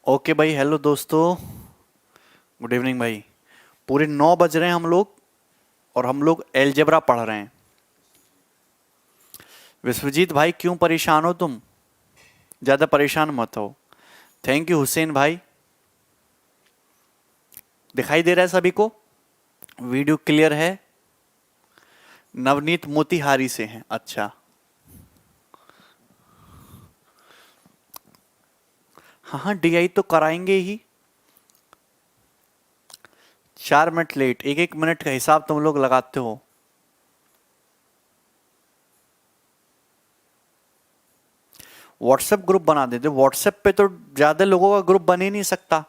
Okay भाई, hello दोस्तों, good evening भाई। पूरे 9 बज रहे हैं हम लोग और हम लोग एलजेब्रा पढ़ रहे हैं। विश्वजीत भाई, क्यों परेशान हो तुम? ज्यादा परेशान मत हो। थैंक यू हुसैन भाई। दिखाई दे रहा है सभी को? वीडियो क्लियर है? नवनीत मोतिहारी से हैं, अच्छा। हाँ हाँ, डीआई तो कराएंगे ही। 4 मिनट लेट, एक एक मिनट का हिसाब तुम लोग लगाते हो। व्हाट्सएप ग्रुप बना देते। व्हाट्सएप पे तो ज्यादा लोगों का ग्रुप बन ही नहीं सकता।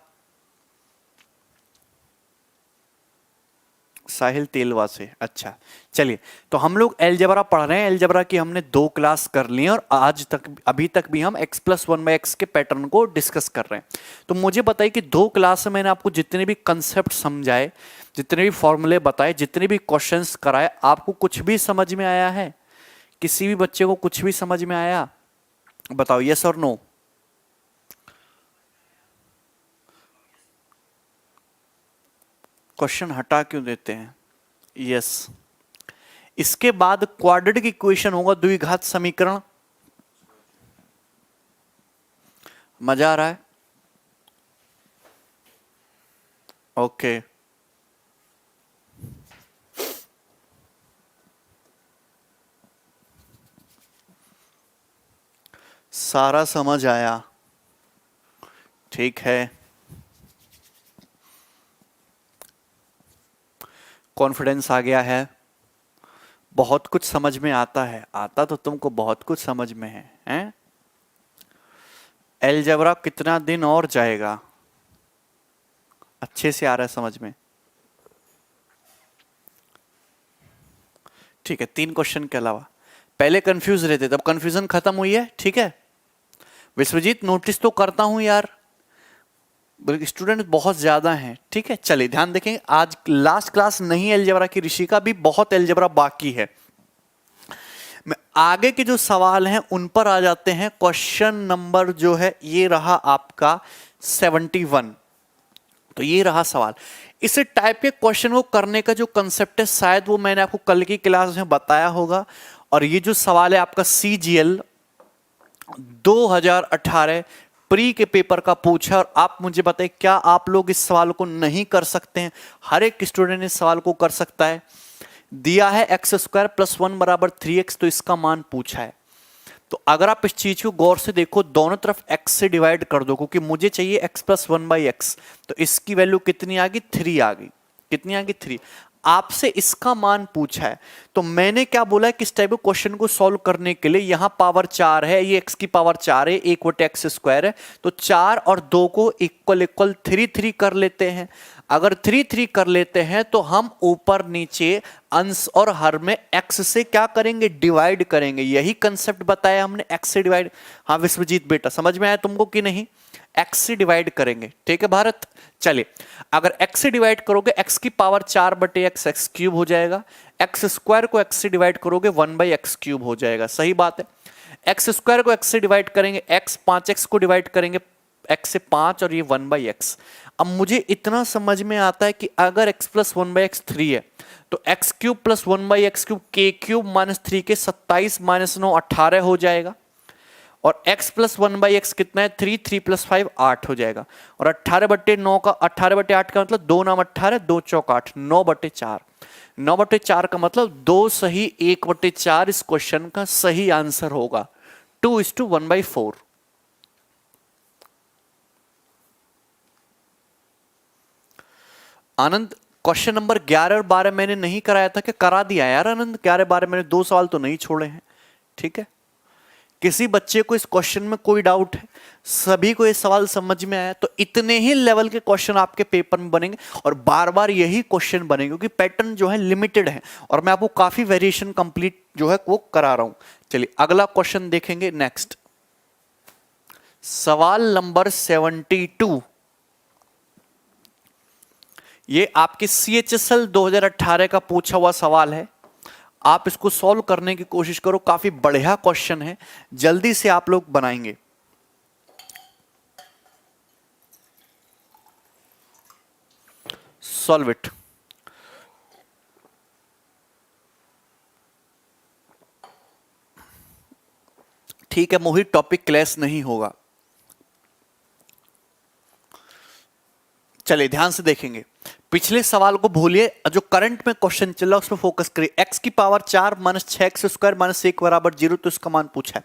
साहिल तेलवा से, अच्छा। चलिए, तो हम लोग एलजेब्रा पढ़ रहे हैं। एलजेब्रा की हमने 2 क्लास कर ली हैं और आज तक अभी तक भी हम x प्लस 1/x के पैटर्न को डिस्कस कर रहे हैं। तो मुझे बताइए कि 2 क्लास में मैंने आपको जितने भी कंसेप्ट समझाए, जितने भी फॉर्मूले बताए, जितने भी क्वेश्चंस कराए, आपको कुछ भी समझ में आया है? किसी भी बच्चे को कुछ भी समझ में आया? बताओ, यस और नो। क्वेश्चन हटा क्यों देते हैं? यस। इसके बाद क्वाड्रेटिक इक्वेशन होगा, द्विघात समीकरण। मजा आ रहा है? ओके। सारा समझ आया? ठीक है। कॉन्फिडेंस आ गया है? बहुत कुछ समझ में आता है। आता तो तुमको बहुत कुछ समझ में है, हैं? एलजेब्रा कितना दिन और जाएगा? अच्छे से आ रहा है समझ में? ठीक है, 3 क्वेश्चन के अलावा। पहले कंफ्यूज रहते, तब कंफ्यूजन खत्म हुई है, ठीक है। विश्वजीत, नोटिस तो करता हूं यार, बल्कि स्टूडेंट बहुत ज्यादा हैं, ठीक है। चलिए ध्यान देखें, आज लास्ट क्लास नहीं एलजेब्रा की ऋषि का, भी बहुत एलजेब्रा बाकी है। मैं आगे के जो सवाल हैं उन पर आ जाते हैं। क्वेश्चन नंबर जो है ये रहा आपका 71। तो ये रहा सवाल। इस टाइप के क्वेश्चन को करने का जो कंसेप्ट है, शायद वो मैंने आपको कल की क्लास में बताया होगा। और ये जो सवाल है आपका सीजीएल 2018 प्री के पेपर का पूछा, और आप मुझे बताइए क्या आप लोग इस सवाल को नहीं कर सकते हैं? हर एक स्टूडेंट इस सवाल को कर सकता है। दिया है x² + 1 = 3x, तो इसका मान पूछा है। तो अगर आप इस चीज को गौर से देखो, दोनों तरफ x से डिवाइड कर दो, क्योंकि मुझे चाहिए x + 1/x। तो इसकी वैल्यू कितनी आ गई? 3 आ गई। कितनी आ गई? 3। आपसे इसका मान पूछा है, तो मैंने क्या बोला है कि इस टाइप के क्वेश्चन को सॉल्व करने के लिए यहां पावर 4 है, ये x की पावर 4 है, 1/x² है, तो 4 और 2 को इक्वल 3 कर लेते हैं। अगर 3 कर लेते हैं तो हम ऊपर नीचे अंश और हर में x से क्या करेंगे? डिवाइड करेंगे। यही कंसेप्ट बताया हमने, x से डिवाइड। हाँ विश्वजीत बेटा, समझ में आया तुमको कि नहीं? x से डिवाइड करेंगे, ठीक है भारत। चलिए, अगर x से डिवाइड करोगे, x की पावर 4/x x³ हो जाएगा। x² को x से डिवाइड करोगे 1/x³ हो जाएगा। सही बात है। x² को x से डिवाइड करेंगे, x 5x को डिवाइड करेंगे, x से 5 और ये 1/x। अब मुझे इतना समझ में आता है कि अगर x + 1/x 3 है, तो x³ + 1/x³ k³ - 3 के 27 - 9 18 हो जाएगा। और x + 1/x कितना है? 3 3 + 5 8 हो जाएगा। और 18/9 का 18/8 का मतलब 2 9 18, 2 चौक 8, 9/4। 9/4 का मतलब 2 सही 1/4 इस क्वेश्चन का सही आंसर होगा। 2:1/4। आनंद, क्वेश्चन नंबर 11 और 12 मैंने नहीं कराया था क्या? करा दिया यार आनंद। 11 12 मैंने 2 सवाल तो नहीं छोड़े हैं, ठीक है। किसी बच्चे को इस क्वेश्चन में कोई डाउट है? सभी को ये सवाल समझ में आया? तो इतने ही लेवल के क्वेश्चन आपके पेपर में बनेंगे और बार बार यही क्वेश्चन बनेंगे, क्योंकि पैटर्न जो है लिमिटेड है और मैं आपको काफी वेरिएशन कंप्लीट जो है वो करा रहा हूं। चलिए अगला क्वेश्चन देखेंगे। नेक्स्ट सवाल नंबर 72। ये आपके CHSL 2018 का पूछा हुआ सवाल है। आप इसको सॉल्व करने की कोशिश करो, काफी बढ़िया क्वेश्चन है, जल्दी से आप लोग बनाएंगे। Solve it. ठीक है मोहित, टॉपिक क्लैश नहीं होगा। चलिए ध्यान से देखेंगे, पिछले सवाल को भूलिए, जो करंट में क्वेश्चन चल रहा है उस पर फोकस करिए। एक्स की पावर 4 माइनस 6x² माइनस 1 बराबर 0, तो इसका मान पूछा है।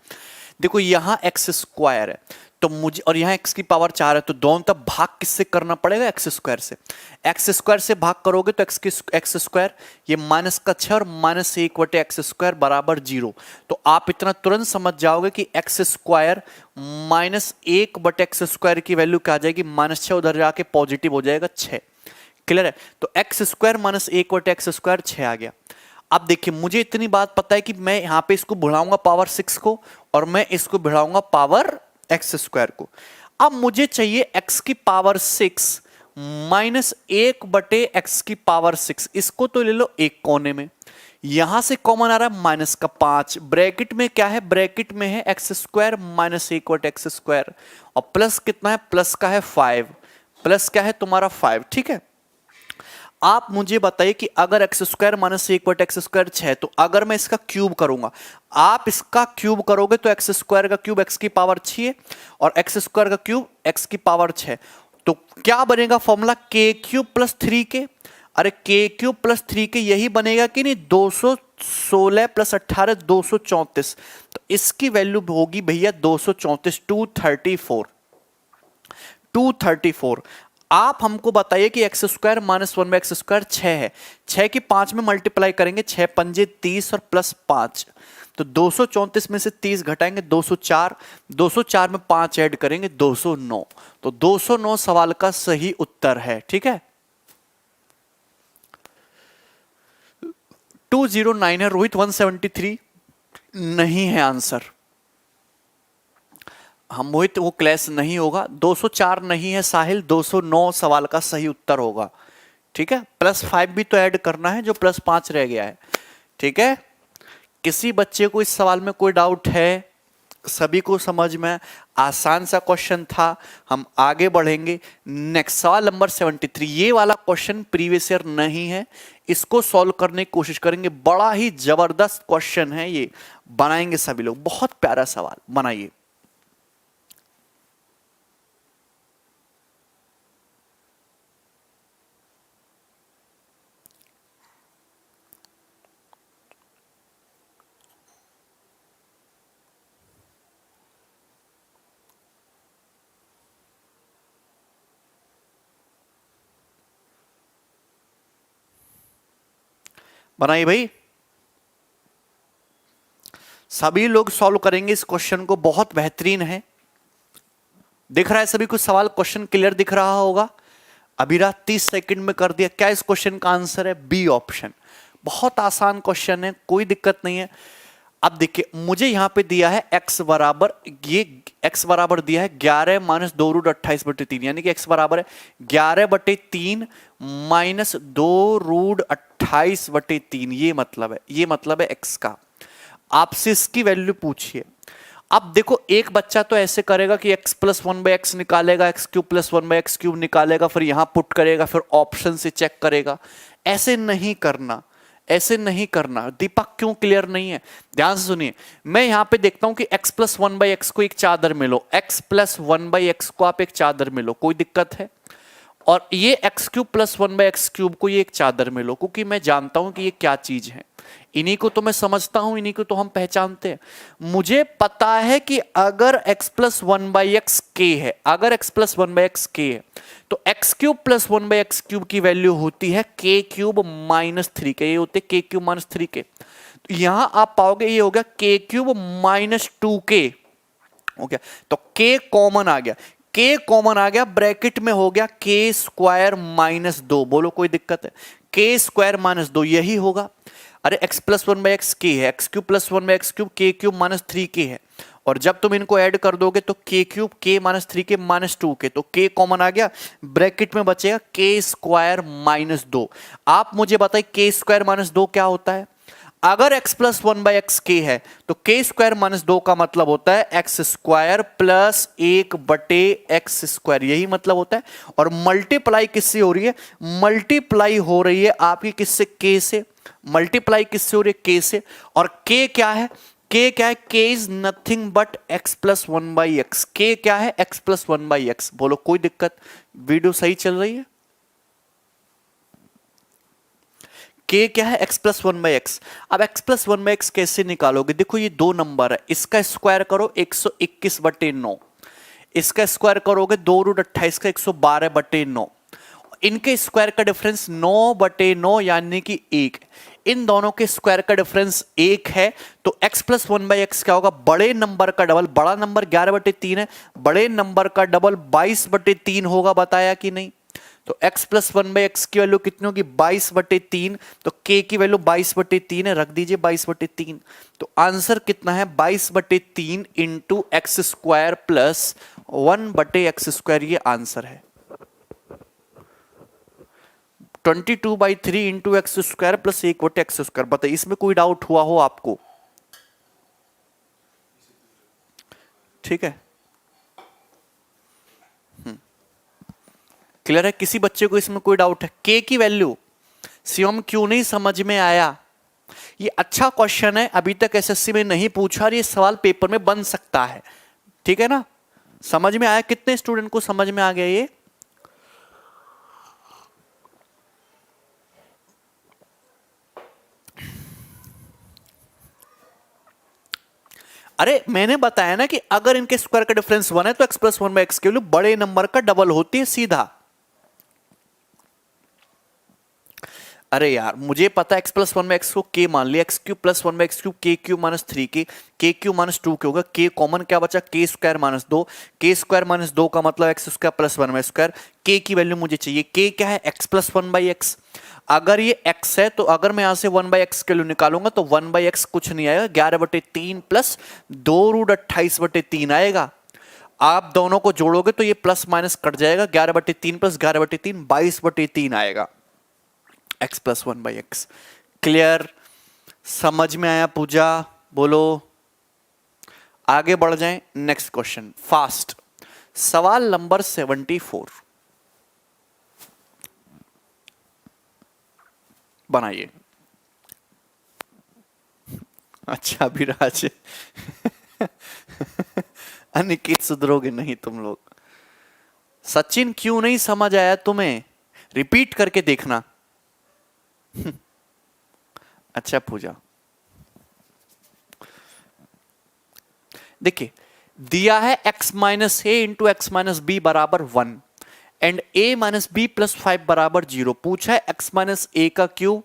देखो यहां एक्स स्क्वायर है तो मुझे, और यहाँ एक्स की पावर 4 है, तो दोनों तरफ भाग किससे करना पड़ेगा? एक्स स्क्वायर से। एक्स स्क्वायर से भाग करोगे तो एक्स स्क्वायर, ये माइनस का 6 और माइनस 1/x² बराबर 0। तो आप इतना तुरंत समझ जाओगे कि एक्स स्क्वायर माइनस 1/x² की वैल्यू क्या आ जाएगी? -6, उधर जाके पॉजिटिव हो जाएगा 6। क्लियर है? तो एक्स स्क्वायर माइनस 1/x² 6 आ गया। अब देखिए मुझे इतनी बात पता है कि मैं यहां पे इसको बढ़ाऊंगा पावर 6 को, और मैं इसको बढ़ाऊंगा पावर एक्स स्क्वायर को। अब मुझे चाहिए एक्स की पावर 6 माइनस 1/x की पावर 6। इसको तो ले लो एक कोने में, यहां से कॉमन आ रहा है माइनस का 5, ब्रैकेट में क्या है? ब्रैकेट में है एक्स स्क्वायर माइनस 1/x², और प्लस कितना है? प्लस का है 5, प्लस क्या है तुम्हारा 5। ठीक है, आप मुझे बताइए कि अगर एक्स स्क्वायर माइनस 1/x² 6, तो अगर मैं इसका क्यूब करूंगा, आप इसका क्यूब करोगे तो एक्स स्क्वायर का क्यूब एक्स की पावर 6 और एक्स स्क्वायर का क्यूब एक्स की पावर 6, तो क्या बनेगा फॉर्मूला? के क्यूब प्लस 3k। अरे के क्यूब प्लस 3k यही बनेगा कि नहीं? 216 प्लस 18 234, तो इसकी वैल्यू होगी भैया 234, 234। आप हमको बताइए कि एक्स स्क्वायर माइनस 1/x² 6 है, 6 की 5 में मल्टीप्लाई करेंगे, 6 पंजे 30 और प्लस 5, तो 234 में से 30 घटाएंगे 204, 204 में 5 ऐड करेंगे 209, तो 209 सवाल का सही उत्तर है। ठीक है, 209 है। रोहित 173 नहीं है आंसर। हम मोहित वो क्लैश नहीं होगा। 204 नहीं है साहिल, 209 सवाल का सही उत्तर होगा। ठीक है, प्लस 5 भी तो ऐड करना है, जो प्लस 5 रह गया है। ठीक है, किसी बच्चे को इस सवाल में कोई डाउट है? सभी को समझ में? आसान सा क्वेश्चन था, हम आगे बढ़ेंगे। नेक्स्ट सवाल नंबर 73, ये वाला क्वेश्चन प्रीवियस ईयर नहीं है, इसको सॉल्व करने की कोशिश करेंगे। बड़ा ही जबरदस्त क्वेश्चन है ये, बनाएंगे सभी लोग। बहुत प्यारा सवाल, बनाइए। बनाइए भाई, सभी लोग सॉल्व करेंगे इस क्वेश्चन को, बहुत बेहतरीन है। दिख रहा है सभी को सवाल? क्वेश्चन क्लियर दिख रहा होगा। अभिराज 30 सेकंड में कर दिया। क्या इस क्वेश्चन का आंसर है? B option. बहुत आसान क्वेश्चन है, कोई दिक्कत नहीं है। अब देखिए मुझे यहां पे दिया है x बराबर, ये x बराबर दिया है 11 माइनस 2√28/3, यानी कि x बराबर है 11/3 माइनस 2√28/3। ये मतलब है x का। आपसे इसकी वैल्यू पूछिए। अब देखो एक बच्चा तो ऐसे करेगा कि x प्लस 1/x निकालेगा, x क्यूब प्लस 1/x³ निकालेगा, फिर यहां पुट करेगा, फिर ऑप्शन से चेक करेगा। ऐसे नहीं करना, ऐसे नहीं करना। दीपक क्यों क्लियर नहीं है? ध्यान से सुनिए, मैं यहां पे देखता हूं कि x प्लस 1/x को एक चादर में लो, x प्लस 1/x को आप एक चादर में लो, कोई दिक्कत है? और ये x क्यूब प्लस 1/x³ को ये एक चादर में लो, क्योंकि मैं जानता हूं कि ये क्या चीज है। इन्हीं को तो मैं समझता हूं, इन्हीं को तो हम पहचानते हैं। मुझे पता है कि अगर x प्लस 1/x k है, अगर x प्लस 1/x k है, तो x क्यूब प्लस 1/x³ की वैल्यू होती है k क्यूब माइनस 3k। ये होते k क्यूब माइनस 3k। तो यहां आप पाओगे ये हो गया k क्यूब माइनस 2k हो गया, तो k कॉमन आ गया, k कॉमन आ गया, ब्रैकेट में हो गया k स्क्वायर माइनस 2। बोलो कोई दिक्कत है? k स्क्वायर माइनस 2 यही होगा। अरे x प्लस 1/x k है, x cube plus 1/x³ k cube minus 3k है, और जब तुम इनको ऐड कर दोगे तो k cube k minus 3k minus 2k, तो k कॉमन आ गया, ब्रैकेट में बचेगा k स्क्वायर माइनस 2। आप मुझे बताइए k स्क्वायर माइनस 2 क्या होता है? अगर x प्लस 1/x k है तो k स्क्वायर माइनस 2 का मतलब होता है x स्क्वायर प्लस 1/x², यही मतलब होता है। और मल्टीप्लाई किससे हो रही है? मल्टीप्लाई हो रही है आपकी किससे? k से। मल्टीप्लाई किससे हो रही है? k से। और k क्या है? k क्या है? k is nothing but x plus 1/x। k क्या है? x plus 1/x। बोलो कोई दिक्कत? वीडियो सही चल रही है? k क्या है? x plus 1/x। अब x प्लस 1/x कैसे निकालोगे? देखो ये दो नंबर है, इसका स्क्वायर करो 121/9, इसका स्क्वायर करोगे 2√28 का 112/9, इनके स्क्वायर का डिफरेंस 9/9 यानी कि 1। इन दोनों के स्क्वायर का डिफरेंस 1 है, तो x प्लस 1/x क्या होगा? बड़े नंबर का डबल, बड़ा नंबर 11/3 है, बड़े नंबर का डबल 22/3 होगा, बताया कि नहीं? तो x प्लस 1/x की वैल्यू कितनी होगी? 22/3। तो k की वैल्यू 22/3 है, रख दीजिए 22/3। तो आंसर कितना है? 22/3 into x square plus 1/x², ये आंसर है। 22/3 into x square plus 1/x²। बताइए इसमें कोई डाउट हुआ हो आपको? ठीक है, क्लियर है? किसी बच्चे को इसमें कोई डाउट है? k की वैल्यू शिवम क्यों नहीं समझ में आया? ये अच्छा क्वेश्चन है, अभी तक एसएससी में नहीं पूछा और ये सवाल पेपर में बन सकता है। ठीक है ना? समझ में आया? कितने स्टूडेंट को समझ में आ गया ये? अरे मैंने बताया ना कि अगर इनके स्क्वायर का डिफरेंस 1 है तो x प्लस 1/x की वैल्यू बड़े नंबर का डबल होती है सीधा। अरे यार मुझे पता है x प्लस 1/x को k मान लिया, x cube plus 1/x cube k cube minus 3k, k cube minus 2k होगा, k कॉमन क्या बचा? k square minus 2, k square minus 2 का मतलब x स्क्वायर प्लस 1/2। k की वैल्यू मुझे चाहिए, k क्या है? x plus 1/x। अगर ये x है तो अगर मैं यहां से 1/x के लिए निकालूंगा तो 1/x कुछ नहीं आएगा, 11/3 प्लस 2√28/3 आएगा। आप दोनों को जोड़ोगे तो ये प्लस माइनस कट जाएगा, 11/3 प्लस 11/3 22/3 आएगा, x प्लस 1/x। क्लियर? समझ में आया पूजा? बोलो। आगे बढ़ जाएं, नेक्स्ट क्वेश्चन फास्ट। सवाल नंबर 74 बनाइए। अच्छा अभिराज अनिकेत सुधरोगे नहीं तुम लोग। सचिन क्यों नहीं समझ आया तुम्हें? रिपीट करके देखना। अच्छा पूजा, देखिए दिया है x minus A into X minus B बराबर 1 and a minus B plus 5 बराबर 0। पूछा है x माइनस ए का क्यूब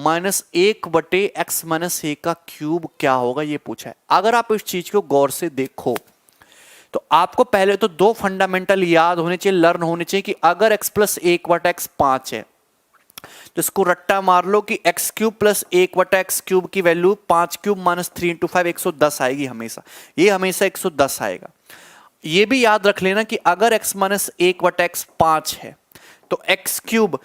माइनस 1/x माइनस ए का क्यूब क्या होगा, ये पूछा है। अगर आप इस चीज को गौर से देखो तो आपको पहले तो दो फंडामेंटल याद होने चाहिए, लर्न होने चाहिए कि अगर x प्लस 1/x 5 है तो इसको रट्टा मार लो कि x क्यूब प्लस 1/x³ की वैल्यू 5 क्यूब माइनस 3 इंटू 5 110 आएगी हमेशा, ये हमेशा 110 आएगा। ये भी याद रख लेना कि अगर x माइनस 1/x 5 है तो x क्यूब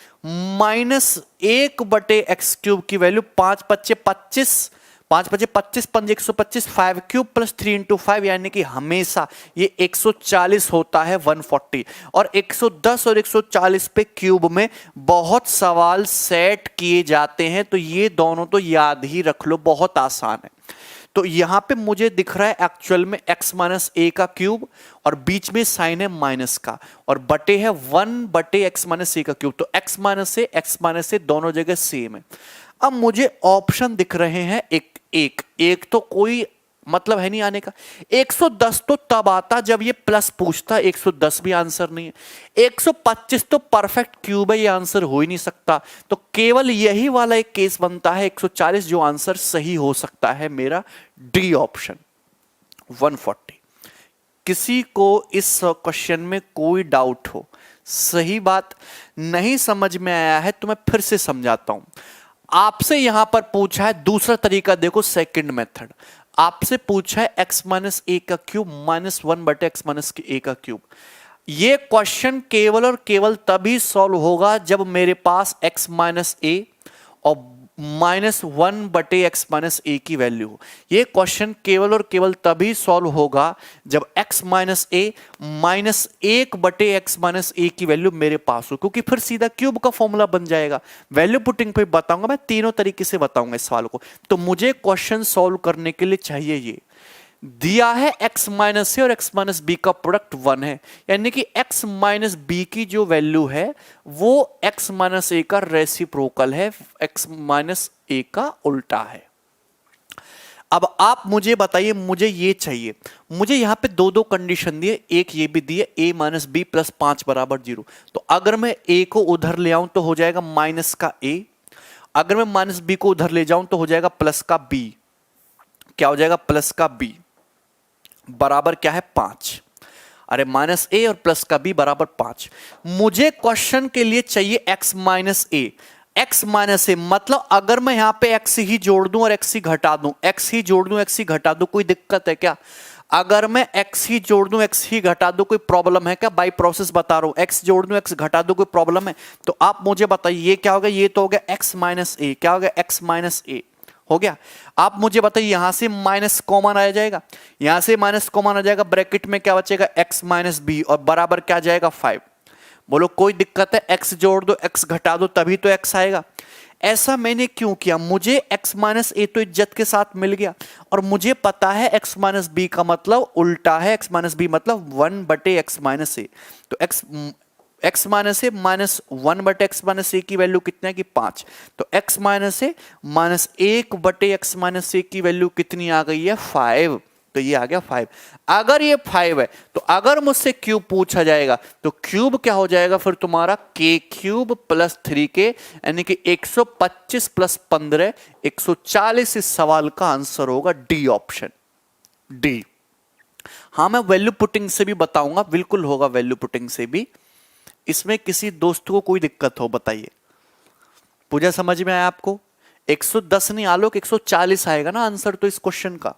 माइनस 1/x³ की वैल्यू 5 × 25, 5 × 25 5 125, 5 क्यूब प्लस 3 इंटू 5 यानी कि हमेशा ये 140 होता है 140। और 110 और 140 पे क्यूब में बहुत सवाल सेट किए जाते हैं, तो ये दोनों तो याद ही रख लो, बहुत आसान है। तो यहां पे मुझे दिख रहा है एक्चुअल में x माइनस ए का क्यूब और बीच में साइन है माइनस का और बटे है 1/x माइनस ए का क्यूब। तो x माइनस ए दोनों जगह सेम है। अब मुझे ऑप्शन दिख रहे हैं एक तो कोई मतलब है नहीं आने का। 110 तो तब आता जब ये प्लस पूछता, 110 भी आंसर नहीं है। 125 तो परफेक्ट क्यूब है, ये आंसर हो ही नहीं सकता। तो केवल यही वाला एक केस बनता है 140 जो आंसर सही हो सकता है मेरा डी ऑप्शन 140। किसी को इस क्वेश्चन में कोई डाउट हो, सही बात नहीं समझ में आया है तो मैं फिर से समझाता हूं। आपसे यहां पर पूछा है दूसरा तरीका, देखो सेकंड मेथड। आपसे पूछा है x माइनस ए का क्यूब माइनस 1/x माइनस ए का क्यूब। ये क्वेश्चन केवल और केवल तभी सॉल्व होगा जब मेरे पास x माइनस ए और -1/x-a की वैल्यू हो। ये क्वेश्चन केवल और केवल तभी सॉल्व होगा जब x - a -1/x-a की वैल्यू मेरे पास हो, क्योंकि फिर सीधा क्यूब का फॉर्मूला बन जाएगा। वैल्यू पुटिंग पे बताऊंगा, मैं तीनों तरीके से बताऊंगा इस सवाल को। तो मुझे क्वेश्चन सॉल्व करने के लिए चाहिए ये दिया है x - a और x - b का प्रोडक्ट 1 है, यानी कि x - b की जो वैल्यू है वो x - a का रेसिप्रोकल है, x - a का उल्टा है। अब आप मुझे बताइए, मुझे ये चाहिए, मुझे यहां पे दो कंडीशन दिए, एक ये भी दिए a - b + 5 = 0। तो अगर मैं a को उधर ले आऊं तो हो जाएगा माइनस का a, अगर मैं -b को उधर ले जाऊं तो हो जाएगा प्लस का b। क्या हो जाएगा? प्लस का b बराबर क्या है? 5। अरे -a और प्लस का b बराबर 5। मुझे क्वेश्चन के लिए चाहिए x - a। x - a मतलब अगर मैं यहां पे x ही जोड़ दूं और x ही घटा दूं, x ही जोड़ दूं x ही घटा दूं, कोई दिक्कत है क्या? अगर मैं x ही जोड़ दूं x ही घटा दूं, कोई प्रॉब्लम है क्या? बाय प्रोसेस बता रहा हूं, x जोड़ दूं x घटा दूं, कोई प्रॉब्लम है? तो आप मुझे बताइए ये क्या हो गया? ये तो हो गया x - a। क्या हो गया? x - a हो गया। आप मुझे बताइए यहां से माइनस कॉमन आ जाएगा, यहां से माइनस कॉमन आ जाएगा, ब्रैकेट में क्या बचेगा? x - b और बराबर क्या जाएगा? 5। बोलो कोई दिक्कत है? x जोड़ दो x घटा दो तभी तो x आएगा। ऐसा मैंने क्यों किया? मुझे x - a तो इज्जत के साथ मिल गया और मुझे पता है x - b का मतलब उल्टा है, x - b मतलब 1/x - a। तो x - a -1/x - a की वैल्यू कितना है कि 5। तो x - a -1/x - a की वैल्यू कितनी आ गई है? 5। तो ये आ गया 5। अगर ये 5 है तो अगर मुझसे क्यूब पूछा जाएगा तो क्यूब क्या हो जाएगा फिर तुम्हारा? k³ + 3k, यानी कि 125 + 15 140। इस सवाल का आंसर होगा डी ऑप्शन, डी। हां मैं वैल्यू पुटिंग से भी बताऊंगा, बिल्कुल होगा वैल्यू पुटिंग से भी। इसमें किसी दोस्त को कोई दिक्कत हो बताइए। पूजा समझ में आया आपको? 110 नहीं आलोक, 140 आएगा ना आंसर तो इस क्वेश्चन का।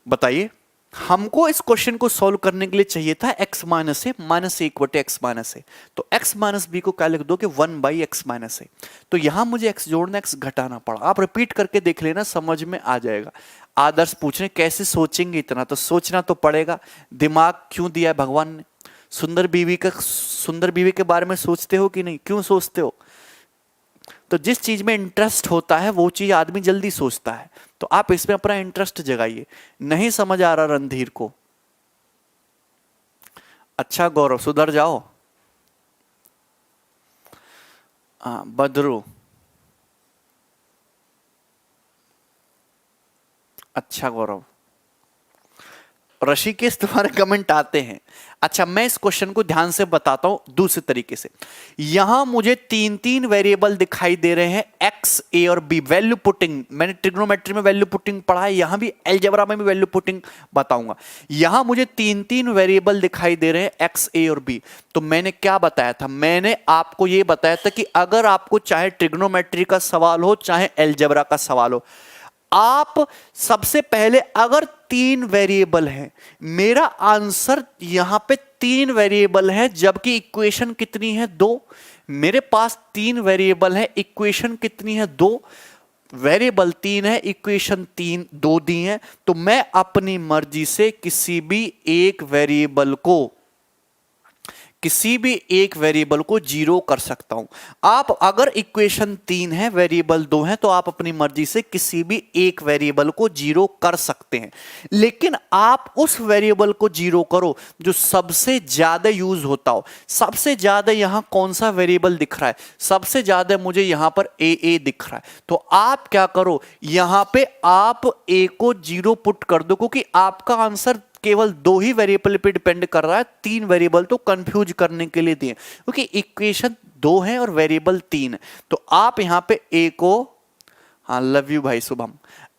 बताइए, हमको इस क्वेश्चन को सॉल्व करने के लिए चाहिए था x - a -1/x - a। तो x - b को क्या लिख दो कि 1/x - a। तो यहां मुझे x जोड़ना x घटाना पड़ा। आप रिपीट करके देख लेना, समझ में आ जाएगा। आदर्श पूछ रहे कैसे सोचेंगे इतना, तो सोचना तो पड़ेगा। दिमाग क्यों दिया है भगवान ने? सुंदर बीवी के बारे में सोचते हो कि नहीं? क्यों सोचते हो? तो जिस चीज में इंटरेस्ट होता है वो चीज आदमी जल्दी सोचता है। तो आप इसमें अपना इंटरेस्ट जगाइए। नहीं समझ आ रहा रणधीर को? अच्छा गौरव सुधर जाओ। बद्रू, अच्छा गौरव। ऋषिकेश तुम्हारे कमेंट आते हैं। अच्छा मैं इस क्वेश्चन को ध्यान से बताता हूं दूसरे तरीके से। यहां मुझे तीन वेरिएबल दिखाई दे रहे हैं, x, a और b। वैल्यू पुटिंग मैंने ट्रिग्नोमेट्री में वैल्यू पुटिंग पढ़ा है, यहां भी अलजेब्रा में भी वैल्यू पुटिंग बताऊंगा। यहां मुझे तीन वेरिएबल दिखाई दे रहे हैं x, a और b। तो मैंने क्या बताया था? मैंने आपको यह बताया था कि अगर आपको चाहे ट्रिग्नोमेट्री का सवाल हो चाहे अलजेब्रा का सवाल हो, आप सबसे पहले अगर 3 वेरिएबल हैं, मेरा आंसर यहां पे 3 वेरिएबल है जबकि इक्वेशन कितनी है? 2। मेरे पास 3 वेरिएबल है, इक्वेशन कितनी है? 2। वेरिएबल 3 है, इक्वेशन 2 दी है। तो मैं अपनी मर्जी से किसी भी एक वेरिएबल को जीरो कर सकता हूं। आप अगर इक्वेशन 3 है, वेरिएबल 2 है, तो आप अपनी मर्जी से किसी भी एक वेरिएबल को जीरो कर सकते हैं। लेकिन आप उस वेरिएबल को जीरो करो जो सबसे ज्यादा यूज होता हो। सबसे ज्यादा यहां कौन सा वेरिएबल दिख रहा है? सबसे ज्यादा मुझे यहां पर ए दिख रहा है। तो आप क्या करो, यहां पे आप ए को जीरो पुट कर दो, क्योंकि आपका आंसर केवल 2 ही वेरिएबल पे डिपेंड कर रहा है। 3 वेरिएबल तो कंफ्यूज करने के लिए दिए, क्योंकि इक्वेशन 2 है और वेरिएबल 3 है। तो आप यहां पे ए को, हाँ लव यू भाई शुभम,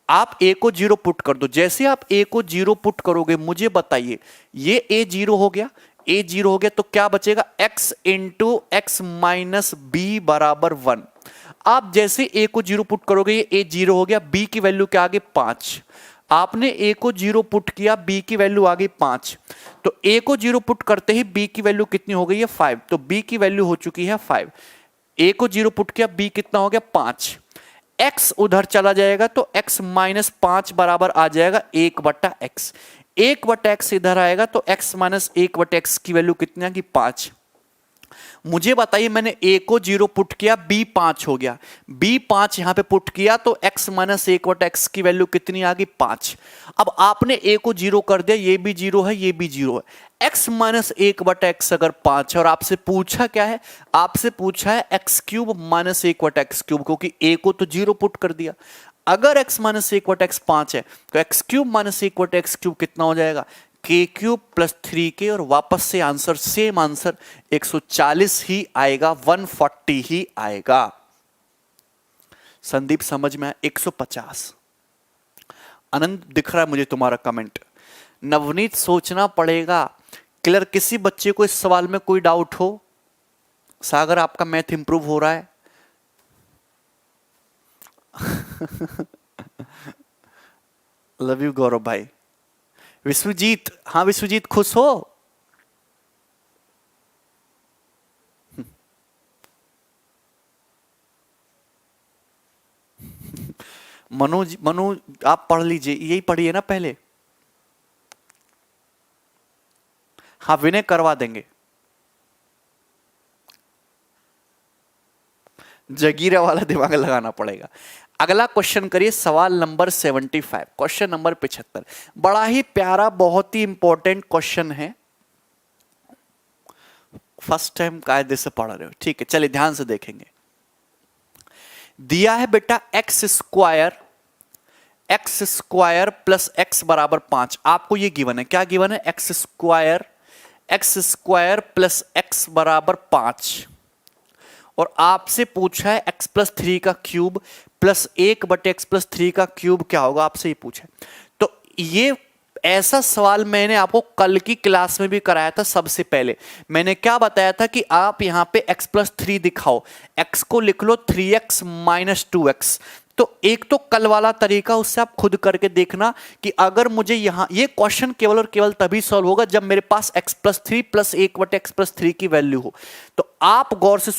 आप ए को जीरो पुट कर दो। जैसे आप ए को जीरो पुट करोगे, मुझे बताइए ये ए जीरो हो गया, ए जीरो हो गया तो क्या बचेगा? x into X minus B बराबर 1। आप जैसे ए को जीरो पुट करोगे, ये ए जीरो हो गया, बी की वैल्यू क्या आ गई? 5। आपने a को 0 पुट किया, b की वैल्यू आ गई 5, तो a को 0 पुट करते ही b की वैल्यू कितनी हो गई है 5, तो b की वैल्यू हो चुकी है 5। a को 0 पुट किया, b कितना हो गया 5, x उधर चला जाएगा तो x माइनस 5 बराबर आ जाएगा 1/x, 1/x इधर आएगा तो x माइनस 1/x की वैल्यू कितनी आ गई 5। मुझे बताइए, मैंने a को 0 पुट किया, b 5 हो गया, b 5 यहां पे पुट किया तो x माइनस 1/x की वैल्यू कितनी आ गई 5। अब आपने a को 0 कर दिया, ये भी 0 है, ये भी 0 है, x माइनस 1/x अगर 5 है और आपसे पूछा क्या है, आपसे पूछा है x cube minus 1/x cube, क्योंकि a को तो 0 पुट कर दिया। अगर x माइनस 1/x 5 है तो x cube minus 1/x cube कितना हो जाएगा, k क्यूब प्लस 3k, और वापस से आंसर सेम आंसर 140 ही आएगा, 140 ही आएगा। संदीप समझ में आया? 150। आनंद दिख रहा है मुझे तुम्हारा कमेंट। नवनीत सोचना पड़ेगा। क्लियर? किसी बच्चे को इस सवाल में कोई डाउट हो? सागर आपका मैथ इंप्रूव हो रहा है? लव यू गौरव भाई। विश्वजीत, हाँ विश्वजीत खुश हो? मनु आप पढ़ लीजिए, यही पढ़िए ना पहले। हाँ विनय करवा देंगे। जगीरा वाला दिमाग लगाना पड़ेगा। अगला क्वेश्चन करिए, सवाल नंबर 75, क्वेश्चन नंबर 75। बड़ा ही प्यारा, बहुत ही इंपॉर्टेंट क्वेश्चन है। फर्स्ट टाइम कायदे से पढ़ रहे हो, ठीक है, चलिए ध्यान से देखेंगे। दिया है बेटा एक्स स्क्वायर प्लस एक्स बराबर 5। आपको ये गिवन है, क्या गिवन है, एक्स स्क्वायर प्लस एक्स बराबर 5, और आपसे पूछा है x प्लस 3 का क्यूब प्लस 1/x प्लस 3 का क्यूब क्या होगा, आपसे ये पूछा है। तो ये ऐसा सवाल मैंने आपको कल की क्लास में भी कराया था। सबसे पहले मैंने क्या बताया था कि आप यहां पे x प्लस 3 दिखाओ, x को लिख लो 3x माइनस 2x। तो एक तो कल वाला तरीका, उससे आप खुद करके देखना कि अगर मुझे यहां ये क्वेश्चन केवल और केवल तभी सॉल्व होगा जब मेरे पास x plus 3 plus 1/x plus 3 की वैल्यू हो। तो आप गौर से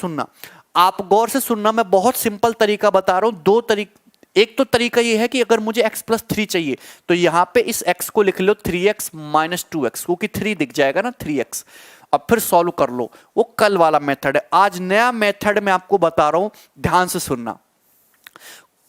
सुनना, मैं बहुत सिंपल तरीका बता रहा हूं। दो तरीके, एक तो तरीका ये है कि अगर मुझे x प्लस 3 चाहिए तो यहां पे इस x को लिख लो 3x माइनस 2x, क्योंकि 3 दिख जाएगा ना 3x। अब फिर सॉल्व कर लो, वो कल वाला मेथड है। आज नया मेथड मैं आपको बता रहा हूं, ध्यान से सुनना।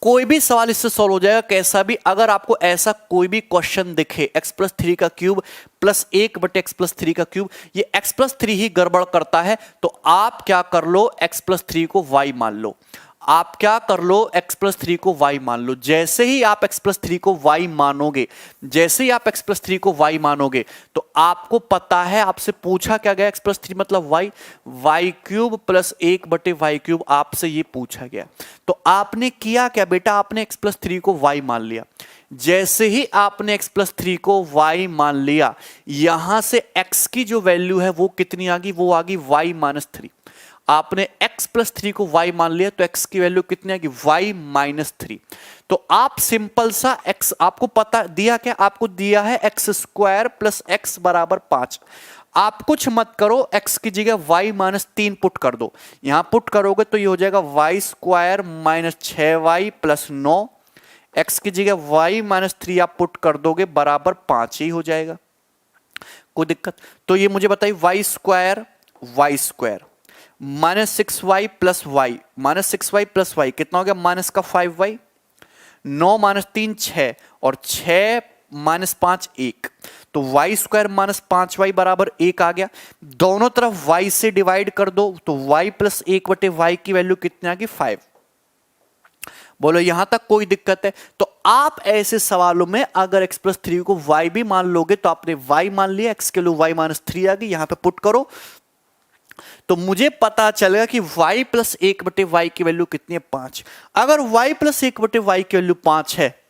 कोई भी सवाल इससे सॉल्व हो जाएगा, कैसा भी। अगर आपको ऐसा कोई भी क्वेश्चन दिखे, x प्लस 3 का क्यूब प्लस 1/x प्लस 3 का क्यूब, ये x प्लस 3 ही गड़बड़ करता है, तो आप क्या कर लो, x प्लस 3 को y मान लो। आप क्या कर लो, x प्लस 3 को y मान लो। जैसे ही आप x प्लस 3 को y मानोगे, तो आपको पता है, आपसे पूछा क्या गया, x प्लस 3 मतलब y cube plus 1/y cube, आपसे ये पूछा गया। तो आपने किया क्या बेटा, आपने x प्लस 3 को y मान लिया। जैसे ही आपने x प्लस 3 को y मान लिया, यहां से x की जो वैल्यू है वो कितनी आ गई, वो आ गई y माइनस 3। आपने x प्लस 3 को y मान लिया तो x की वैल्यू कितनी आएगी, y माइनस 3। तो आप सिंपल सा x, आपको पता दिया क्या, आपको दिया है एक्स स्क्वायर प्लस एक्स बराबर 5। आप कुछ मत करो, x की जगह y माइनस 3 पुट कर दो। यहां पुट करोगे तो ये हो जाएगा y square minus 6y plus 9। x की जगह y माइनस 3 आप पुट कर दोगे, बराबर 5 ही हो जाएगा। कोई दिक्कत? तो ये मुझे बताइए, y square minus 6y plus y कितना हो गया, माइनस का 5y, 9 माइनस 3 6, और 6 माइनस 5 1, तो y स्क्वायर माइनस 5y बराबर 1 आ गया। दोनों तरफ y से डिवाइड कर दो तो y प्लस 1/y की वैल्यू कितनी आ गई, 5। बोलो यहां तक कोई दिक्कत है? तो आप ऐसे सवालों में अगर x प्लस 3 को y भी मान लोगे तो आपने y मान लिया, x के लिए y माइनस 3 आ गई, यहां पे पुट करो तो मुझे पता चलेगा कि y प्लस 1/y की वैल्यू कितनी है, 5। अगर y प्लस 1/y की वैल्यू 5 है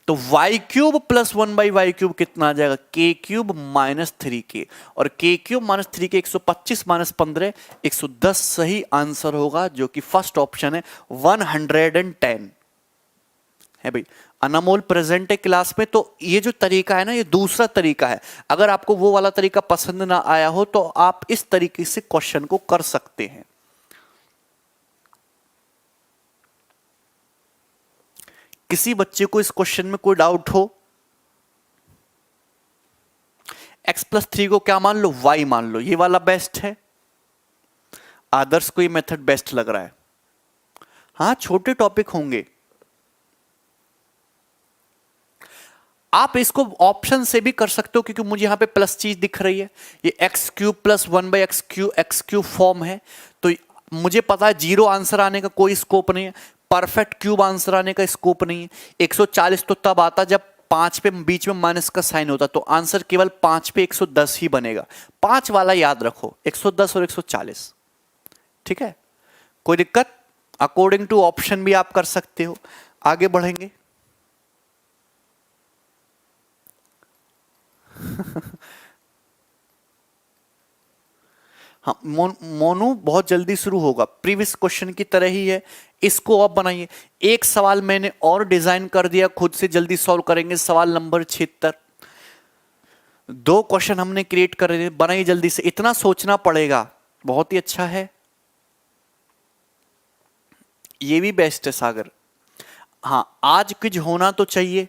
तो y cube plus 1/y cube कितना आ जाएगा, k क्यूब माइनस 3k, और k cube minus 3k 125 minus 15 110 सही आंसर होगा, जो कि फर्स्ट ऑप्शन है 110 है भाई। अनमोल प्रेजेंट है क्लास में, तो ये जो तरीका है ना, ये दूसरा तरीका है। अगर आपको वो वाला तरीका पसंद ना आया हो तो आप इस तरीके से क्वेश्चन को कर सकते हैं। किसी बच्चे को इस क्वेश्चन में कोई डाउट हो? x+3 को क्या मान लो? y मान लो। ये वाला बेस्ट है, आदर्श को ये मेथड बेस्ट लग रहा है। हाँ, छोटे टॉपिक होंगे। आप इसको ऑप्शन से भी कर सकते हो, क्योंकि मुझे यहां पे प्लस चीज दिख रही है। ये x³ + 1/x³ फॉर्म है, तो मुझे पता है जीरो आंसर आने का कोई स्कोप नहीं है, परफेक्ट क्यूब आंसर आने का स्कोप नहीं है। 140 तो तब आता जब 5 पे बीच में माइनस का साइन होता, तो आंसर केवल 5 पे 110 ही बनेगा। 5 वाला याद रखो, 110 और 140। ठीक है, कोई दिक्कत? अकॉर्डिंग टू ऑप्शन भी आप कर सकते हो। आगे बढ़ेंगे। हाँ, मोनू बहुत जल्दी शुरू होगा, प्रीवियस क्वेश्चन की तरह ही है। इसको आप बनाइए। एक सवाल मैंने और डिजाइन कर दिया, खुद से जल्दी सॉल्व करेंगे। सवाल नंबर 76। 2 क्वेश्चन हमने क्रिएट कर दिए, बनाइए जल्दी से। इतना सोचना पड़ेगा, बहुत ही अच्छा है। ये भी बेस्ट है सागर। हाँ, आज कुछ होना तो चाहिए।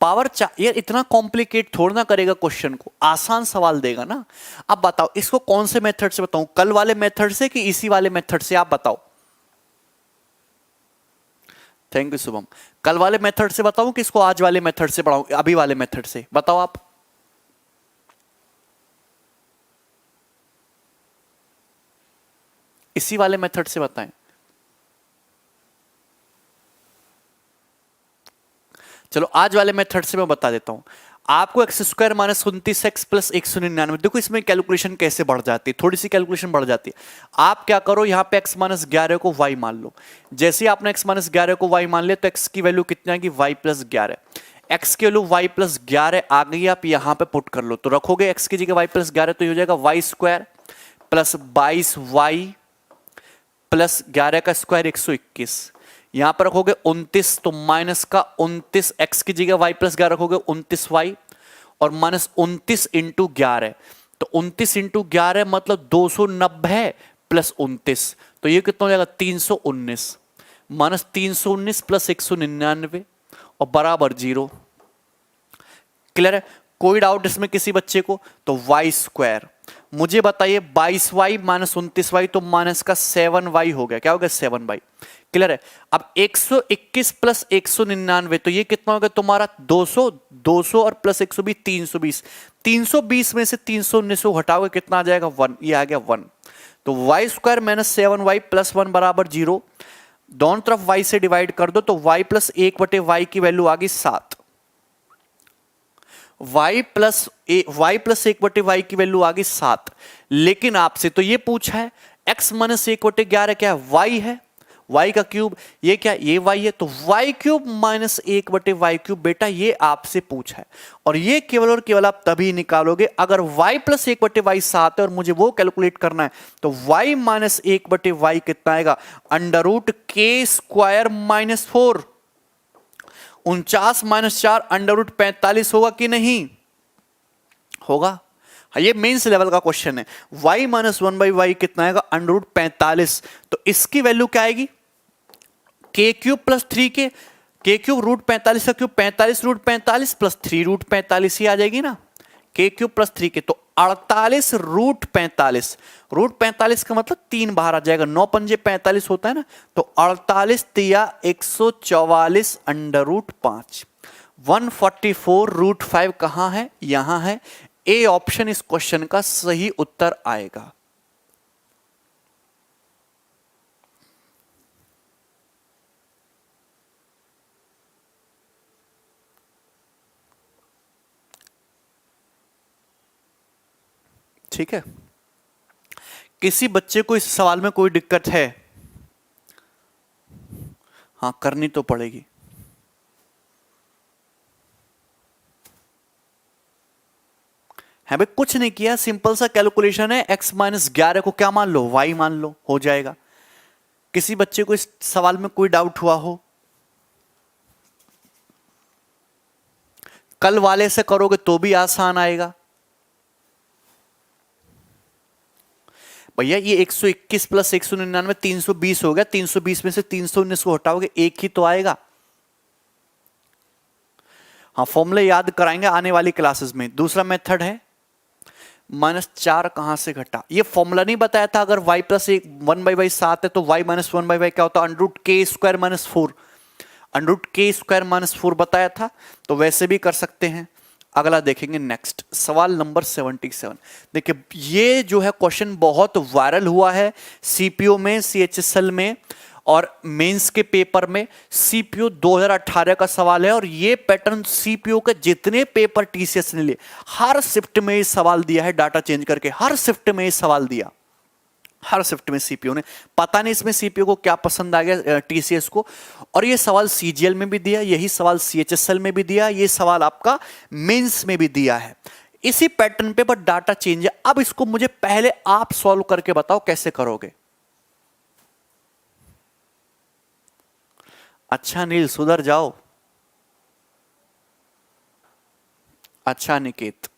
पावर यार इतना कॉम्प्लिकेट थोड़ा ना करेगा, क्वेश्चन को आसान सवाल देगा ना। अब बताओ इसको कौन से मेथड से बताऊं, कल वाले मेथड से कि इसी वाले मेथड से? आप बताओ। Thank you Shubham. कल वाले मेथड से बताऊं कि इसको आज वाले मेथड से पढ़ाऊं? अभी वाले मेथड से बताओ आप। इसी वाले मेथड से बताएं। चलो आज वाले मेथड से मैं बता देता हूं आपको। x² - 29x + 199। देखो इसमें कैलकुलेशन कैसे बढ़ जाती है, थोड़ी सी कैलकुलेशन बढ़ जाती है। आप क्या करो, यहां पे x - 11 को y मान लो। जैसे ही आपने x - 11 को y मान लिया, तो x की वैल्यू कितनी आएगी? y + 11। x की वैल्यू y + 11 आ गई, आप यहां पे पुट कर लो। तो रखोगे x की जगह y + 11, तो ये हो जाएगा y² + 22y + 11 का स्क्वायर 121। यहां पर रखोगे 29, तो माइनस का 29, x की जगह y + 11 रखोगे 29y, और माइनस 29 × 11। तो 29 × 11 मतलब 290 + 29, तो ये कितना हो जाएगा? 319। माइनस 319 + 199 और बराबर 0। क्लियर है? कोई डाउट इसमें किसी बच्चे को? तो y²। मुझे बताइए 22y - 29y, तो माइनस का 7y हो गया। क्या हो गया? 7y। क्लियर है? अब 121 + 199, तो ये कितना हो गया तुम्हारा? 200। 200 और प्लस 120, 320। 320 में से 319 को हटाओगे, कितना आ जाएगा? 1। ये आ गया 1। तो y² - 7y + 1 बराबर 0। दोनों तरफ y से डिवाइड कर दो, तो y + 1/y की वैल्यू आ गई 7। y + 1/y की वैल्यू आ गई 7। लेकिन आपसे तो ये पूछा है x - 1/11 क्या है? y है, y का क्यूब। ये क्या? ये y है, तो y³ - 1/y³ बेटा ये आपसे पूछा है। और ये केवल और केवल आप तभी निकालोगे अगर y + 1/y 7 है और मुझे वो कैलकुलेट करना है। तो y - 1/y कितना आएगा? √k² - 4। 49 - 4 √45 होगा कि नहीं? होगा। हाँ, ये मेंस लेवल का क्वेश्चन है। y - 1/y कितना आएगा? √45। तो इसकी वैल्यू क्या आएगी? k³ + 3k। k³ √45 का क्यूब 45 √45 + 3 √45 ही आ जाएगी ना। k³ + 3k, तो 48 √45। √45 का मतलब 3 बाहर आ जाएगा। 9 पंजे 45 होता है ना, तो 48 तिया 144 √5। 144 √5 कहां है? यहां है। ए ऑप्शन इस क्वेश्चन का सही उत्तर आएगा। ठीक है? किसी बच्चे को इस सवाल में कोई दिक्कत है? हाँ, करनी तो पड़ेगी। है भाई, कुछ नहीं किया, सिंपल सा कैलकुलेशन है। x माइनस 11 को क्या मान लो, y मान लो, हो जाएगा। किसी बच्चे को इस सवाल में कोई डाउट हुआ हो? कल वाले से करोगे तो भी आसान आएगा। भैया ये 121 प्लस 199 320 हो गया। 320 में से 319 को हटाओगे, एक ही तो आएगा। हाँ, फॉर्मूले याद कराएंगे आने वाली क्लासेस में। दूसरा मेथड है -4 कहां से घटा, ये फॉर्मूला नहीं बताया था। अगर y प्लस 1/y 7 है तो y माइनस 1/y क्या होता है, √k² - 4। √k² - 4 बताया था, तो वैसे भी कर सकते हैं। अगला देखेंगे, नेक्स्ट सवाल नंबर 77। देखिए ये जो है क्वेश्चन बहुत वायरल हुआ है सीपीओ में, सीएचएसएल में और मेंस के पेपर में। सीपीओ 2018 का सवाल है और ये पैटर्न सीपीओ के जितने पेपर टीसीएस ने लिए हर शिफ्ट में ये सवाल दिया है, डाटा चेंज करके हर शिफ्ट में ये सवाल दिया। हर शिफ्ट में सीपीओ ने, पता नहीं इसमें सीपीओ को क्या पसंद आ गया टीसीएस को। और ये सवाल सीजीएल में भी दिया, यही सवाल सीएचएसएल में भी दिया, ये सवाल आपका मेंस में भी दिया है इसी पैटर्न पे, बट डाटा चेंज है। अब इसको मुझे पहले आप सॉल्व करके बताओ कैसे करोगे। अच्छा नील सुधर जाओ। अच्छा निकेत,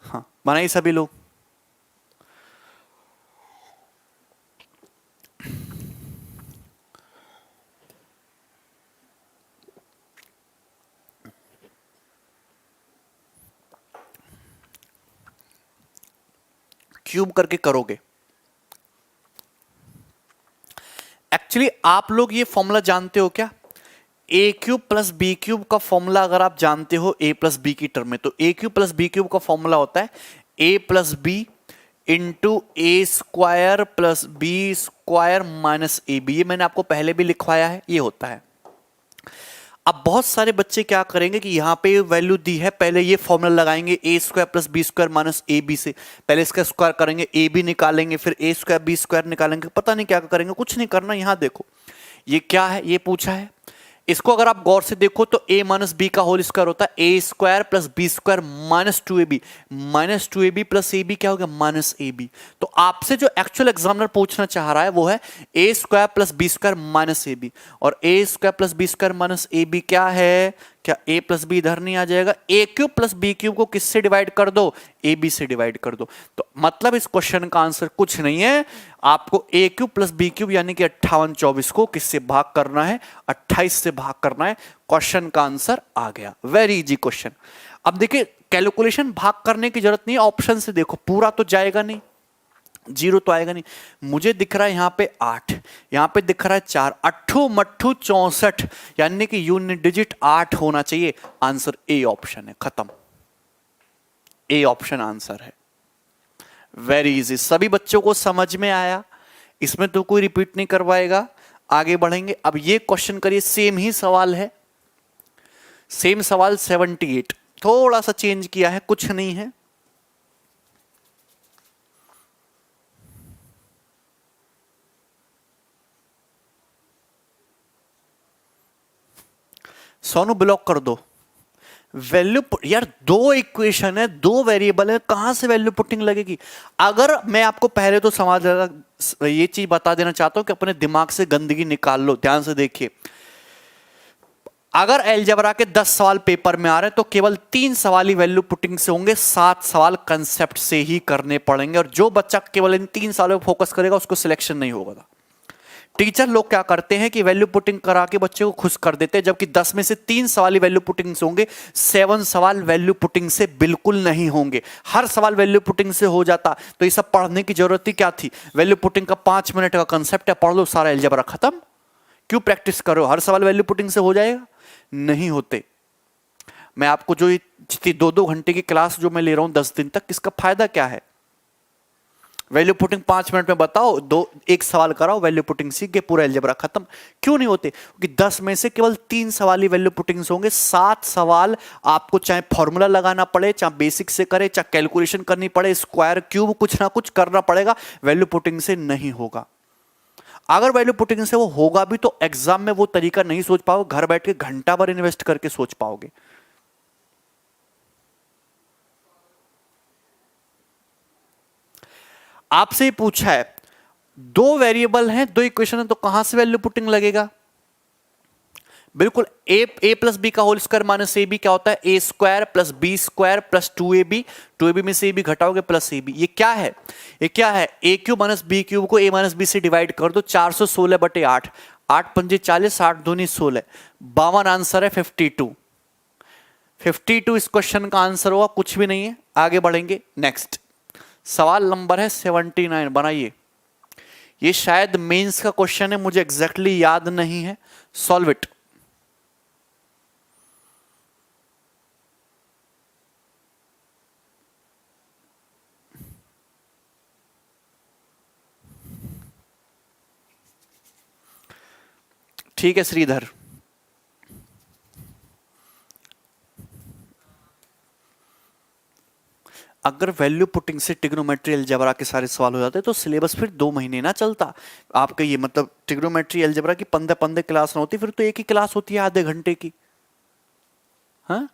हाँ बनाइए सभी लोग। क्यूब करके करोगे। एक्चुअली आप लोग ये फॉर्मूला जानते हो क्या, A cube plus B cube का फॉर्मूला अगर आप जानते हो ए प्लस बी की टर्म में, तो A cube plus B cube का फॉर्मूला होता है A plus B into A square plus B square minus A B. ये मैंने आपको पहले भी लिखवाया है, ये होता है। अब बहुत सारे बच्चे क्या करेंगे कि यहां पे वैल्यू दी है, पहले ये फॉर्मूला लगाएंगे A square plus B square minus A B से, पहले इसका स्क्वायर करेंगे, ए बी निकालेंगे, फिर ए स्क्वायर बी स्क्वायर निकालेंगे, पता नहीं क्या करेंगे, कुछ नहीं करना। यहां देखो ये क्या है, ये पूछा है, इसको अगर आप गौर से देखो तो a माइनस बी का होल स्क्वायर होता है A square plus B square minus 2ab, minus 2ab plus A B क्या हो गया, माइनस ए बी। तो आपसे जो एक्चुअल एग्जामिनर पूछना चाह रहा है वो है A square plus B square minus A B, और A square plus B square minus A B क्या है, क्या a प्लस बी इधर नहीं आ जाएगा, ए क्यूब प्लस बी क्यूब को किससे डिवाइड कर दो, ए बी से डिवाइड कर दो। तो मतलब इस क्वेश्चन का आंसर कुछ नहीं है, आपको ए क्यूब प्लस बी क्यूब यानी कि 58 24 को किससे भाग करना है, 28 से भाग करना है। क्वेश्चन का आंसर आ गया, वेरी इजी क्वेश्चन। अब देखिए कैलकुलेशन भाग करने की जरूरत नहीं है, ऑप्शन से देखो पूरा तो जाएगा नहीं, जीरो तो आएगा नहीं। मुझे दिख रहा है यहां पे 8, यहां पे दिख रहा है 4, 8 मट्ठू 64 यानी कि यूनिट डिजिट 8 होना चाहिए। आंसर ए ऑप्शन है, खत्म, ए ऑप्शन आंसर है। वेरी इजी, सभी बच्चों को समझ में आया, इसमें तो कोई रिपीट नहीं करवाएगा। आगे बढ़ेंगे, अब ये क्वेश्चन करिए, सेम ही सवाल है, सेम सवाल 78, थोड़ा सा चेंज किया है, कुछ नहीं है। सोनू ब्लॉक कर दो। वैल्यू यार दो इक्वेशन है, दो वेरिएबल है, कहां से वैल्यू पुटिंग लगेगी। अगर मैं आपको पहले तो समझ ये चीज बता देना चाहता हूं कि अपने दिमाग से गंदगी निकाल लो, ध्यान से देखिए। अगर अलजेब्रा के 10 सवाल पेपर में आ रहे हैं तो केवल 3 सवाल ही वैल्यू पुटिंग से होंगे, 7 सवाल कंसेप्ट से ही करने पड़ेंगे, और जो बच्चा केवल इन 3 सवालों पर फोकस करेगा उसको सिलेक्शन नहीं होगा। टीचर लोग क्या करते हैं कि वैल्यू पुटिंग करा के बच्चे को खुश कर देते हैं, जबकि 10 में से 3 सवाल ही वैल्यू पुटिंग से होंगे, 7 सवाल वैल्यू पुटिंग से बिल्कुल नहीं होंगे। हर सवाल वैल्यू पुटिंग से हो जाता तो ये सब पढ़ने की जरूरत ही क्या थी। वैल्यू पुटिंग का 5 मिनट का कंसेप्ट है, पढ़ लो सारा अलजेब्रा खत्म। क्यों प्रैक्टिस करो, हर सवाल वैल्यू पुटिंग से हो जाएगा, नहीं होते। मैं आपको जो जितनी 2-2 घंटे की क्लास जो मैं ले रहा हूं 10 दिन तक, इसका फायदा क्या है। वैल्यू पुटिंग 5 मिनट में बताओ, एक सवाल कराओ, वैल्यू पुटिंग सीख के पूरा अलजेब्रा खत्म। क्यों नहीं होते, क्योंकि 10 में से केवल 3 सवाल ही वैल्यू पुटिंग से होंगे, 7 सवाल आपको चाहे फॉर्मूला लगाना पड़े, चाहे बेसिक से करे, चाहे कैलकुलेशन करनी पड़े, स्क्वायर क्यूब कुछ ना कुछ करना पड़ेगा, वैल्यू पुटिंग से नहीं होगा। अगर वैल्यू पुटिंग से वो होगा भी तो एग्जाम में वो तरीका नहीं सोच पाओगे, घर बैठ के घंटा भर इन्वेस्ट करके सोच पाओगे। आपसे पूछा है दो वेरिएबल हैं, दो इक्वेशन है, तो कहां से वैल्यू पुटिंग लगेगा? बिल्कुल ए प्लस बी का whole square minus A B क्या होता है? A square plus B square plus 2ab, 2ab में से ए बी घटाओगे प्लस ए बी। ये क्या है? ये क्या है? A cube minus B cube को ए माइनस बी से डिवाइड कर दो, 416 बटे 8, 8 पंजे 40, 8 दूनी 16, 52 आंसर है 52। 52 इस क्वेश्चन का आंसर होगा, कुछ भी नहीं है। आगे बढ़ेंगे, नेक्स्ट सवाल नंबर है 79, बनाइए। ये शायद मेंस का क्वेश्चन है, मुझे एग्जैक्टली याद नहीं है। Solve it. ठीक है श्रीधर, अगर वैल्यू पुटिंग से ट्रिग्नोमेट्री अलजेब्रा के सारे सवाल हो जाते तो सिलेबस फिर 2 महीने ना चलता आपका। ये मतलब ट्रिग्नोमेट्री अलजेब्रा की 15 क्लास ना होती, फिर तो एक ही क्लास होती है आधे घंटे की। हाँ,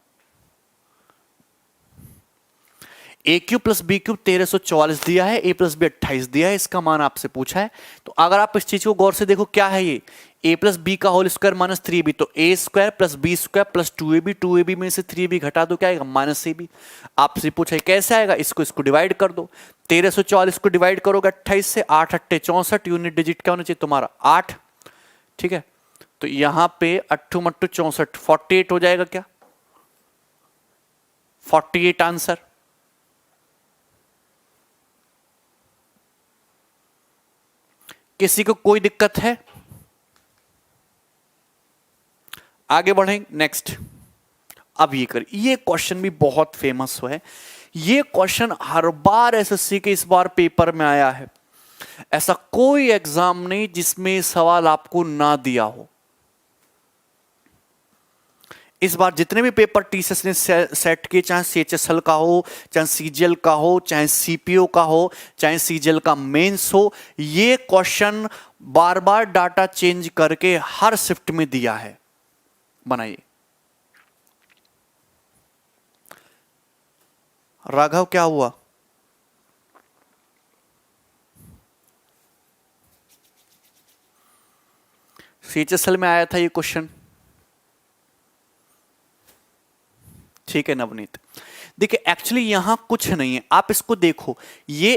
ए क्यूब प्लस बी क्यूब 1344 दिया है, ए प्लस बी 28 दिया है, इसका मान आपसे पूछा है। तो अगर आप इस चीज को गौर से देखो, क्या है ये? ए प्लस बी का होल स्क्वायर माइनस 3b, तो A square plus B square plus 2ab, 2ab में से 3b घटा दो, क्या आएगा? Minus ab। आपसे पूछा है कैसे आएगा? इसको डिवाइड कर दो, 1344 को डिवाइड करोगे 28 से, 8 8 64, यूनिट डिजिट क्या होना चाहिए तुम्हारा? 8। ठीक है, तो यहां पे 8 मट्टू 64, 48 हो जाएगा क्या? 48 आंसर। किसी को कोई दिक्कत है? आगे बढ़ें, नेक्स्ट। अब ये क्वेश्चन भी बहुत फेमस है। ये क्वेश्चन हर बार एसएससी के इस बार पेपर में आया है। ऐसा कोई एग्जाम नहीं जिसमें सवाल आपको ना दिया हो। इस बार जितने भी पेपर टीसीएस ने सेट किए, चाहे सीएचएसएल का हो, चाहे सीजीएल का हो, चाहे सीपीओ का हो, चाहे सीजीएल का मेंस हो, ये क्वेश्चन बार बार डाटा चेंज करके हर शिफ्ट में दिया है। बनाइए। राघव क्या हुआ? सीएचएसएल में आया था ये क्वेश्चन। ठीक है नवनीत, देखिए एक्चुअली यहां कुछ नहीं है, आप इसको देखो, ये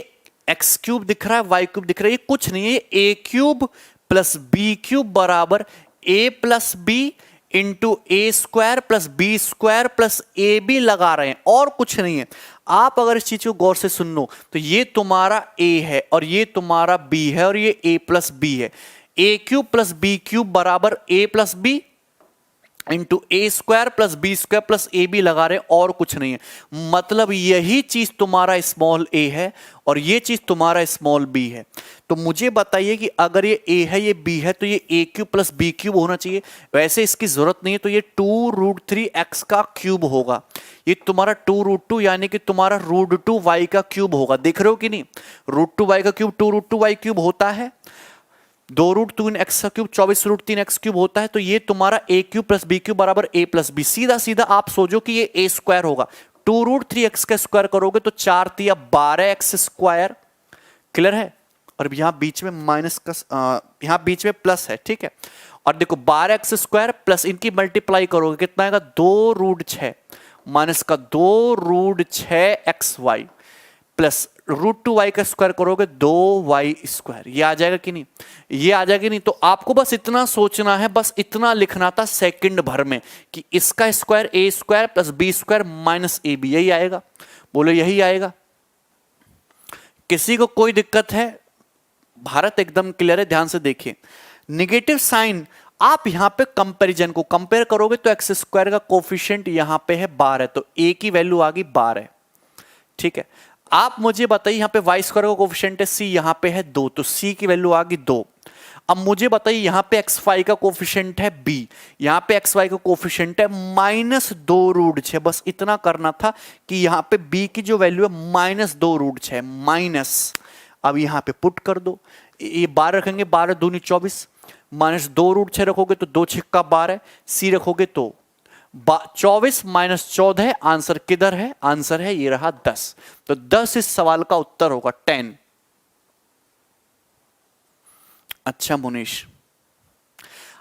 एक्स क्यूब दिख रहा है, वाई क्यूब दिख रहा है, ये कुछ नहीं है। A cube plus B cube बराबर A plus B into A square plus B square plus A B लगा रहे हैं, और कुछ नहीं है। आप अगर इस चीज को गौर से सुन लो तो ये तुम्हारा ए है और ये तुम्हारा बी है और ये ए प्लस बी है। A cube plus B cube बराबर A plus B into A square plus B square plus A B लगा रहे हैं, और कुछ नहीं है। मतलब यही चीज तुम्हारा स्मॉल ए है और ये चीज तुम्हारा स्मॉल बी है। तो मुझे बताइए कि अगर ये ए है ये बी है तो ये ए क्यूब प्लस बी क्यूब होना चाहिए। वैसे इसकी जरूरत नहीं है, तो ये 2√3x का क्यूब होगा। ये तुम्हारा 2√2 यानी कि तुम्हारा √2y का क्यूब होगा। देख रहे हो कि नहीं? √2y का क्यूब 2√2y क्यूब होता है, 2√3x का क्यूब 24√3x क्यूब होता है। तो ये तुम्हारा ए क्यूब प्लस बी क्यूब बराबर ए प्लस बी। सीधा सीधा आप सोचो कि ये ए स्क्वायर होगा। 2√3x का स्क्वायर करोगे तो 4 तिया 12x स्क्वायर। क्लियर है? और यहां बीच में माइनस का, यहां बीच में प्लस है। ठीक है, और देखो 12x स्क्वायर प्लस इनकी मल्टीप्लाई करोगे कितना आएगा? 2√6 माइनस का 2√6xy प्लस √2y का स्क्वायर करोगे 2y स्क्वायर। ये आ जाएगा कि नहीं? ये आ जाएगा नहीं? तो आपको बस इतना सोचना है, बस इतना लिखना था सेकंड भर में कि इसका square A square plus B square minus A B, यही आएगा। बोलो यही आएगा। किसी को कोई दिक्कत है? भारत एकदम क्लियर है, ध्यान से देखिए। नेगेटिव साइन आप यहां पे कंपैरिजन को कंपेयर करोगे तो एक्स स्क्वायर का कोफिशिएंट यहां पे है 12, तो ए की वैल्यू आ गई 12। ठीक है, आप मुझे बताइए यहां पे वाई स्क्वायर का कोफिशिएंट है सी, यहां पे है 2, तो सी की वैल्यू आ गई 2। अब मुझे बताइए यहां पे एक्स वाई का कोफिशिएंट है बी, यहां पे एक्स वाई का कोफिशिएंट है -2√6। बस इतना करना था कि यहां पे बी की जो वैल्यू है -2√6 माइनस। अब यहां पे पुट कर दो, ये 12 रखेंगे, 12 दूनी 24, माइनस 2 रूट 6 रखोगे तो 2 6 12, सी रखोगे तो 24 माइनस 14, आंसर किधर है? आंसर है ये रहा 10। तो 10 इस सवाल का उत्तर होगा 10। अच्छा मुनीश,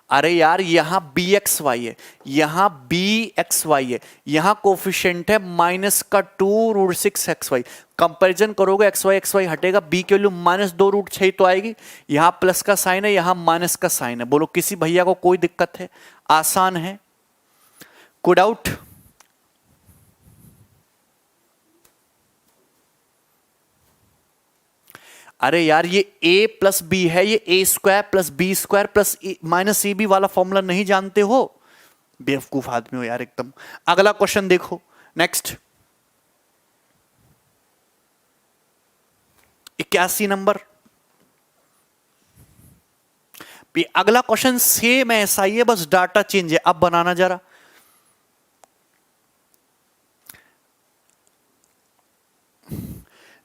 अरे यार यहां बी एक्स वाई है, यहां बी एक्स वाई है, यहां कोफिशिएंट है माइनस का 2 रूट 6 एक्स वाई। कंपेरिजन करोगे एक्स वाई हटेगा, बी की वैल्यू माइनस 2 रूट 6 तो आएगी, यहां प्लस का साइन है, यहां माइनस का साइन है। बोलो किसी भैया को कोई दिक्कत है? आसान है, कोई डाउट? अरे यार ये a प्लस बी है, ये a square plus B square plus minus A B वाला फॉर्मूला नहीं जानते हो? बेवकूफ आदमी हो यार एकदम। अगला क्वेश्चन देखो, नेक्स्ट 81 नंबर। अगला क्वेश्चन सेम ऐसा ही है, बस डाटा चेंज है। अब बनाना जरा,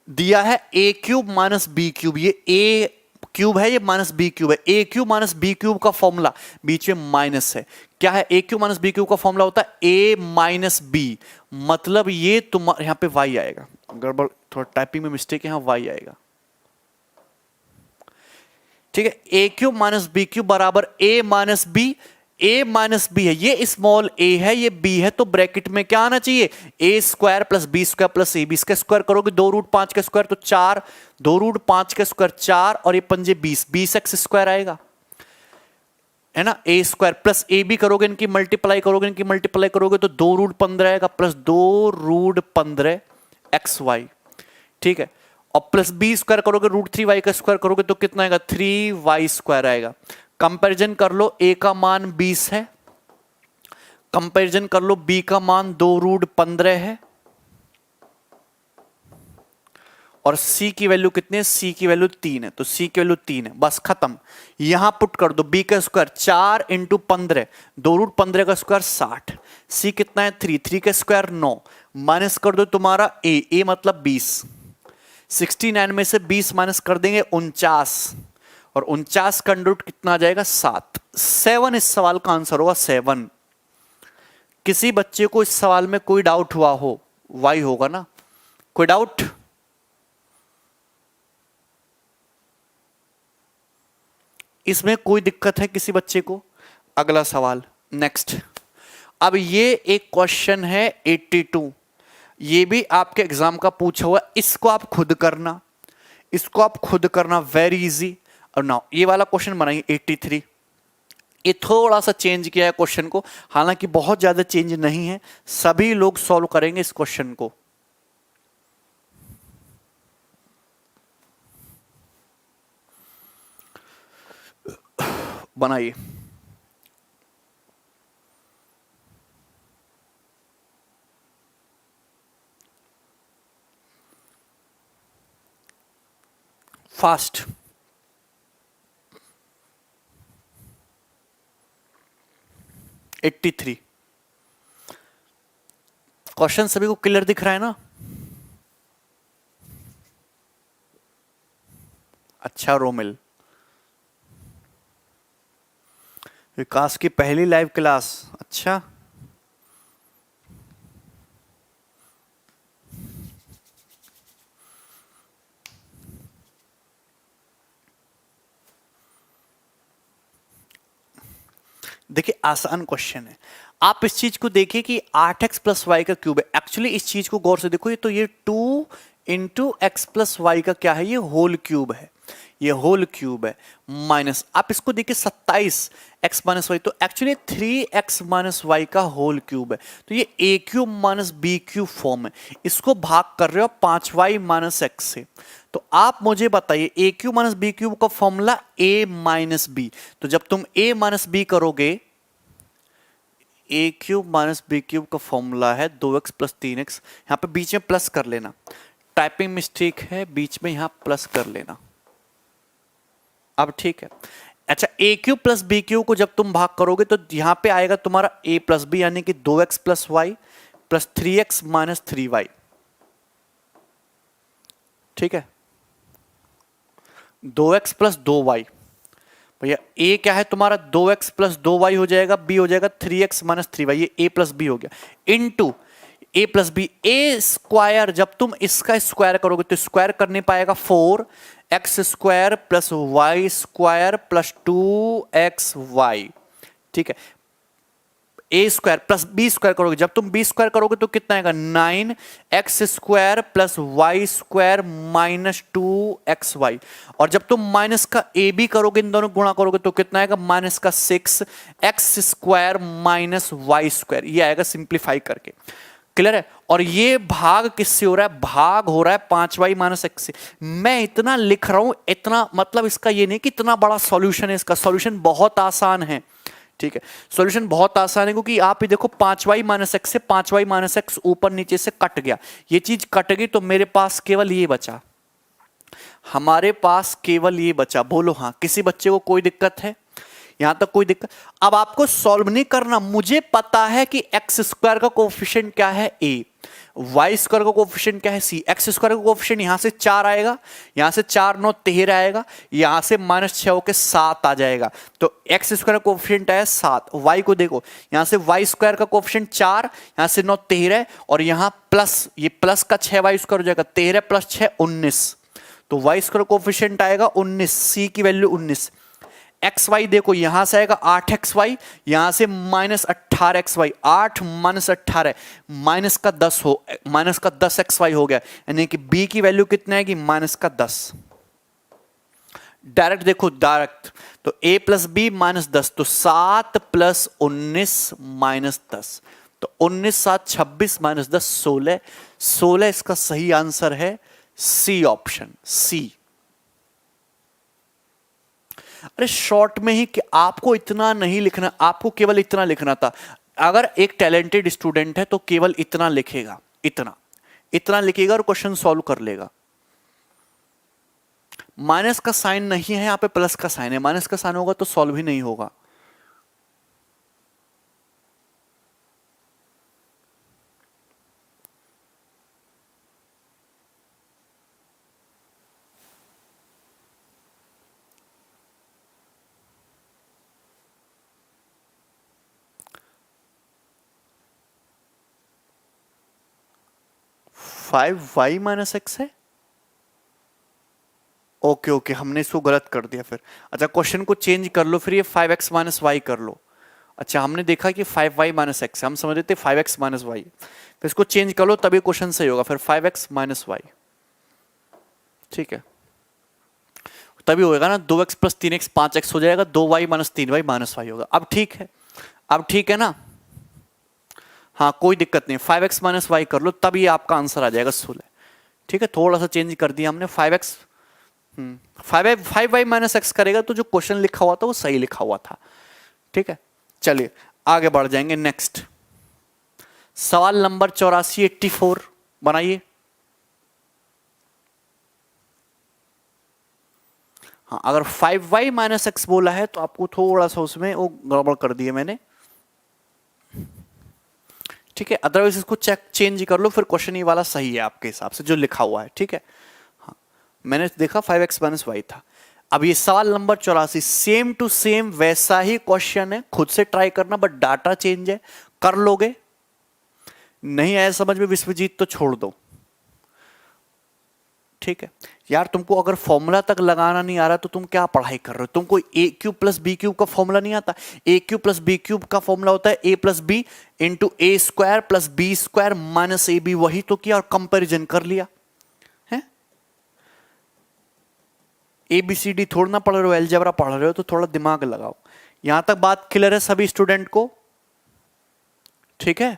दिया है a cube minus B cube, ये a क्यूब है, ये माइनस बी क्यूब है। a cube minus B cube का फॉर्मूला, बीच में माइनस है, क्या है? a cube minus B cube का फॉर्मूला होता है a माइनस बी, मतलब ये तुम्हारे यहां पे y आएगा। गड़बड़, थोड़ा टाइपिंग में मिस्टेक है, यहां y आएगा। ठीक है, a cube minus B cube बराबर a minus B, a minus B है, ये स्मॉल a है, ये b है, तो ब्रैकेट में क्या आना चाहिए? a square plus B square plus A B. इसका स्क्वायर करोगे 2 रूट 5 का स्क्वायर तो 4, 2 रूट 5 का स्क्वायर 4 और ये पंजे 20, 20 एक्स स्क्वायर आएगा, है ना। a square plus A B करोगे, इनकी मल्टीप्लाई करोगे तो 2 रूट 15 आएगा प्लस 2 रूट 15 एक्स वाई। ठीक है, और प्लस बी स्क्वायर करोगे, रूट 3 वाई का स्क्वायर करोगे तो कितना आएगा? 3 वाई स्क्वायर आएगा। कंपैरिजन कर लो, a का मान 20 है, कंपैरिजन कर लो b का मान 2 रूट 15 है, और c की वैल्यू कितनी है? c की वैल्यू 3 है, तो c की वैल्यू 3 है, बस खत्म। यहां पुट कर दो, b का स्क्वायर 4 इंटू 15, 2 रूट 15 का स्क्वायर 60, c कितना है? 3, 3 का स्क्वायर 9, माइनस कर दो तुम्हारा a मतलब 20, 69 में से 20 माइनस कर देंगे 49, और 49 का अंडर रूट कितना आ जाएगा? 7। 7 इस सवाल का आंसर होगा, 7। किसी बच्चे को इस सवाल में कोई डाउट हुआ हो? वाई होगा ना, कोई डाउट? इसमें कोई दिक्कत है किसी बच्चे को? अगला सवाल, नेक्स्ट। अब ये एक क्वेश्चन है 82, ये भी आपके एग्जाम का पूछा हुआ, इसको आप खुद करना, इसको आप खुद करना, वेरी इजी। और नाउ ये वाला क्वेश्चन बनाइए 83, ये थोड़ा सा चेंज किया है क्वेश्चन को, हालांकि बहुत ज्यादा चेंज नहीं है, सभी लोग सॉल्व करेंगे इस क्वेश्चन को। बनाइए, फास्ट। एट्टी थ्री क्वेश्चन सभी को क्लियर दिख रहा है ना? अच्छा रोमिल, विकास की पहली लाइव क्लास, अच्छा। देखिए आसान क्वेश्चन है, आप इस चीज को देखिए कि 8x प्लस वाई का क्यूब है। एक्चुअली इस चीज को गौर से देखो, ये तो ये 2 इंटू एक्स प्लस वाई का क्या है? ये होल क्यूब है, ये होल क्यूब है, माइनस आप इसको देखिए 27 एक्स माइनस वाई, तो एक्चुअली 3x माइनस वाई का होल क्यूब है, तो ये a cube minus B cube form है। इसको भाग कर रहे हो 5y माइनस एक्स से, तो आप मुझे बताइए a cube minus B cube का फॉर्मूला a माइनस बी, तो जब तुम a माइनस बी करोगे, a cube minus B cube का फॉर्मूला है 2x प्लस 3x, यहां पे बीच में प्लस कर लेना, टाइपिंग मिस्टेक है, बीच में यहां प्लस कर लेना। अब ठीक है, अच्छा a cube plus B cube को जब तुम भाग करोगे तो यहां पे आएगा तुम्हारा a प्लस बी, यानी कि 2x plus Y plus 3x minus 3y। ठीक है, 2x प्लस 2y। भैया a क्या है तुम्हारा 2x प्लस 2y हो जाएगा, b हो जाएगा 3x माइनस 3y, ये a प्लस बी हो गया into a plus B. A square जब तुम इसका स्क्वायर करोगे तो स्क्वायर कर नहीं पाएगा, 4x square plus Y square plus 2xy। ठीक है, A square plus B square करोगे, जब तुम बी स्क्वायर करोगे तो कितना आएगा 9x square plus Y square minus 2xy। और जब तुम माइनस का ए बी करोगे, इन दोनों गुणा करोगे तो कितना आएगा माइनस का 6x square minus Y square, ये आएगा सिंप्लीफाई करके। क्लियर है? और ये भाग किससे हो रहा है? भाग हो रहा है 5y माइनस एक्स से। मैं इतना लिख रहा हूं, इतना मतलब इसका ये नहीं कि इतना बड़ा सॉल्यूशन है, इसका सॉल्यूशन बहुत आसान है। ठीक है, सॉल्यूशन बहुत आसान है क्योंकि आप ये देखो 5y माइनस एक्स से 5y माइनस एक्स ऊपर नीचे से कट गया, ये चीज कट गई तो मेरे पास केवल ये बचा, हमारे पास केवल ये बचा। बोलो हाँ, किसी बच्चे को कोई दिक्कत है? यहां तक कोई दिक्कत? अब आपको सॉल्व नहीं करना, मुझे पता है कि एक्स स्क्वायर का कोएफिशिएंट क्या है a, वाई स्क्वायर का कोएफिशिएंट क्या है c। एक्स स्क्वायर का कोएफिशिएंट यहां से 4 आएगा, यहां से 4 9 13 आएगा, यहां से माइनस 6 होकर 7 आ जाएगा, तो एक्स स्क्वायर का कोएफिशिएंट है 7। वाई को देखो, यहां से वाई स्क्वायर का कोएफिशिएंट 4, यहां से 9 13 और यहां प्लस, ये प्लस का 6 वाई स्क्वायर हो जाएगा, 13 प्लस 6 19, तो वाई स्क्वायर कोएफिशिएंट आएगा 19, सी की वैल्यू 19। एक्स वाई देखो, यहां से आएगा 8xy, यहां से माइनस 18xy, 8 माइनस 18 माइनस का 10 हो, माइनस का 10xy हो गया, यानी कि b की वैल्यू कितना आएगी माइनस का 10। डायरेक्ट देखो, डायरेक्ट तो a प्लस बी माइनस 10, तो 7 प्लस 19 माइनस 10, तो 19 7 26 माइनस 10 16, 16 इसका सही आंसर है सी ऑप्शन, सी। अरे शॉर्ट में ही कि आपको इतना नहीं लिखना, आपको केवल इतना लिखना था। अगर एक टैलेंटेड स्टूडेंट है तो केवल इतना लिखेगा, इतना इतना लिखेगा और क्वेश्चन सॉल्व कर लेगा। माइनस का साइन नहीं है यहां पे, प्लस का साइन है, माइनस का साइन होगा तो सॉल्व ही नहीं होगा। फाइव वाई माइनस एक्स है, ओके ओके, हमने इसको गलत कर दिया फिर। अच्छा क्वेश्चन को चेंज कर लो फिर, ये 5x माइनस वाई कर लो। अच्छा हमने देखा कि 5y माइनस एक्स, हम समझ रहे थे 5x माइनस वाई, फिर इसको चेंज कर लो तभी क्वेश्चन सही होगा, फिर 5x माइनस वाई। ठीक है, तभी होगा ना, 2x प्लस 3x 5x हो जाएगा, 2y minus 3y minus Y होगा। अब ठीक है, अब ठीक है ना? हाँ कोई दिक्कत नहीं, 5x माइनस वाई कर लो तभी आपका आंसर आ जाएगा 16। ठीक है, थोड़ा सा चेंज कर दिया हमने, 5x 5y माइनस एक्स करेगा तो जो क्वेश्चन लिखा हुआ था वो सही लिखा हुआ था। ठीक है, चलिए आगे बढ़ जाएंगे। नेक्स्ट सवाल नंबर 84 84 बनाइए। हाँ, अगर 5y माइनस एक्स बोला है तो आपको थोड़ा सा उसमें वो गड़बड़ कर दिए मैंने। ठीक है, अदरवाइज इसको चेक चेंज कर लो, फिर क्वेश्चन ये वाला सही है आपके हिसाब से जो लिखा हुआ है। ठीक है, हाँ मैंने देखा 5x माइनस वाई था। अब ये सवाल नंबर 84 सेम टू सेम वैसा ही क्वेश्चन है, खुद से ट्राई करना, बट डाटा चेंज है। कर लोगे? नहीं आया समझ में विश्वजीत तो छोड़ दो। ठीक है यार, तुमको अगर फॉर्मूला तक लगाना नहीं आ रहा तो तुम क्या पढ़ाई कर रहे हो? तुमको A cube plus B cube का फॉर्मूला नहीं आता? A cube plus B cube का फॉर्मूला होता है A plus B into A square plus B square minus A B, वही तो किया और कंपेरिजन कर लिया है। ABCD थोड़ा ना पढ़ रहे हो, एलजेब्रा पढ़ रहे हो, तो थोड़ा दिमाग लगाओ। यहां तक बात क्लियर है सभी स्टूडेंट को? ठीक है,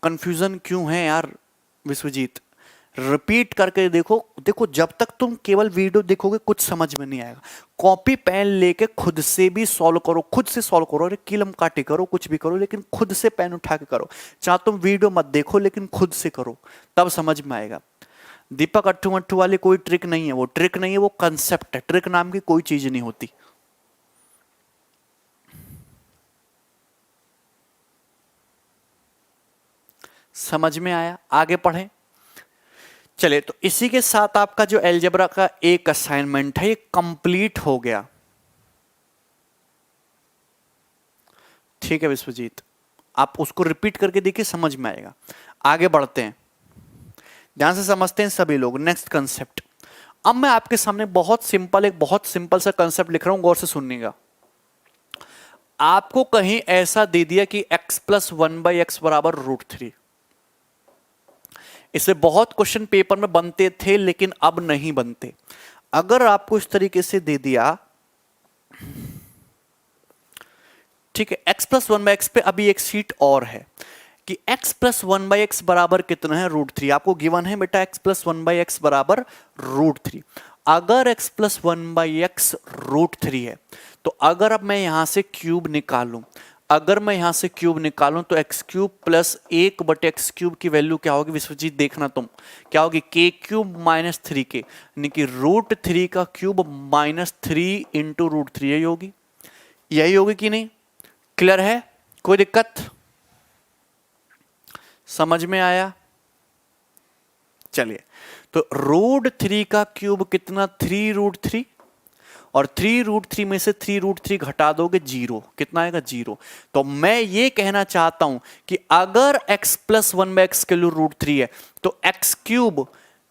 कंफ्यूजन क्यों है यार विश्वजीत? रिपीट करके देखो, देखो जब तक तुम केवल वीडियो देखोगे कुछ समझ में नहीं आएगा। कॉपी पेन लेके खुद से भी सॉल्व करो, खुद से सॉल्व करो, अरे किलम काटे करो, कुछ भी करो, लेकिन खुद से पेन उठा के करो। चाहे तुम वीडियो मत देखो लेकिन खुद से करो, तब समझ में आएगा। दीपक अट्ठू मट्ठू वाली कोई ट्रिक नहीं है, वो ट्रिक नहीं है, वो कंसेप्ट है। ट्रिक नाम की कोई चीज नहीं होती। समझ में आया? आगे पढ़ें। चलिए, तो इसी के साथ आपका जो अलजेब्रा का एक असाइनमेंट है ये कंप्लीट हो गया। ठीक है विश्वजीत, आप उसको रिपीट करके देखिए, समझ में आएगा। आगे बढ़ते हैं, ध्यान से समझते हैं सभी लोग। नेक्स्ट कंसेप्ट, अब मैं आपके सामने एक बहुत सिंपल सा कंसेप्ट लिख रहा हूं, गौर से सुनिएगा। आपको कहीं ऐसा दे दिया कि x प्लस 1/x बराबर √3। इसे बहुत क्वेश्चन पेपर में बनते थे लेकिन अब नहीं बनते। अगर आपको इस तरीके से दे दिया, ठीक है, x प्लस 1/x पे अभी एक सीट और है कि x प्लस 1/x बराबर कितना है, √3। आपको गिवन है बेटा x प्लस 1/x बराबर √3। अगर x प्लस 1/x √3 है तो अगर अब मैं यहां से क्यूब निकालूं, तो एक्स क्यूब प्लस 1/x³ की वैल्यू क्या होगी विश्वजीत, देखना तुम, क्या होगी, k³ माइनस 3k, यानी कि √3 का क्यूब माइनस 3 इंटू √3, यही होगी कि नहीं? क्लियर है? कोई दिक्कत? समझ में आया? चलिए, तो √3 का क्यूब कितना, 3√3, और 3√3 में से 3√3 घटा दोगे 0, कितना आएगा, 0। तो मैं ये कहना चाहता हूं कि अगर x प्लस 1/x के लिए √3 है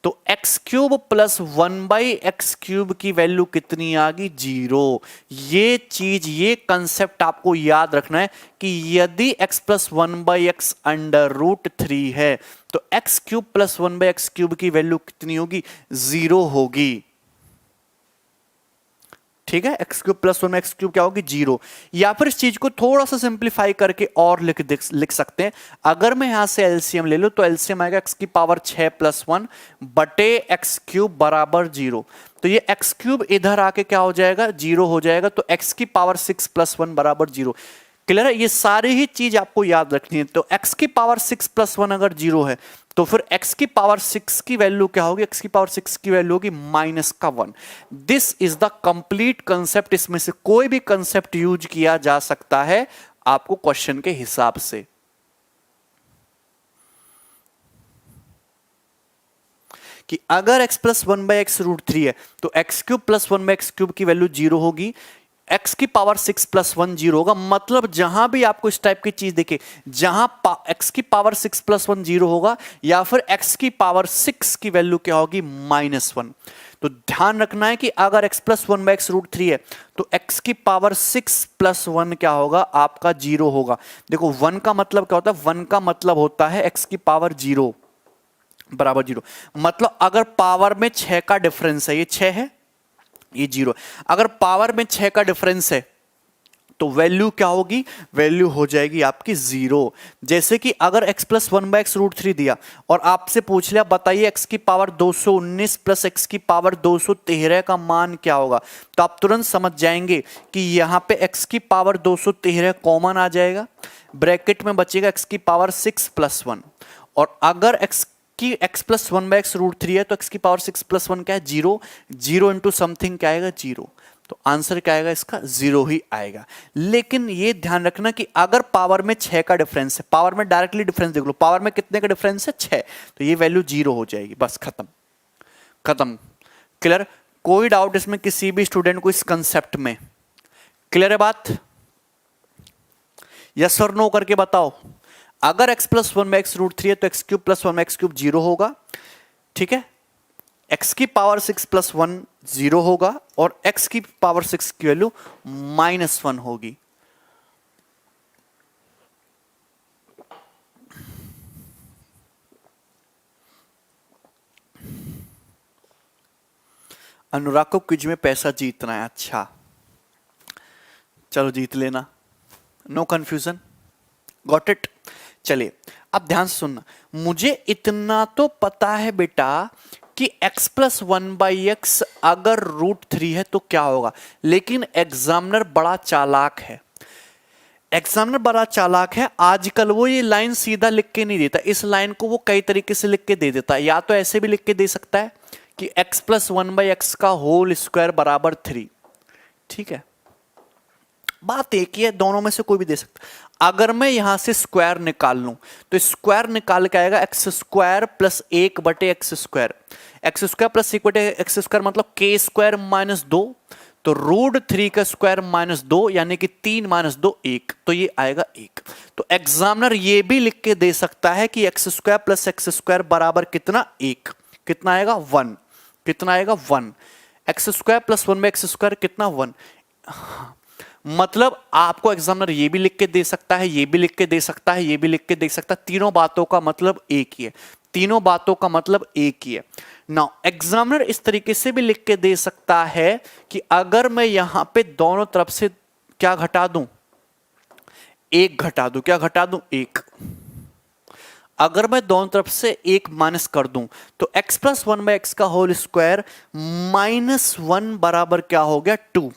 तो x³ प्लस 1/x³ की वैल्यू कितनी आ गई, 0। ये कंसेप्ट आपको याद रखना है कि यदि x प्लस 1/x अंडर √3 है तो x³ प्लस 1/x³ की वैल्यू कितनी होगी, 0 होगी। ठीक है, x³ प्लस 1/x³ क्या होगी, 0। या फिर इस चीज को थोड़ा सा सिंप्लीफाई करके और लिख सकते हैं। अगर मैं यहां से एलसीएम ले लूं तो एलसीएम आएगा x की पावर 6 प्लस 1 बटे x³ बराबर 0। तो ये x³ इधर आके क्या हो जाएगा, 0 हो जाएगा। तो x की पावर 6 प्लस 1 बराबर 0। क्लियर है? ये सारी ही चीज आपको याद रखनी है। तो x की पावर 6 प्लस 1 अगर 0 है तो फिर x की पावर 6 की वैल्यू क्या होगी, x की पावर 6 की वैल्यू होगी -1। This is the complete concept. इसमें से कोई भी कंसेप्ट यूज किया जा सकता है आपको क्वेश्चन के हिसाब से। कि अगर x प्लस 1/x √3 है तो x³ प्लस 1/x³ की वैल्यू 0 होगी, x की पावर 6 प्लस 1 0 होगा। मतलब जहां भी आपको इस टाइप की चीज दिखे, जहां x की पावर 6 प्लस 1 0 होगा या फिर x की पावर 6 की वैल्यू क्या होगी, -1। तो ध्यान रखना है कि अगर x प्लस 1/x √3 है तो x की पावर 6 प्लस 1 क्या होगा, आपका 0 होगा। देखो 1 का मतलब क्या होता है, 1 का मतलब होता है x की पावर 0 बराबर 0। मतलब अगर पावर में 6 का डिफरेंस है, ये 6 है, ये 0। अगर पावर में 6 का डिफरेंस है तो वैल्यू क्या होगी, वैल्यू हो जाएगी आपकी 0। जैसे कि अगर x प्लस 1/x √3 दिया और आपसे पूछ लिया बताइए x की पावर 219 प्लस x की पावर 213 का मान क्या होगा, तो आप तुरंत समझ जाएंगे कि यहां पे x की पावर 213 कॉमन आ जाएगा, ब्रैकेट में बचेगा x की पावर 6 प्लस 1। और अगर x प्लस 1/x √3 है तो x की पावर 6 प्लस 1 क्या है, 0। 0 इंटू समथिंग क्या आएगा, 0। तो आंसर क्या आएगा इसका, 0 ही आएगा। लेकिन ये ध्यान रखना कि अगर पावर में 6 का डिफरेंस है, पावर में डायरेक्टली डिफरेंस देख लो, पावर में कितने का डिफरेंस है, 6, तो ये वैल्यू 0 हो जाएगी। बस खत्म। क्लियर? कोई डाउट इसमें किसी भी स्टूडेंट को इस कंसेप्ट में? क्लियर है बात? यस और नो करके बताओ। अगर x प्लस 1/x √3 है तो x³ प्लस 1/x³ 0 होगा। ठीक है, x की पावर 6 प्लस 1 0 होगा और x की पावर 6 की वैल्यू -1 होगी। अनुराग को क्विज में पैसा जीतना है, अच्छा चलो जीत लेना, नो कंफ्यूजन, गॉट इट। चलिए अब ध्यान से सुनना, मुझे इतना तो पता है बेटा कि x प्लस 1/x अगर √3 है तो क्या होगा, लेकिन एग्जामिनर बड़ा चालाक है। आजकल वो ये लाइन सीधा लिख के नहीं देता, इस लाइन को वो कई तरीके से लिख के दे देता है। या तो ऐसे भी लिख के दे सकता है कि x प्लस 1/x का होल स्क्वायर बराबर 3। ठीक है, बात एक ही है, दोनों में से कोई भी दे सकता। अगर मैं यहां से स्क्वायर निकाल लूं तो स्क्वायर निकाल के आएगा X square plus 1/x square. X square plus 1/x square मतलब के स्क्वायर माइनस 2, तो √3 का स्क्वायर माइनस 2 यानी कि 3 माइनस 2 1, तो ये आएगा 1। तो एग्जामिनर ये भी लिख के दे सकता है कि x square plus x square बराबर कितना 1, कितना आएगा 1, कितना आएगा 1। X square plus 1/x square कितना 1। मतलब आपको एग्जामिनर ये भी लिख के दे सकता है, ये भी लिख के दे सकता है, ये भी लिख के दे सकता है, तीनों बातों का मतलब एक ही है, तीनों बातों का मतलब एक ही है। नाउ एग्जामिनर इस तरीके से भी लिख के दे सकता है कि अगर मैं यहां पे दोनों तरफ से क्या घटा दूं, एक घटा दूं, क्या घटा दूं, एक। अगर मैं दोनों तरफ से एक माइनस कर दूं तो x प्लस 1/x का होल स्क्वायर -1 बराबर क्या हो गया 2।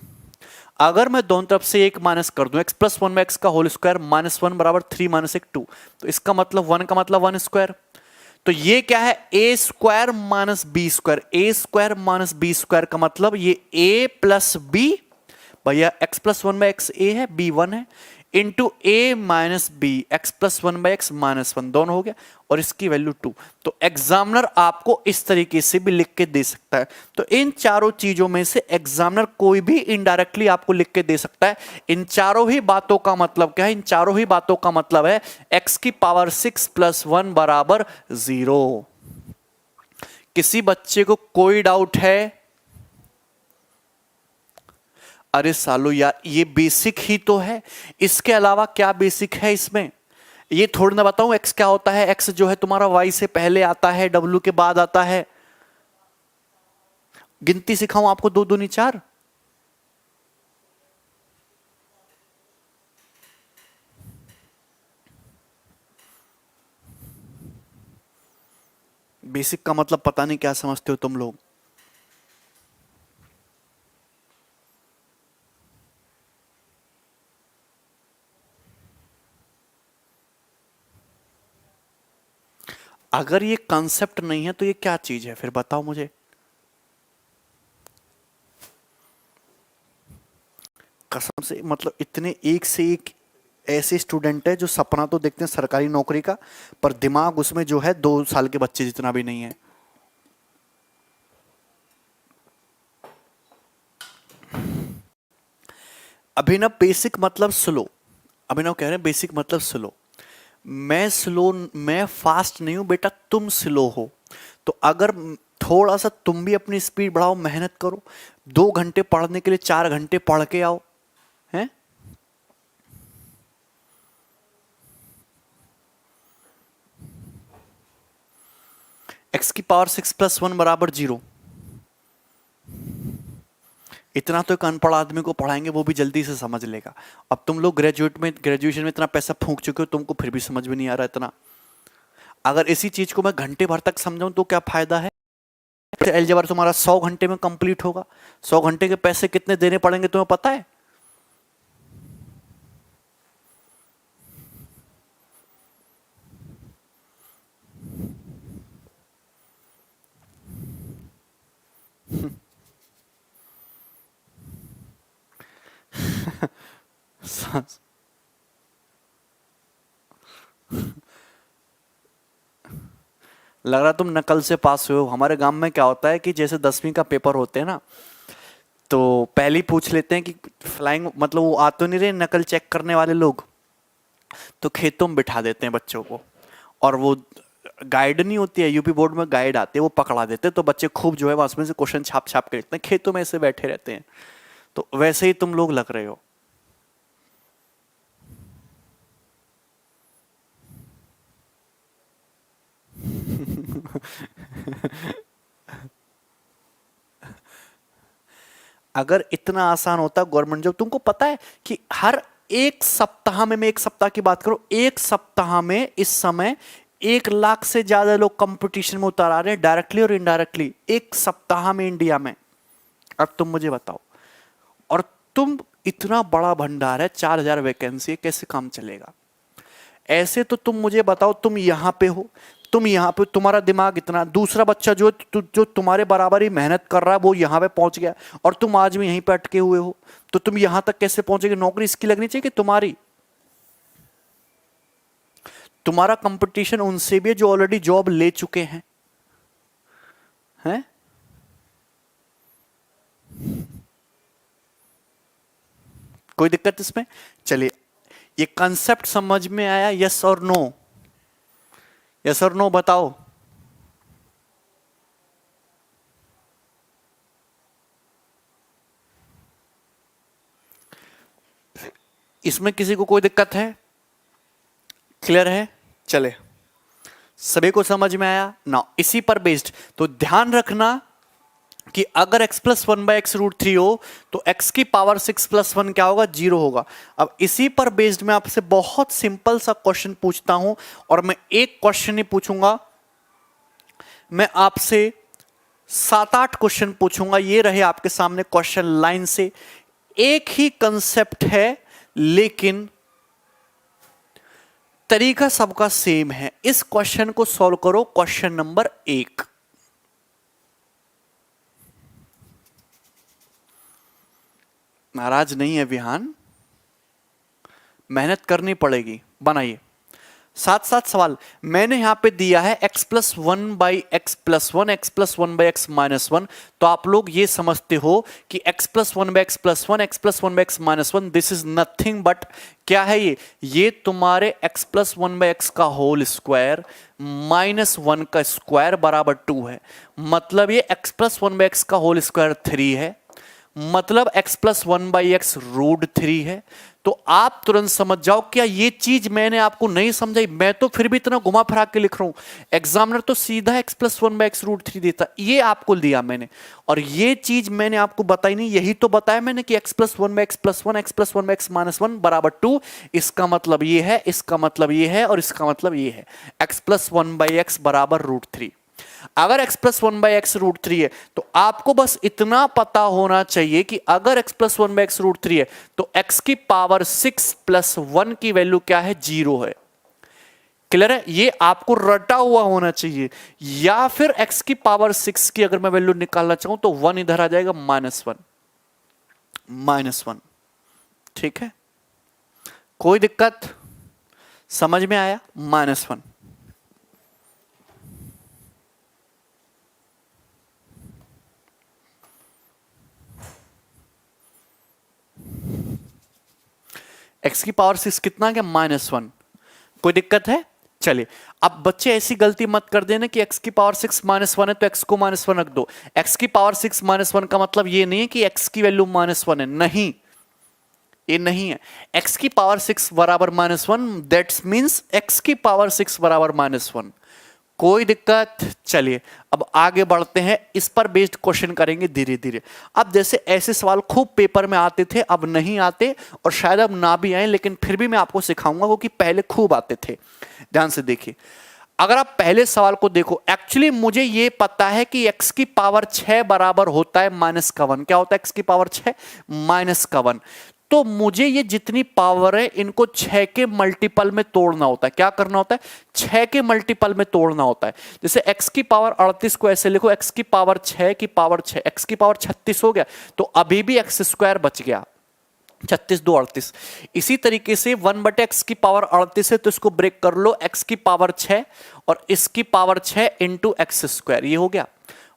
अगर मैं दोनों तरफ से एक माइनस कर दूं x प्लस 1/x का होल स्क्वायर -1 बराबर 3 - 1 2, तो इसका मतलब 1 का मतलब 1 स्क्वायर। तो ये क्या है, a square minus B square. a square minus B square का मतलब ये a प्लस बी, भैया x प्लस 1/x a है, b 1 है, into a minus B, X plus 1/x -1 दोनों हो गया, और इसकी वैल्यू 2। तो एग्जामिनर आपको इस तरीके से भी लिख के दे सकता है। तो इन चारों चीजों में से एग्जामिनर कोई भी इनडायरेक्टली आपको लिख के दे सकता है। इन चारों ही बातों का मतलब क्या है, इन चारों ही बातों का मतलब है x की पावर 6 + 1 बराबर 0। किसी बच्चे को कोई डाउट है? अरे सालो यार, ये बेसिक ही तो है, इसके अलावा क्या बेसिक है इसमें? ये थोड़ी ना बताऊं x क्या होता है। x जो है तुम्हारा y से पहले आता है, w के बाद आता है। गिनती सिखाऊं आपको, 2 दूनी 4। बेसिक का मतलब पता नहीं क्या समझते हो तुम लोग। अगर ये कंसेप्ट नहीं है तो ये क्या चीज है फिर, बताओ मुझे। कसम से, मतलब इतने एक से एक ऐसे स्टूडेंट है जो सपना तो देखते हैं सरकारी नौकरी का, पर दिमाग उसमें जो है 2 साल के बच्चे जितना भी नहीं है। अभिनव बेसिक मतलब स्लो, अभिनव कह रहे हैं बेसिक मतलब स्लो। मैं स्लो, मैं फास्ट नहीं हूं बेटा, तुम स्लो हो। तो अगर थोड़ा सा तुम भी अपनी स्पीड बढ़ाओ, मेहनत करो, 2 घंटे पढ़ने के लिए 4 घंटे पढ़ के आओ, हैं? x की पावर 6 + 1 बराबर 0। इतना तो एक अनपढ़ आदमी को पढ़ाएंगे वो भी जल्दी से समझ लेगा। अब तुम लोग ग्रेजुएशन में इतना पैसा फूंक चुके हो, तुमको फिर भी समझ में नहीं आ रहा इतना। अगर इसी चीज को मैं घंटे भर तक समझाऊं तो क्या फायदा है? अलजेब्रा तुम्हारा 100 घंटे में कंप्लीट होगा। 100 घंटे के पैसे कितने देने पड़ेंगे तुम्हें पता है? लग रहा तुम नकल से पास हुए हो। हमारे गांव में क्या होता है कि जैसे 10वीं का पेपर होते हैं ना, तो पहले ही पूछ लेते हैं कि फ्लाइंग, मतलब वो आ तो नहीं रहे नकल चेक करने वाले लोग, तो खेतों में बिठा देते हैं बच्चों को, और वो गाइड नहीं होती है, यूपी बोर्ड में गाइड आते हैं, वो पकड़ा देते हैं, तो बच्चे खूब जो है उसमें से क्वेश्चन छाप छाप के लिखते हैं, खेतों में ऐसे बैठे रहते हैं। तो वैसे ही तुम लोग लग रहे हो। अगर इतना आसान होता गवर्नमेंट जॉब, तुमको पता है कि हर एक सप्ताह में, मैं एक सप्ताह की बात करूं, एक सप्ताह में इस समय 1 लाख से ज्यादा लोग कंपटीशन में उतर आ रहे हैं, डायरेक्टली और इनडायरेक्टली, एक सप्ताह में इंडिया में। अब तुम मुझे बताओ, और तुम इतना बड़ा भंडार है, 4000 वैकेंसी है, कैसे काम चलेगा? ऐसे तो तुम मुझे बताओ, तुम यहां पे हो, तुम यहाँ पे, तुम्हारा दिमाग इतना, दूसरा बच्चा जो तुम्हारे बराबर ही मेहनत कर रहा है वो यहाँ पे पहुंच गया और तुम आज भी यहीं पे अटके हुए हो, तो तुम यहां तक कैसे पहुंचेगे? नौकरी इसकी लगनी चाहिए कि तुम्हारी। तुम्हारा कंपटीशन उनसे भी है जो ऑलरेडी जॉब ले चुके हैं, हैं? कोई दिक्कत इसमें? चलिए, ये कंसेप्ट समझ में आया? यस और नो? यस और नो बताओ। इसमें किसी को कोई दिक्कत है? क्लियर है? चले, सभी को समझ में आया ना? इसी पर बेस्ड तो ध्यान रखना कि अगर x plus one by X root three हो तो x की पावर 6 प्लस वन क्या होगा? 0 होगा। अब इसी पर बेस्ड मैं आपसे बहुत सिंपल सा क्वेश्चन पूछता हूं, और मैं एक क्वेश्चन ही पूछूंगा, मैं आपसे 7-8 क्वेश्चन पूछूंगा। ये रहे आपके सामने क्वेश्चन लाइन से। एक ही कंसेप्ट है लेकिन तरीका सबका सेम है। इस क्वेश्चन को सॉल्व करो। क्वेश्चन नंबर 1, नाराज नहीं है विहान, मेहनत करनी पड़ेगी। बनाइए। साथ साथ सवाल मैंने यहां पे दिया है x plus one by x plus one, x plus one by x minus one. तो आप लोग ये समझते हो कि x plus one by x plus one, x plus one by x minus one, this is nothing but क्या है ये तुम्हारे x plus one by x का होल स्क्वायर माइनस वन का स्क्वायर बराबर 2 है। मतलब ये x plus one by x का होल स्क्वायर 3 है, मतलब x plus one by X root 3 है। तो आप तुरंत समझ जाओ, क्या ये चीज मैंने आपको नहीं समझाई? मैं तो फिर भी इतना घुमा फिरा के लिख रहा हूं, एग्जामिनर तो सीधा x plus one by X root 3 देता, ये आपको दिया मैंने, और ये चीज मैंने आपको बताई नहीं। यही तो बताया मैंने कि x plus one by x plus one, x plus one by x minus one बराबर 2। इसका मतलब ये है, इसका मतलब ये है, और इसका मतलब ये है, x plus one by X बराबर रूट 3। अगर x plus one by X root 3 है तो आपको बस इतना पता होना चाहिए कि अगर x plus one by X root 3 है तो x की पावर 6 प्लस 1 की वैल्यू क्या है? 0 है। क्लियर है? ये आपको रटा हुआ होना चाहिए। या फिर x की पावर 6 की अगर मैं वैल्यू निकालना चाहूं तो 1 इधर आ जाएगा, -1। ठीक है, कोई दिक्कत? समझ में आया? -1। x की पावर 6 कितना है? -1। कोई दिक्कत है? चलिए, अब बच्चे ऐसी गलती मत कर देना कि x की पावर 6 -1 है तो x को -1 रख दो। x की पावर 6 -1 का मतलब ये नहीं है कि x की वैल्यू -1 है, नहीं, ये नहीं है। x की पावर 6 बराबर -1, दैट्स मींस x की पावर 6 बराबर -1। कोई दिक्कत? चलिए अब आगे बढ़ते हैं, इस पर बेस्ड क्वेश्चन करेंगे धीरे धीरे। अब जैसे ऐसे सवाल खूब पेपर में आते थे, अब नहीं आते, और शायद अब ना भी आए, लेकिन फिर भी मैं आपको सिखाऊंगा क्योंकि पहले खूब आते थे। ध्यान से देखिए, अगर आप पहले सवाल को देखो, एक्चुअली मुझे ये पता है कि x की पावर 6 बराबर होता है -1। क्या होता है x की पावर 6? -1। तो मुझे ये जितनी पावर है इनको 6 के मल्टीपल में तोड़ना होता है। क्या करना होता है? 6 के मल्टीपल में तोड़ना होता है। जैसे x की पावर 38 को ऐसे लिखो, x की पावर 6 की पावर 6, x की पावर 36 हो गया, तो अभी भी x स्क्वायर बच गया, 36 2 38। इसी तरीके से 1/x की पावर 38 है तो इसको ब्रेक कर लो, x की पावर 6 और इसकी पावर 6 इंटू एक्स स्क्वायर, ये हो गया।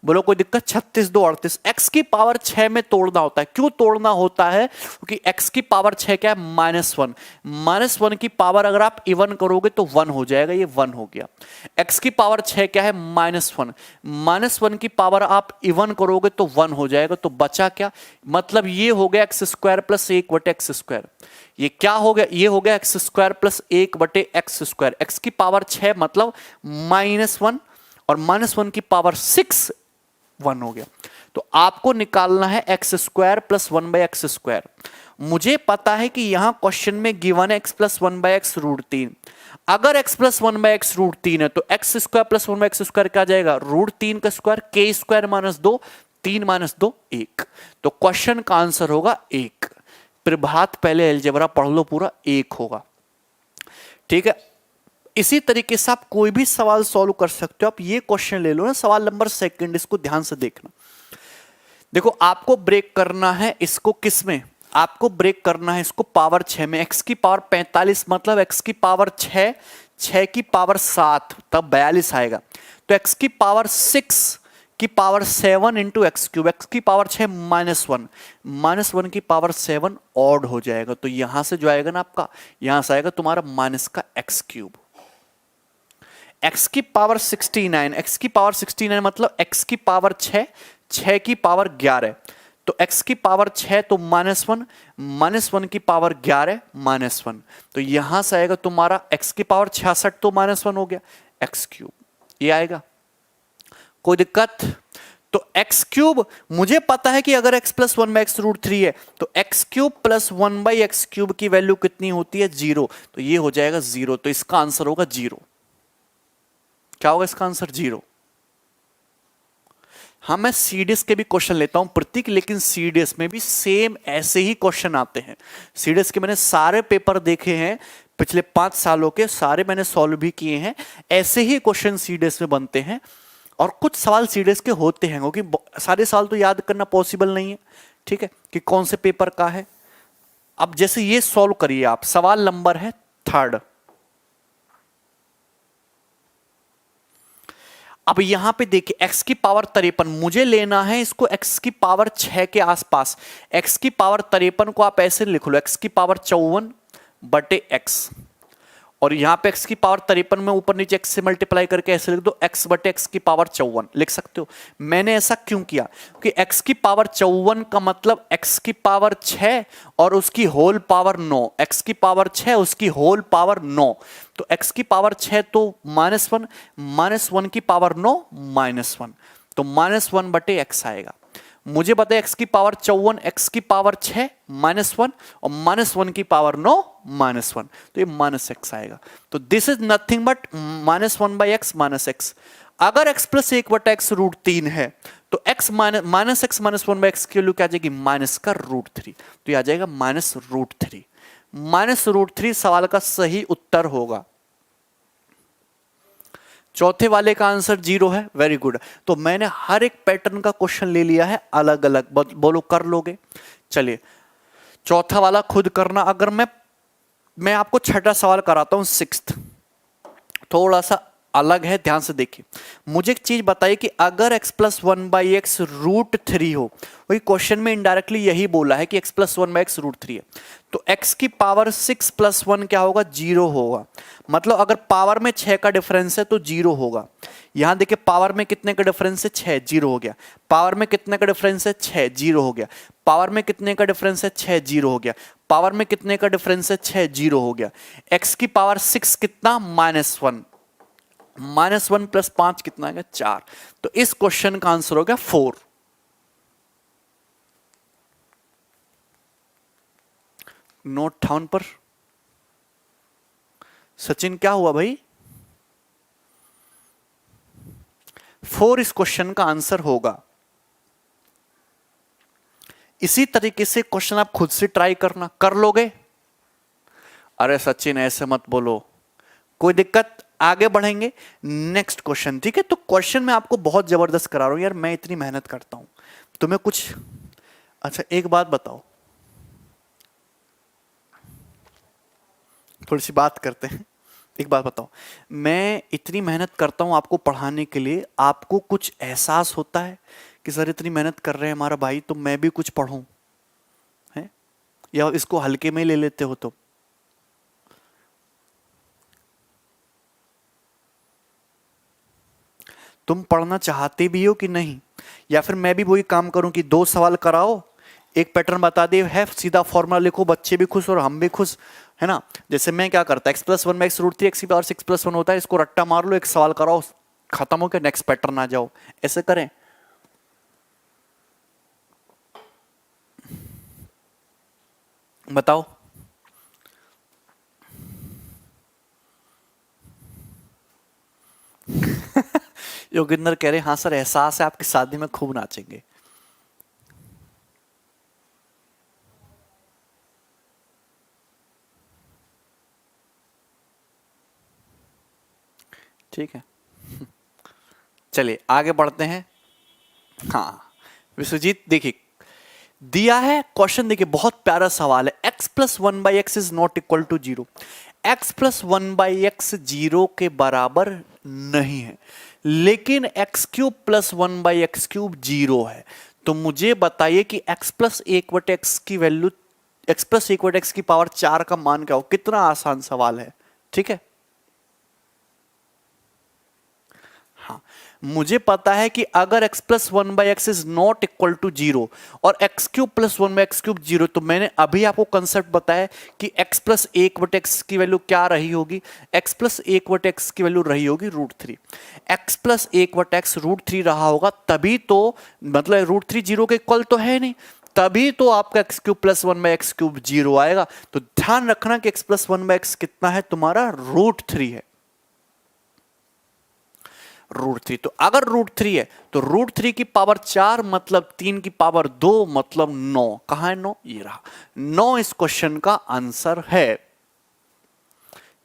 बोलो कोई दिक्कत? 36 2 38। x की पावर 6 में तोड़ना होता है। क्यों तोड़ना होता है? क्योंकि x की पावर 6 क्या है? -1। -1 की पावर अगर आप इवन करोगे तो 1 हो जाएगा, ये 1 हो गया। x की पावर 6 क्या है? -1। -1 की पावर आप इवन करोगे तो 1 हो जाएगा, तो बचा क्या? मतलब ये हो गया x square plus 1/x square. ये क्या हो गया? ये हो गया x square plus 1/x square. x की पावर 6 मतलब -1, और -1 की पावर 6 1 हो गया। तो आपको निकालना है x square plus 1/x square. मुझे पता है कि यहां क्वेश्चन में गिवन है x प्लस 1/x रूट 3। अगर x प्लस 1/x रूट 3 है तो x square plus 1/x square क्या जाएगा? रूट 3 का स्क्वायर, k स्क्वायर -2, 3 -2 1। तो क्वेश्चन का आंसर होगा 1। प्रभात पहले अलजेब्रा पढ़ लो पूरा, 1 होगा। ठीक है, इसी तरीके से आप कोई भी सवाल सॉल्व कर सकते हो। आप ये क्वेश्चन ले लो ना, सवाल नंबर 2, इसको ध्यान से देखना। देखो आपको ब्रेक करना है इसको किस में, आपको ब्रेक करना है इसको पावर 6 में। x की पावर 45 मतलब x की पावर 6, 6 की पावर 7 तब 42 आएगा। तो x की पावर 6 की power 7 into X cube, X की पावर 6 -1, -1 की पावर 7 ऑड हो जाएगा। तो यहां से जो आएगा ना आपका, यहां से आएगा तुम्हारा माइनस का एक्स क्यूब। x की पावर 69, x की पावर 69 मतलब x की पावर 6, 6 की पावर 11। तो x की पावर 6 तो -1, -1 की पावर 11 -1। तो यहां से आएगा तुम्हारा x की पावर 66 तो -1 हो गया, एक्स क्यूब ये आएगा। कोई दिक्कत? तो x क्यूब मुझे पता है कि अगर x प्लस 1/x√3 है तो x cube plus 1/x cube की वैल्यू कितनी होती है? 0। तो ये हो जाएगा 0। तो इसका आंसर होगा 0। क्या होगा इसका आंसर? 0। हाँ, मैं सीडीएस के भी क्वेश्चन लेता हूं प्रतीक, लेकिन सीडीएस में भी सेम ऐसे ही क्वेश्चन आते हैं। सीडीएस के मैंने सारे पेपर देखे हैं पिछले 5 सालों के, सारे मैंने सॉल्व भी किए हैं। ऐसे ही क्वेश्चन सीडीएस में बनते हैं और कुछ सवाल सीडीएस के होते हैं, क्योंकि सारे साल तो याद करना पॉसिबल नहीं है, ठीक है, कि कौन से पेपर का है। अब जैसे ये सॉल्व करिए आप, सवाल नंबर है 3। अब यहां पे देखिए x की पावर 53 मुझे लेना है इसको x की पावर 6 के आसपास। x की पावर 53 को आप ऐसे लिख लो, x की पावर 54 बटे x, और यहां पे x की पावर 53 में ऊपर नीचे x से मल्टीप्लाई करके ऐसे लिख दो, x बटे x की पावर 54 लिख सकते हो। मैंने ऐसा क्यों किया? कि x की पावर 54 का मतलब x की पावर 6 और उसकी होल पावर 9, x की पावर 6 उसकी होल पावर 9। तो x की पावर 6 तो -1, -1 की पावर 9 -1, तो -1 बटे x आएगा। मुझे पता है x की पावर 54, x की पावर 6 -1 और -1 की पावर 9 -1, तो ये -x आएगा। तो this is nothing but -1/x -x। अगर x प्लस 1/x√3 है तो x -x -1/x की वैल्यू क्या आ जाएगी? माइनस का √3, तो ये आ जाएगा -√3। -√3 सवाल का सही उत्तर होगा। चौथे वाले का आंसर 0 है। Very good. तो मैंने हर एक पैटर्न का क्वेश्चन ले लिया है अलग अलग। बोलो कर लोगे? चलिए चौथा वाला खुद करना। अगर मैं आपको छठा सवाल कराता हूं, 6th, थोड़ा सा अलग है, ध्यान से देखिए। मुझे एक चीज बताइए कि अगर x प्लस 1/x√3 हो, वही क्वेश्चन में इनडायरेक्टली यही बोला है कि x प्लस 1/x√3 है, तो x की पावर 6 + 1 क्या होगा? 0 होगा। मतलब अगर पावर में 6 का डिफरेंस है तो 0 होगा। यहां देखिए पावर में कितने का डिफरेंस है? 6, 0 हो गया। पावर में कितने का डिफरेंस है? 6, 0 हो गया। पावर में कितने का डिफरेंस है? 6, 0 हो गया। पावर में कितने का डिफरेंस है? 6, 0 हो गया। x की पावर 6 कितना? -1, -1 + 5 कितना आएगा? 4। तो इस क्वेश्चन का आंसर हो गया 4। नोट डाउन पर। सचिन क्या हुआ भाई? 4 इस क्वेश्चन का आंसर होगा। इसी तरीके से क्वेश्चन आप खुद से ट्राई करना, कर लोगे? अरे सचिन ऐसे मत बोलो, कोई दिक्कत? आगे बढ़ेंगे नेक्स्ट क्वेश्चन, ठीक है? तो क्वेश्चन मैं आपको बहुत जबरदस्त करा रहा हूं यार, मैं इतनी मेहनत करता हूं तुम्हें कुछ। अच्छा एक बात बताओ, थोड़ी सी बात करते हैं। एक बात बताओ, मैं इतनी मेहनत करता हूं आपको पढ़ाने के लिए, आपको कुछ एहसास होता है कि सर इतनी मेहनत कर रहे हैं हमारा भाई, तो मैं भी कुछ पढ़ूं? है या इसको हल्के में ले लेते हो? तो तुम पढ़ना चाहते भी हो कि नहीं? या फिर मैं भी वही काम करूं कि 2 सवाल कराओ, एक पैटर्न बता दे, है सीधा फॉर्मूला लिखो, बच्चे भी खुश और हम भी खुश, है ना? जैसे मैं क्या करता, x प्लस 1/x√3 x की पावर 6 + 1 होता है, इसको रट्टा मार लो, एक सवाल कराओ, खत्म हो गया, नेक्स्ट पैटर्न आ जाओ। ऐसे करें? बताओ। योगिंदर कह रहे हाँ सर एहसास है, आपकी शादी में खूब नाचेंगे। ठीक है, चलिए आगे बढ़ते हैं। हाँ विश्वजीत, देखिए दिया है क्वेश्चन, देखिए बहुत प्यारा सवाल है। x plus one by X is not equal to zero. X plus one by X zero के बराबर नहीं है, लेकिन X cube plus one by X cube zero है। तो मुझे बताइए कि x प्लस एक बटे एक्स की वैल्यू, x प्लस एक बटे एक्स की पावर 4 का मान क्या हो। कितना आसान सवाल है, ठीक है। हाँ, मुझे पता है कि अगर x plus one by X is not equal to zero और X cube plus one by X cube zero, तो मैंने अभी आपको कंसेप्ट बताया कि x प्लस एक बटे एक्स की वैल्यू क्या रही होगी। x प्लस एक बटे एक्स की वैल्यू रही होगी रूट थ्री। एक्स प्लस एक बटे एक्स रूट थ्री रहा होगा, तभी तो मतलब रूट थ्री जीरो के इक्वल तो है नहीं, तभी तो आपका x cube plus one by X cube zero आएगा। तो ध्यान रखना कि x plus one by x कितना है तुम्हारा, रूट थ्री है, रूट थ्री। तो अगर रूट थ्री है तो रूट थ्री की पावर 4 मतलब 3 की पावर 2 मतलब 9। कहां है 9, ये रहा 9 इस क्वेश्चन का आंसर है।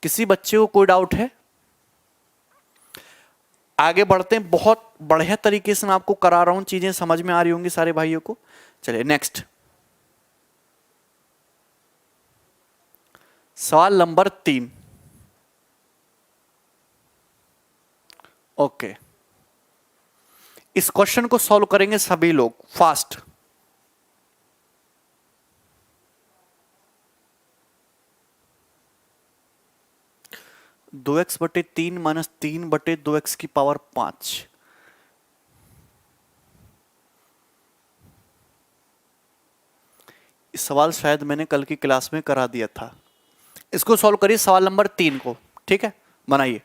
किसी बच्चे को कोई डाउट है? आगे बढ़ते हैं, बहुत बढ़िया तरीके से मैं आपको करा रहा हूं, चीजें समझ में आ रही होंगी सारे भाइयों को। चलिए नेक्स्ट सवाल नंबर 3। ओके, इस क्वेश्चन को सॉल्व करेंगे सभी लोग फास्ट। दो एक्स बटे तीन माइनस तीन बटे दो एक्स की पावर 5। इस सवाल शायद मैंने कल की क्लास में करा दिया था। इसको सॉल्व करिए सवाल नंबर 3 को, ठीक है, बनाइए।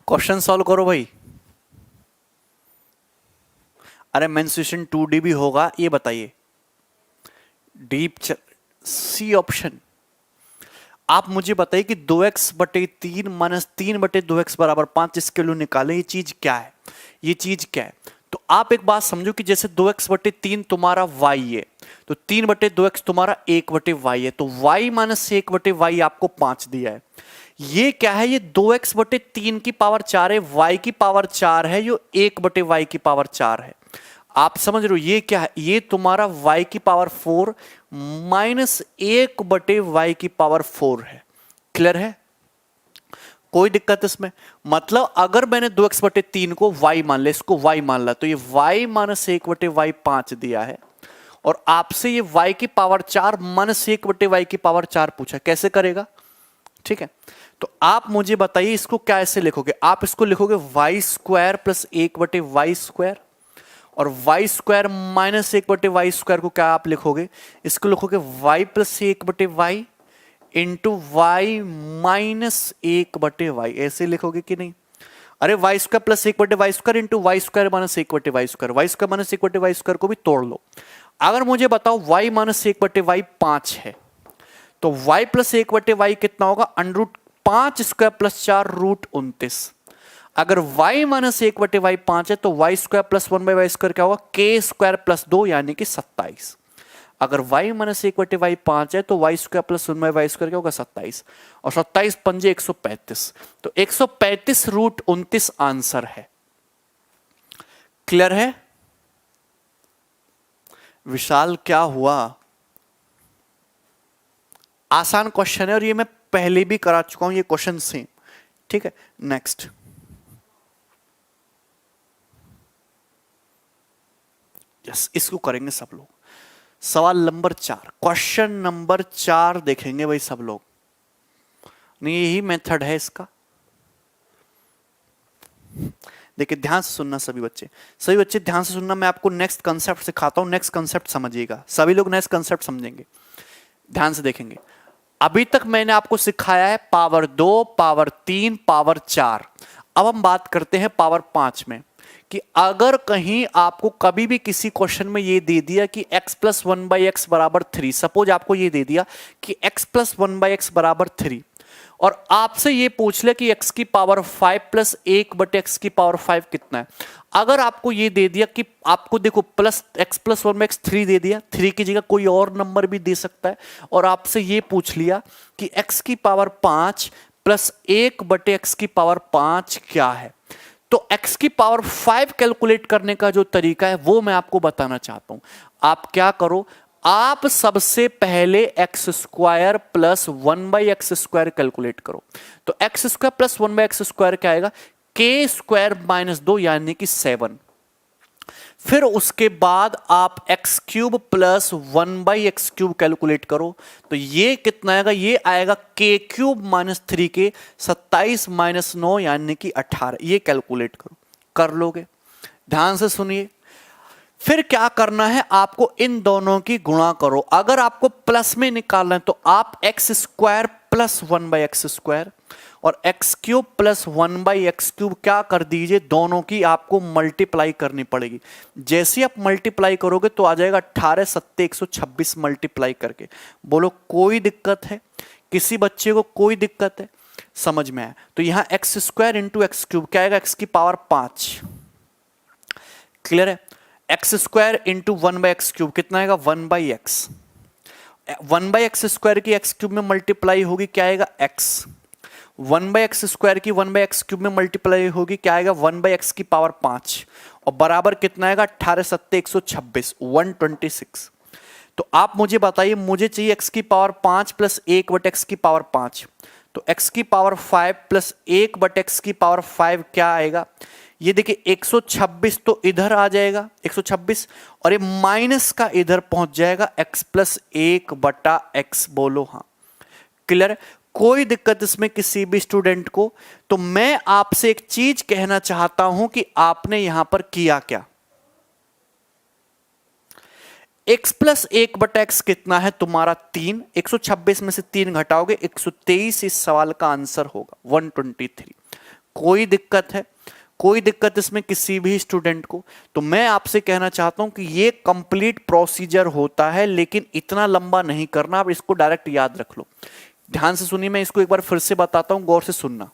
क्वेश्चन सॉल्व करो भाई। अरे मेंस्ट्रुएशन 2D भी होगा, ये बताइए। डीप सी ऑप्शन। आप मुझे बताइए कि 2x बटे तीन माइनस तीन बटे दो एक्स बराबर 5, इसके लिए निकाले। ये चीज क्या है, ये चीज क्या है? तो आप एक बात समझो कि जैसे 2x बटे तीन तुम्हारा y है, तो 3 बटे 2x तुम्हारा 1 बटे y है, तो y माइनस 1 बटे y आपको 5 दिया है। ये क्या है, ये 2x बटे तीन की पावर 4 है, y की पावर 4 है, ये 1 बटे y की पावर 4 है। आप समझ रहे हो ये क्या है, ये तुम्हारा y की पावर 4 माइनस 1 बटे y की पावर 4 है। क्लियर है? कोई दिक्कत इसमें? मतलब अगर मैंने 2x बटे तीन को y मान लिया, इसको y मान ला, तो ये y माइनस 1 बटे y 5 दिया है, और आपसे ये y की पावर 4 माइनस 1 बटे y की पावर 4 पूछा। कैसे करेगा? ठीक है, तो आप मुझे बताइए इसको क्या ऐसे लिखोगे। आप इसको लिखोगे वाई स्क्वायर प्लस 1 बटे वाई स्क्वायर, और वाई स्क्वायर माइनस 1 बटे वाई स्क्वायर को क्या आप लिखोगे, इसको लिखोगे वाई प्लस 1 बटे वाई इंटू वाई माइनस 1 बटे वाई। ऐसे लिखोगे कि नहीं? अरे वाई स्क्वायर प्लस 1 बटे Y square into Y square minus 1 बटे Y square, Y square minus 1 बटे वाई स्क्वायर को भी तोड़ लो। अगर मुझे बताओ वाई माइनस 1 बटे वाई 5 है, तो y प्लस 1 बटे वाई कितना होगा, under root 5 square plus 4 root 29। अगर y माइनस 1 बटे वाई 5 है, तो y स्क्वायर प्लस 1 बाई वाई स्क्वायर क्या होगा, k स्क्वायर प्लस 2 यानी कि 27। अगर y माइनस 1/y 5 है तो y स्क्वायर प्लस 1/y स्क्वायर क्या होगा 27, और 27 पंजे 135, तो 135 रूट 29 आंसर है। क्लियर है विशाल? क्या हुआ? आसान क्वेश्चन है और ये मैं पहले भी करा चुका हूं ये क्वेश्चन सेम। ठीक है, नेक्स्ट। यस, इसको करेंगे सब लोग। सवाल नंबर 4, क्वेश्चन नंबर 4 देखेंगे भाई सब लोग। नहीं, यही मेथड है इसका। देखिए ध्यान से सुनना सभी बच्चे ध्यान से सुनना। मैं आपको नेक्स्ट कंसेप्ट सिखाता हूं, नेक्स्ट कंसेप्ट समझिएगा। सभी लोग नेक्स्ट कंसेप्ट समझेंगे, ध्यान से देखेंगे। अभी तक मैंने आपको सिखाया है पावर 2, पावर 3, पावर 4। अब हम बात करते हैं पावर 5 में, कि अगर कहीं आपको कभी भी किसी क्वेश्चन में ये दे दिया कि x प्लस 1/x बराबर 3, सपोज आपको ये दे दिया कि x प्लस 1/x बराबर 3, और आपसे ये पूछ ले कि x की पावर 5 प्लस 1/x की पावर 5 कितना है। अगर आपको ये दे दिया कि आपको देखो प्लस x प्लस 1/x 3 दे दिया, 3 की जगह कोई और नंबर भी दे सकता है, और आपसे ये पूछ लिया कि x की पावर 5 प्लस 1/x की पावर 5 क्या है, तो x की पावर 5 कैलकुलेट करने का जो तरीका है वो मैं आपको बताना चाहता हूं। आप क्या करो, आप सबसे पहले x square plus 1/x square calculate करो। तो X square plus 1/x square क्या आएगा, के स्क्वायर माइनस 2 यानी कि 7। फिर उसके बाद आप x cube plus 1/x cube calculate करो, तो ये कितना आएगा, ये आएगा के क्यूब माइनस 3k, 27 माइनस 9 यानी कि 18। ये कैलकुलेट करो, कर लोगे। ध्यान से सुनिए, फिर क्या करना है, आपको इन दोनों की गुणा करो। अगर आपको प्लस में निकालना है तो आप X square plus 1/x square और X cube plus 1/x cube क्या कर दीजिए, दोनों की आपको मल्टीप्लाई करनी पड़ेगी। जैसे आप मल्टीप्लाई करोगे तो आ जाएगा 18 7 126 मल्टीप्लाई करके। बोलो कोई दिक्कत है? किसी बच्चे को कोई दिक्कत है? समझ में आया? तो यहां x square into X cube क्या आएगा, एक्स की पावर 5। क्लियर है? X square into 1/x cube कितना आएगा, 1/x। 1/x स्क्वायर की एक्स क्यूब में मल्टीप्लाई होगी क्या आएगा, x। 1/x स्क्वायर की 1/x क्यूब में मल्टीप्लाई होगी क्या आएगा, 1/x की पावर 5, और बराबर कितना आएगा, 18 7 126, 126। तो आप मुझे बताइए, मुझे चाहिए x की पावर 5 प्लस 1/x की पावर 5, तो x की पावर 5 प्लस 1/x की पावर 5 क्या आएगा, ये देखिए 126 तो इधर आ जाएगा 126, और ये माइनस का इधर पहुंच जाएगा x प्लस 1/x। बोलो हाँ, क्लियर? कोई दिक्कत इसमें किसी भी स्टूडेंट को? तो मैं आपसे एक चीज कहना चाहता हूं कि आपने यहां पर किया क्या। x प्लस 1/x कितना है तुम्हारा, 3। 126 में से 3 घटाओगे 123, इस सवाल का आंसर होगा 123। कोई दिक्कत है? कोई दिक्कत इसमें किसी भी स्टूडेंट को? तो मैं आपसे कहना चाहता हूं कि ये कंप्लीट प्रोसीजर होता है, लेकिन इतना लंबा नहीं करना, आप इसको डायरेक्ट याद रख लो। ध्यान से सुनिए, मैं इसको एक बार फिर से बताता हूं, गौर से सुनना।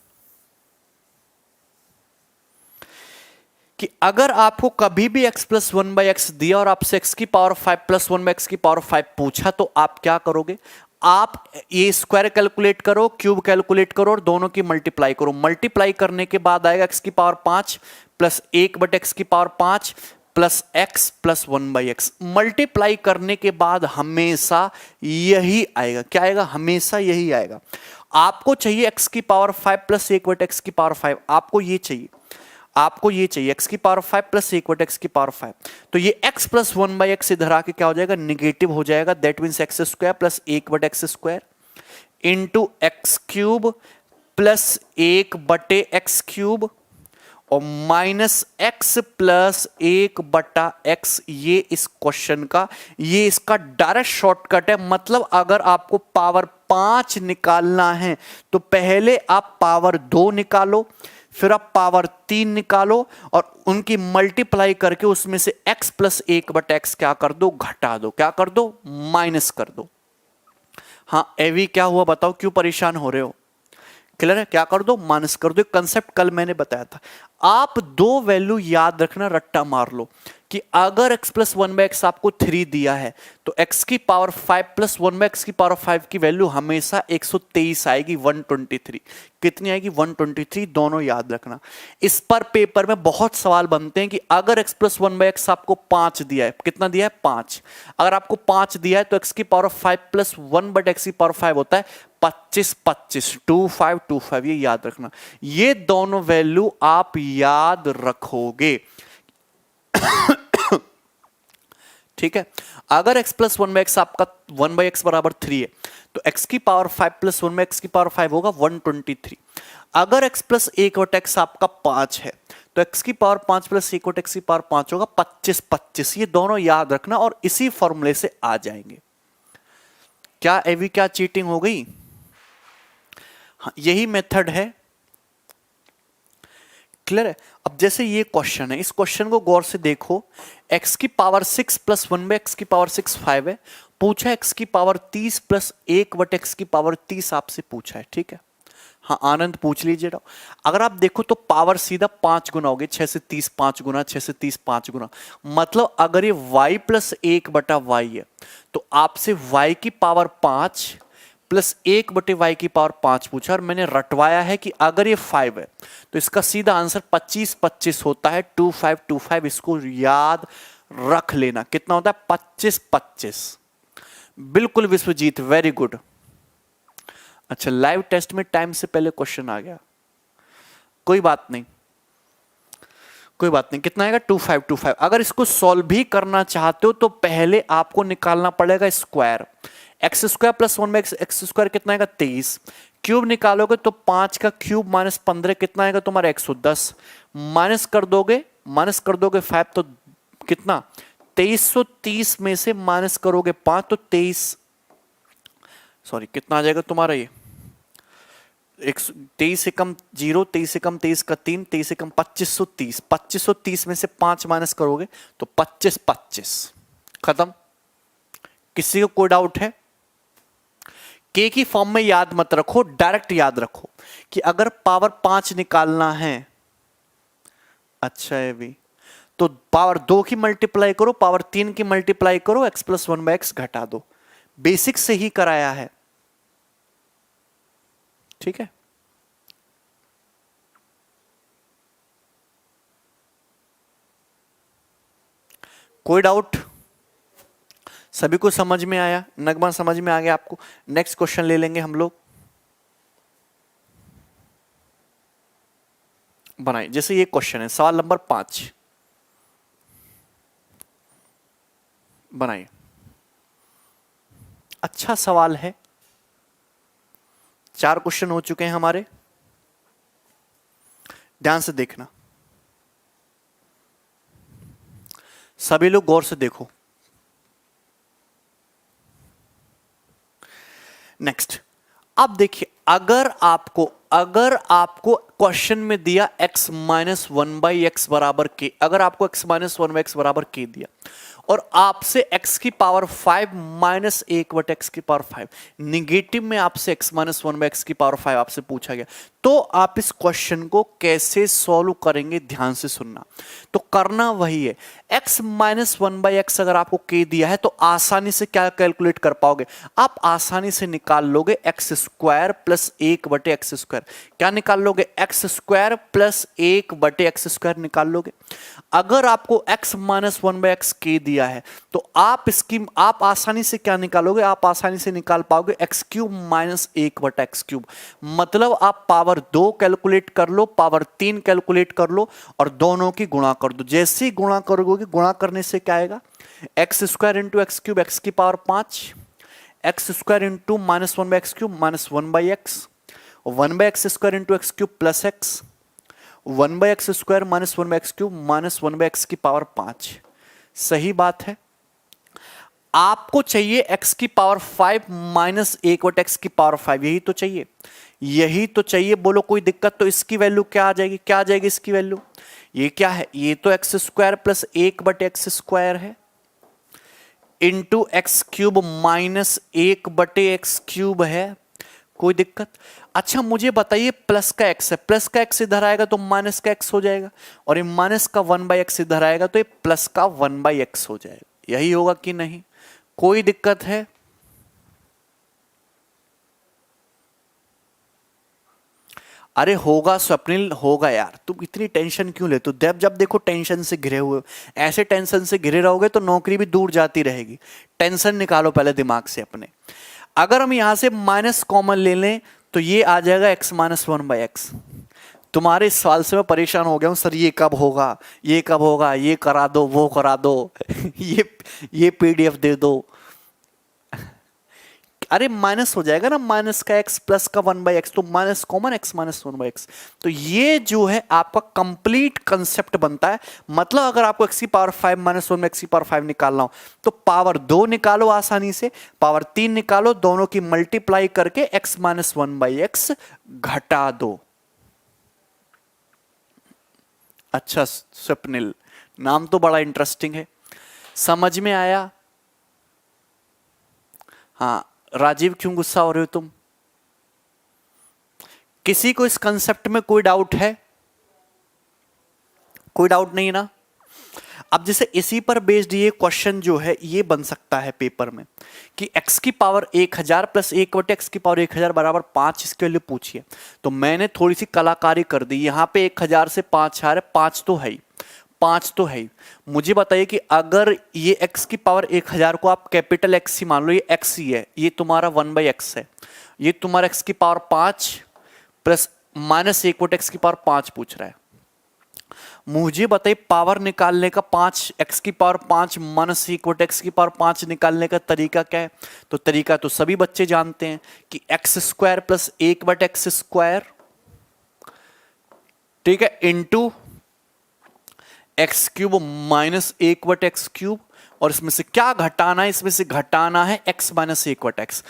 कि अगर आपको कभी भी x प्लस 1/x दिया और आपसे x की पावर 5 प्लस 1/x की पावर 5 पूछा, तो आप क्या करोगे, आप ये स्क्वायर कैलकुलेट करो, क्यूब कैलकुलेट करो और दोनों की मल्टीप्लाई करो। मल्टीप्लाई करने के बाद आएगा x की पावर 5 प्लस 1/x की power 5 plus x plus 1/x। Multiply करने के बाद हमेशा यही आएगा। क्या आएगा, हमेशा यही आएगा। आपको चाहिए x की पावर 5 प्लस 1/x की पावर 5, आपको ये चाहिए, आपको ये चाहिए x की पावर 5 प्लस 1/x की पावर 5। तो ये x प्लस 1/x इधर आके क्या हो जाएगा, निगेटिव हो जाएगा। That means x square plus 1/x square into X cube plus 1/x cube और माइनस x प्लस 1/x। ये इस क्वेश्चन का, ये इसका डायरेक्ट शॉर्टकट है। मतलब अगर आपको पावर 5 निकालना है तो पहले आप पावर 2 निकालो, फिर आप पावर 3 निकालो और उनकी मल्टीप्लाई करके उसमें से x प्लस 1/x क्या कर दो, घटा दो। क्या कर दो, माइनस कर दो। हाँ एवी क्या हुआ बताओ, क्यों परेशान हो रहे हो? क्लियर है? क्या कर दो, माइनस कर दो। कंसेप्ट कल मैंने बताया था। आप दो वैल्यू याद रखना, रट्टा मार लो। कि अगर x प्लस 1/x आपको 3 दिया है तो x की पावर 5 प्लस 1/x की पावर 5 की वैल्यू हमेशा 123 आएगी, 123। कितनी आएगी? 123। दोनों याद रखना। इस पर पेपर में बहुत सवाल बनते हैं कि अगर x प्लस 1/x आपको 5 दिया है, कितना दिया है? 5। अगर आपको 5 दिया है तो x की पावर 5 प्लस 1/x की पावर 5 होता है 25, 25, 25, 25। ये याद रखना। ये दोनों वैल्यू आप याद रखोगे। ठीक है। अगर x प्लस 1/x आपका 1/x बराबर 3 है तो x की पावर 5 प्लस 1/x की पावर 5 होगा 123। अगर x प्लस 1/x आपका 5 है तो x की पावर 5 प्लस 1/x की पावर 5 होगा 25, 25। ये दोनों याद रखना और इसी फॉर्मूले से आ जाएंगे। क्या एवी क्या चीटिंग हो गई? हाँ, यही मेथड है। क्लियर है? अब जैसे ये क्वेश्चन है, इस क्वेश्चन को गौर से देखो। x की पावर 6 प्लस 1/x की पावर 6 5 है। पूछा x की पावर 30 प्लस 1/x की पावर 30 आपसे पूछा है। ठीक है। हाँ आनंद पूछ लीजिए। अगर आप देखो तो पावर सीधा 5 गुना होगी। 6 से 30 5 गुना, 6 से 30 5 गुना। मतलब अगर ये y प्लस 1/y है तो आपसे y की पावर 5 प्लस 1/y की पावर 5 पूछा और मैंने रटवाया है कि अगर ये 5 है तो इसका सीधा आंसर 25, 25 होता है। 25, 25। इसको याद रख लेना। कितना होता है? 25, 25। बिल्कुल विश्वजीत, वेरी गुड। अच्छा, लाइव टेस्ट में टाइम से पहले क्वेश्चन आ गया, कोई बात नहीं, कोई बात नहीं। कितना आएगा? 25, 25। अगर इसको सॉल्व भी करना चाहते हो तो पहले आपको निकालना पड़ेगा square. X square plus 1/x, x square कितना आएगा? 23। क्यूब निकालोगे तो 5 का क्यूब माइनस 15 कितना आएगा तुम्हारा? 110। माइनस कर दोगे 5 तो कितना? 2330 में से माइनस करोगे 5 तो 23, सॉरी कितना आ जाएगा तुम्हारा? ये 23 से कम 0, 23 से कम 23 का 3, 23 से कम 2530। 2530 में से 5 माइनस करोगे तो 25, 25। खत्म। किसी को कोई डाउट है? के की फॉर्म में याद मत रखो, डायरेक्ट याद रखो कि अगर पावर 5 निकालना है, अच्छा है भी, तो पावर 2 की मल्टीप्लाई करो, पावर 3 की मल्टीप्लाई करो, x प्लस 1/x घटा दो। बेसिक से ही कराया है। ठीक है। कोई डाउट? सभी को समझ में आया? नगमा समझ में आ गया आपको? नेक्स्ट क्वेश्चन ले लेंगे हम लोग। बनाइए। जैसे ये क्वेश्चन है, सवाल नंबर 5 बनाइए। अच्छा सवाल है। 4 क्वेश्चन हो चुके हैं हमारे। ध्यान से देखना, सभी लोग गौर से देखो। नेक्स्ट, अब देखिए, अगर आपको क्वेश्चन में दिया x माइनस 1/x बराबर के, अगर आपको x माइनस 1/x बराबर के दिया और आपसे x की पावर 5 माइनस 1/x की पावर 5, निगेटिव में आपसे x माइनस 1/x की पावर 5 आपसे पूछा गया, तो आप इस क्वेश्चन को कैसे सॉल्व करेंगे? ध्यान से सुनना। तो करना वही है, x माइनस 1/x अगर आपको k दिया है तो आसानी से क्या कैलकुलेट कर पाओगे? आप आसानी से निकाल लोगे x square plus 1/x square. क्या निकाल लोगे? x square plus 1/x square निकाल लोगे। अगर आपको x माइनस 1/x k दिया है तो आप आसानी से क्या निकालोगे? आप आसानी से निकाल पाओगे x cube minus 1/x cube. मतलब आप पावर 2 कैलकुलेट कर लो, पावर 3 कैलकुलेट कर लो और दोनों की गुणा कर दो। जैसे ही गुणा करोगे, गुणा करने से क्या आएगा? X square into X cube, X की power 5, X square into minus 1/x cube minus 1/x, 1/x square into X cube plus X, 1/x square minus 1/x cube minus 1/x की पावर 5। सही बात है। आपको चाहिए x की power 5 minus 1/x की power 5, यही तो चाहिए, यही तो चाहिए। बोलो कोई दिक्कत? तो इसकी वैल्यू क्या आ जाएगी? क्या आ जाएगी इसकी वैल्यू? ये क्या है? ये तो X square plus 1/x square है into X cube minus 1/x cube है। कोई दिक्कत? अच्छा मुझे बताइए प्लस का एक्स है, प्लस का एक्स इधर आएगा तो माइनस का एक्स हो जाएगा, और ये माइनस का 1/x इधर आएगा तो ये प्लस का 1/x हो जाएगा। यही होगा कि नहीं? कोई दिक्कत है? अरे होगा स्वप्निल, होगा यार, तुम इतनी टेंशन क्यों लेते हो? जब देखो टेंशन से घिरे हुए हो। ऐसे टेंशन से घिरे रहोगे तो नौकरी भी दूर जाती रहेगी। टेंशन निकालो पहले दिमाग से अपने। अगर हम यहां से माइनस कॉमन ले लें तो ये आ जाएगा x-1/x। तुम्हारे इस सवाल से मैं परेशान हो गया हूं, सर ये कब होगा, ये कब होगा, ये करा दो, वो करा दो, ये PDF दे दो। अरे माइनस हो जाएगा ना, माइनस का x प्लस का 1/x, तो माइनस कॉमन x-1/x। तो ये जो है आपका कंप्लीट कंसेप्ट बनता है। मतलब अगर आपको x की पावर 5 माइनस 1 में x की पावर 5 निकालना हो तो पावर 2 निकालो आसानी से, पावर 3 निकालो, दोनों की मल्टीप्लाई करके x-1/x घटा दो। अच्छा स्वप्निल, नाम तो बड़ा इंटरेस्टिंग है, समझ में आया? हाँ राजीव, क्यों गुस्सा हो रहे हो तुम? किसी को इस कंसेप्ट में कोई डाउट है? कोई डाउट नहीं ना? अब जैसे इसी पर बेस्ड ये क्वेश्चन जो है ये बन सकता है पेपर में कि x की पावर 1000 प्लस 1/x की पावर 1000 बराबर 5, इसके लिए पूछिए। तो मैंने थोड़ी सी कलाकारी कर दी, यहां पे 1000 से 5 आ रहा है, 5 तो है ही, 5 तो है ही। मुझे बताइए कि अगर ये x की पावर 1000 को आप कैपिटल X ही मान लो, ये x ही है, ये तुम्हारा 1/x है, ये तुम्हारा x की पावर 5 प्लस माइनस 1/x की पावर 5 पूछ रहा है। मुझे बताइए पावर निकालने का, 5 x की पावर 5 माइनस 1/x की पावर 5 निकालने का तरीका क्या है? तो तरीका तो सभी बच्चे जानते हैं कि x² प्लस 1/x², ठीक है, इंटू x³ माइनस 1/x³, और इसमें से क्या घटाना है? इसमें से घटाना है x माइनस 1/x।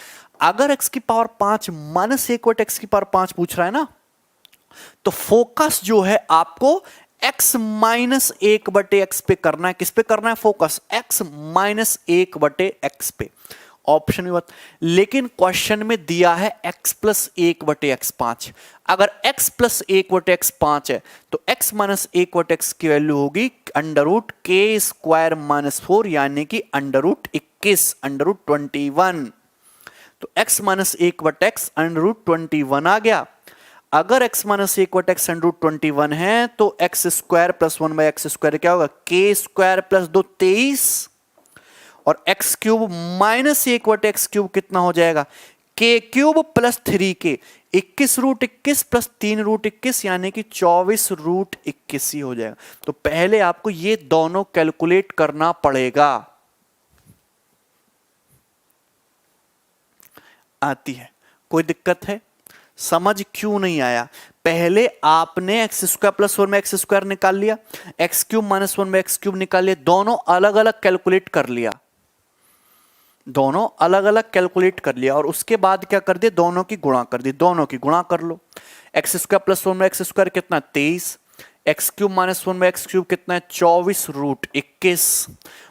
अगर x की पावर 5 माइनस 1/x की पावर 5 पूछ रहा है ना, तो फोकस जो है आपको x माइनस 1/x पे करना है। किस पे करना है फोकस? x माइनस 1/x पे। ऑप्शन में बात, लेकिन क्वेश्चन में दिया है x प्लस 1/x 5। अगर x प्लस 1/x 5 है तो x माइनस 1/x की वैल्यू होगी √k² माइनस 4, यानी कि √21, √21। तो x माइनस 1/x √21 आ गया। अगर x माइनस 1/x √21 है तो x² प्लस 1/x² क्या होगा? k² प्लस 2 23, और x³ माइनस 1/x³ कितना हो जाएगा? k³ प्लस 3k, 21√21 प्लस 3√21, यानी कि 24√21 ही हो जाएगा। तो पहले आपको ये दोनों कैलकुलेट करना पड़ेगा। आती है? कोई दिक्कत है? समझ क्यों नहीं आया? पहले आपने x² प्लस 1/x² निकाल लिया, x³ माइनस 1/x³ निकाल लिया, दोनों अलग अलग कैलकुलेट कर लिया, दोनों अलग अलग कैलकुलेट कर लिया, और उसके बाद क्या कर दिया? दोनों की गुणा कर दी, दोनों की गुणा कर लो। x² प्लस 1/x² कितना? 23, x³ माइनस 1/x³ कितना है? 24√21,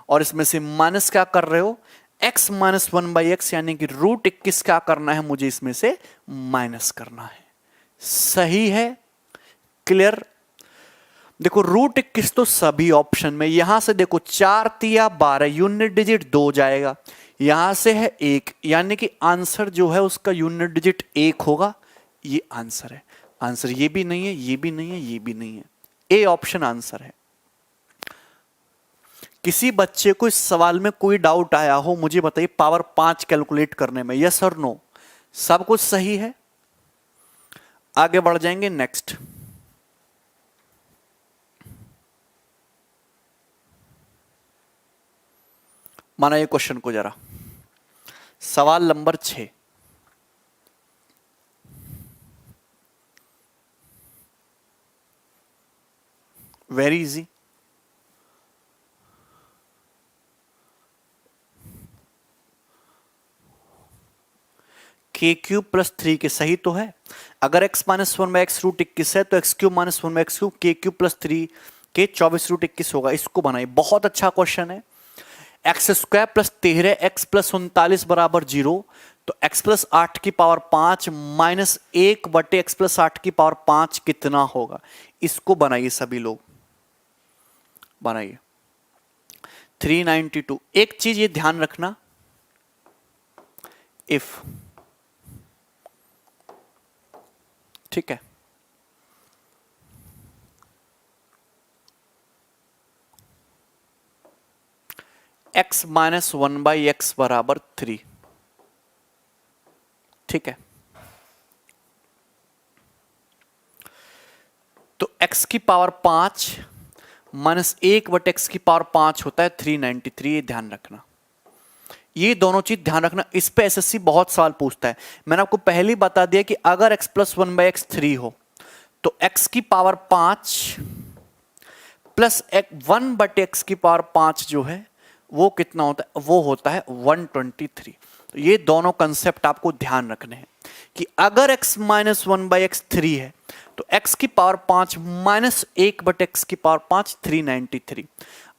और इसमें से माइनस क्या कर रहे हो? x माइनस 1/x, यानी कि √21 क्या करना है मुझे? इसमें से माइनस करना है। सही है? क्लियर? देखो √21 तो सभी ऑप्शन में, यहां से देखो 4 तिया 12, यूनिट डिजिट 2 जाएगा, यहां से है 1, यानी कि आंसर जो है उसका यूनिट डिजिट 1 होगा। ये आंसर है। आंसर ये भी नहीं है, ये भी नहीं है, ये भी नहीं है, ए ऑप्शन आंसर है। किसी बच्चे को इस सवाल में कोई डाउट आया हो मुझे बताइए, पावर 5 कैलकुलेट करने में, यस और नो? सब कुछ सही है? आगे बढ़ जाएंगे नेक्स्ट। माना ये क्वेश्चन को जरा, सवाल number 6। Very easy. k³ plus 3k सही तो है। अगर x माइनस 1/x √21 है तो x³ minus 1/x³ k³ plus 3k 24√21 होगा। इसको बनाइए, बहुत अच्छा क्वेश्चन है। x² प्लस 13 x प्लस 39 बराबर 0, तो x प्लस 8 की पावर 5 माइनस 1 बटे x प्लस 8 की पावर 5 कितना होगा? इसको बनाइए, सभी लोग बनाइए। 392। एक चीज ये ध्यान रखना, इफ, ठीक है, x माइनस 1/x बराबर 3, ठीक है, तो x की पावर 5 माइनस 1 बटे x की पावर 5 होता है 393। ये ध्यान रखना, ये दोनों चीज ध्यान रखना। इस पे एसएससी बहुत सवाल पूछता है। मैंने आपको पहले ही बता दिया कि अगर x प्लस 1/x 3 हो तो x की पावर 5 प्लस 1 बटे x की पावर 5 जो है वो कितना होता है? वो होता है 123। तो ये दोनों कंसेप्ट आपको ध्यान रखने हैं कि अगर x माइनस 1/x 3 है तो x की पावर 5 माइनस 1 बटे x की पावर 5 393।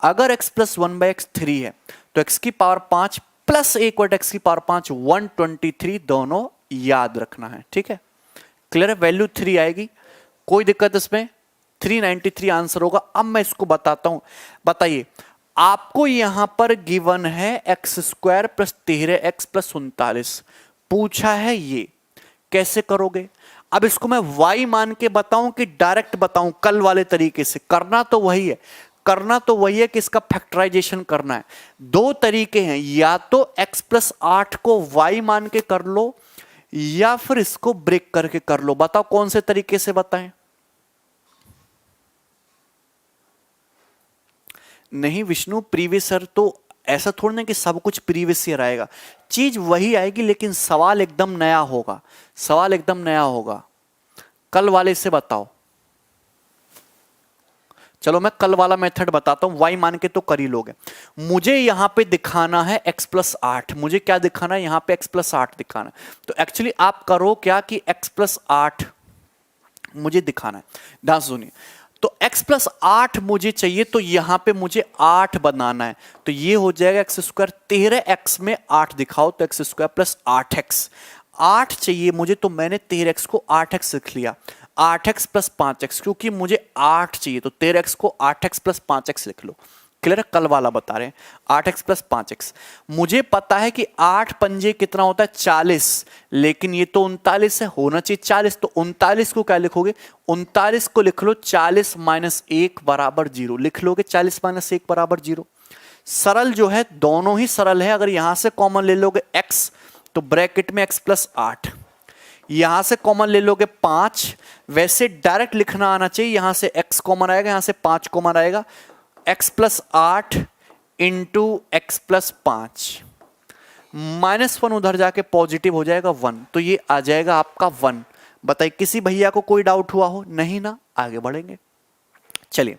अगर x प्लस 1/x 3 है तो x की पावर 5 प्लस 1 बटे x की पावर 5 123, दोनों याद रखना है, ठीक है, क्लियर है? वैल्यू 3 आएगी, कोई दिक्कत इसमें? 393 आंसर होगा। अब मैं इसको बताता हूं, बताइए, आपको यहां पर गिवन है x square plus 13x plus 39 पूछा है, ये कैसे करोगे? अब इसको मैं y मान के बताऊं कि डायरेक्ट बताऊं? कल वाले तरीके से करना तो वही है, करना तो वही है कि इसका फैक्टराइजेशन करना है। दो तरीके हैं, या तो x प्लस 8 को y मान के कर लो या फिर इसको ब्रेक करके कर लो। बताओ कौन से तरीके से बताएं? नहीं विष्णु, प्रीवियस ईयर तो ऐसा थोड़ा ना कि सब कुछ प्रीवियस ईयर आएगा, चीज वही आएगी लेकिन सवाल एकदम नया होगा, सवाल एकदम नया होगा। कल वाले से बताओ, चलो मैं कल वाला मेथड बताता हूं, y मान के तो कर ही लोगे। मुझे यहां पे दिखाना है x प्लस 8, मुझे क्या दिखाना है? यहां पे x प्लस 8 दिखाना है। तो एक्चुअली आप करो क्या कि x प्लस 8 मुझे दिखाना है, ध्यान सुनिए। तो x प्लस 8 मुझे चाहिए, तो यहां पे मुझे 8 बनाना है, तो ये हो जाएगा एक्स स्क्वायर। 13x में 8 दिखाओ तो एक्स स्क्वायर प्लस 8x। 8 चाहिए मुझे, तो मैंने 13x को 8x लिख लिया, 8x प्लस 5x, क्योंकि मुझे 8 चाहिए तो 13x को 8x प्लस 5x लिख लो। क्लियर? कल वाला बता रहे हैं, 8x प्लस 5x। मुझे पता है कि 8 पंजे कितना होता है? 40, लेकिन ये तो 39 है, होना चाहिए 40, तो 39 को क्या लिखोगे? 39 को लिख लो 40 माइनस 1 बराबर 0, लिख लोगे 40 माइनस 1 बराबर 0। सरल जो है, दोनों ही सरल है। अगर यहां से कॉमन ले लोगे x तो ब्रैकेट में x प्लस 8, यहां से कॉमन ले लोगे 5, वैसे डायरेक्ट लिखना आना चाहिए, यहां से x कॉमन आएगा, यहां से 5 कॉमन आएगा, x plus 8 into x plus 5, -1 उधर जाके पॉजिटिव हो जाएगा 1, तो ये आ जाएगा आपका 1। बताइए किसी भैया को कोई डाउट हुआ हो? नहीं ना? आगे बढ़ेंगे, चलिए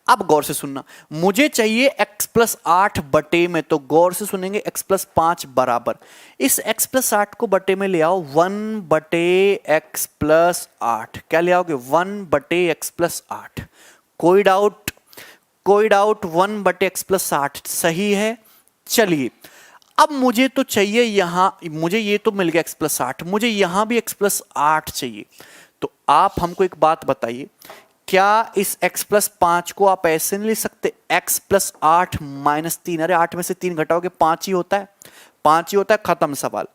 अब गौर से सुनना। मुझे चाहिए x प्लस 8 बटे में, तो गौर से सुनेंगे, x प्लस 5 बराबर, इस x प्लस 8 को बटे में ले आओ, 1 बटे x प्लस 8। क्या ले आओगे? 1 बटे x प्लस 8। कोई डाउट? कोई डाउट? 1 बटे x प्लस 8 सही है। चलिए अब मुझे तो चाहिए यहां, मुझे ये तो मिल गया x प्लस 8, मुझे यहां भी x प्लस 8 चाहिए। तो आप हमको एक बात बताइए, क्या इस x प्लस 5 को आप ऐसे नहीं लिख सकते? x प्लस 8 माइनस 3, अरे 8 में से 3 घटाओगे 5 ही होता है, 5 ही होता है, खत्म सवाल।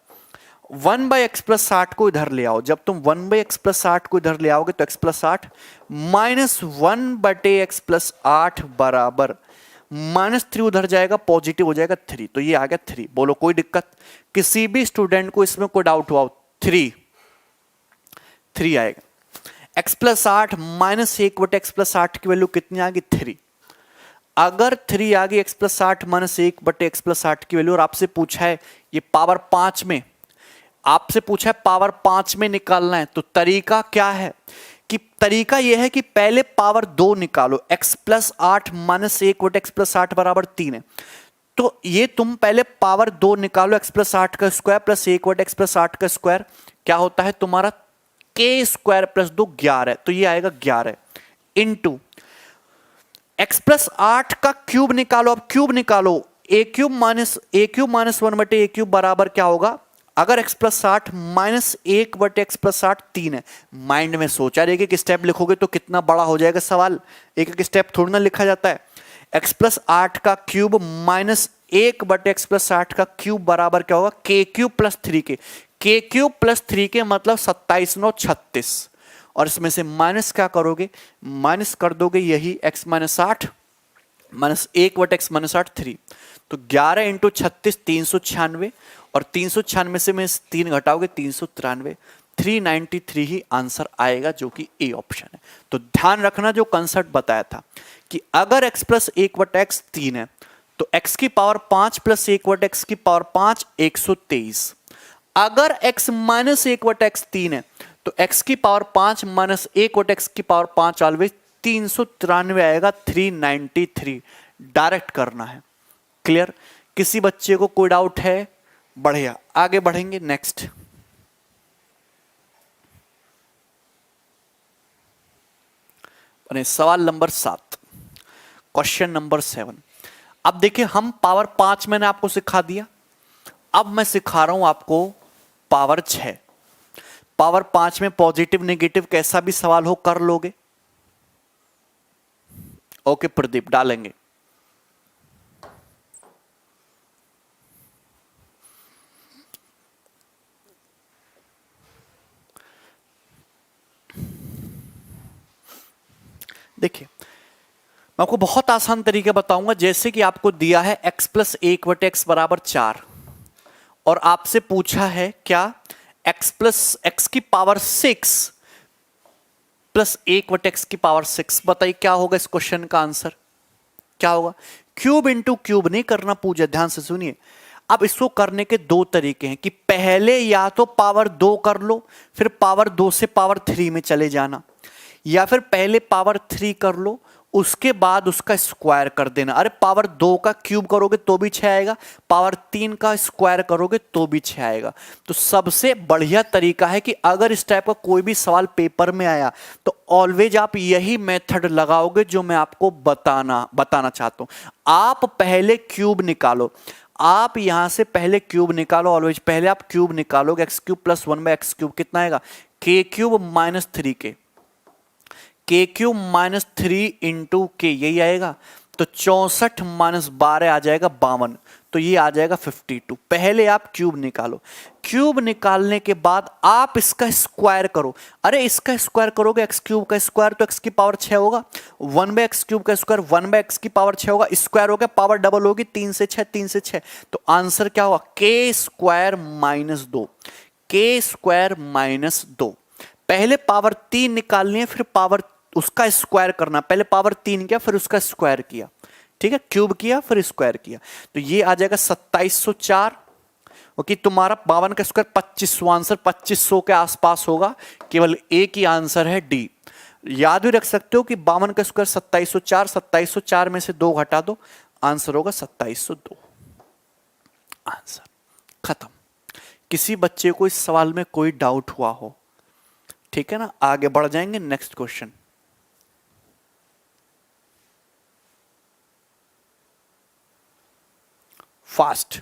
1 बाई एक्स प्लस 8 को इधर ले आओ, जब तुम 1 बाई एक्स प्लस 8 को इधर ले आओगे तो x प्लस 8 माइनस 1 बटे एक्स प्लस 8 बराबर -3 उधर जाएगा, पॉजिटिव हो जाएगा 3, तो ये आ गया 3। बोलो कोई दिक्कत? किसी भी स्टूडेंट को इसमें कोई डाउट हुआ? 3 आएगा। x प्लस 8 माइनस 1 बटे एक्स प्लस 8 की वैल्यू कितनी आ गई? 3। अगर 3 आ गई, x प्लस 8 माइनस 1 बटे एक्स प्लस 8 की वैल्यू, और आपसे पूछा है ये पावर 5 में, आपसे पूछा है पावर 5 में निकालना है, तो तरीका क्या है? कि तरीका यह है कि पहले पावर 2 निकालो, x प्लस 8 माइनस 1 बटे एक्स प्लस 8 बराबर 3 है, तो ये तुम पहले पावर 2 निकालो, x प्लस 8 का स्क्वायर प्लस 1 बटे एक्स प्लस 8 का स्क्वायर, क्या होता है तुम्हारा? k स्क्वायर प्लस 2 11, तो ये आएगा 11 इंटू x प्लस 8 का क्यूब निकालो। अब क्यूब निकालो, a क्यूब माइनस 1 बटे a क्यूब बराबर क्या होगा? अगर x प्लस 8 माइनस 1/x+8 3 है, माइंड में सोचा रहिए कि स्टेप लिखोगे तो कितना बड़ा हो जाएगा सवाल, एक एक स्टेप थोड़ी ना लिखा जाता है। x प्लस 8 का क्यूब माइनस 1/x+8 का क्यूब बराबर क्या होगा, k cube plus 3k। k cube plus 3k मतलब 27 9 36, और इसमें से माइनस क्या करोगे, माइनस कर दोगे यही x माइनस 8 माइनस 1/x-8 3, तो 11 इंटू 36 396, और 396 से में 3 घटाओगे 393, 393 ही आंसर आएगा, जो कि ए ऑप्शन है। तो ध्यान रखना जो कंसेप्ट बताया था कि अगर x प्लस 1/x 3 है तो x की पावर 5 प्लस 1/x की पावर 5 123। अगर x माइनस 1/x 3 है तो x की पावर 5 माइनस 1/x की पावर 5 ऑलवेज 393 आएगा, 393 डायरेक्ट करना है। क्लियर? किसी बच्चे को कोई डाउट है? बढ़िया, आगे बढ़ेंगे नेक्स्ट। सवाल नंबर 7, क्वेश्चन नंबर 7। अब देखिए, हम पावर 5 मैंने आपको सिखा दिया, अब मैं सिखा रहा हूं आपको पावर 6। पावर 5 में पॉजिटिव नेगेटिव कैसा भी सवाल हो कर लोगे? ओके प्रदीप, डालेंगे। देखिए, मैं आपको बहुत आसान तरीके बताऊंगा। जैसे कि आपको दिया है x प्लस 1/x बराबर 4, और आपसे पूछा है क्या, x प्लस x की पावर 6 प्लस 1/x की पावर 6। बताइए क्या होगा इस क्वेश्चन का आंसर, क्या होगा? क्यूब इंटू क्यूब नहीं करना पूजा, ध्यान से सुनिए। अब इसको करने के दो तरीके हैं कि पहले या तो पावर 2 कर लो, फिर पावर 2 से पावर 3 में चले जाना, या फिर पहले पावर 3 कर लो उसके बाद उसका स्क्वायर कर देना। अरे पावर 2 का क्यूब करोगे तो भी 6 आएगा, पावर 3 का स्क्वायर करोगे तो भी 6 आएगा। तो सबसे बढ़िया तरीका है कि अगर इस टाइप का कोई भी सवाल पेपर में आया तो ऑलवेज आप यही मेथड लगाओगे जो मैं आपको बताना चाहता हूं। आप पहले क्यूब निकालो, आप यहां से पहले क्यूब निकालो, ऑलवेज पहले आप क्यूब निकालोगे। एक्स क्यूब प्लस 1/x³ कितना आएगा, k cube minus 3k, k cube minus 3 into के, यही आएगा। तो 64 माइनस 12 आ जाएगा 52, तो ये आ जाएगा 52। पहले आप क्यूब निकालो, क्यूब निकालने के बाद आप इसका स्क्वायर करो। अरे इसका स्क्वायर करोगे एक्स क्यूब का स्क्वायर तो एक्स की पावर 6 होगा, 1/x³ का स्क्वायर 1/x की पावर 6 होगा, स्क्वायर हो गया, पावर डबल होगी, 3 से 6 3 से 6, तो आंसर क्या होगा, k square minus 2, k square minus 2। पहले पावर 3 निकालनी है, फिर पावर उसका स्क्वायर करना। पहले पावर 3 किया फिर उसका स्क्वायर किया, ठीक है, क्यूब किया फिर स्क्वायर किया, तो ये आ जाएगा 2704। ओके, तुम्हारा 52 का स्क्वायर 2500, आंसर 2500 के आसपास होगा। केवल एक ही आंसर है डी। याद भी रख सकते हो कि 52 का स्क्वायर 2704, 2704 में से 2 घटा दो, आंसर होगा 2702। आंसर खत्म। किसी बच्चे को इस सवाल में कोई डाउट हुआ हो, ठीक है ना? आगे बढ़ जाएंगे नेक्स्ट क्वेश्चन। फास्ट।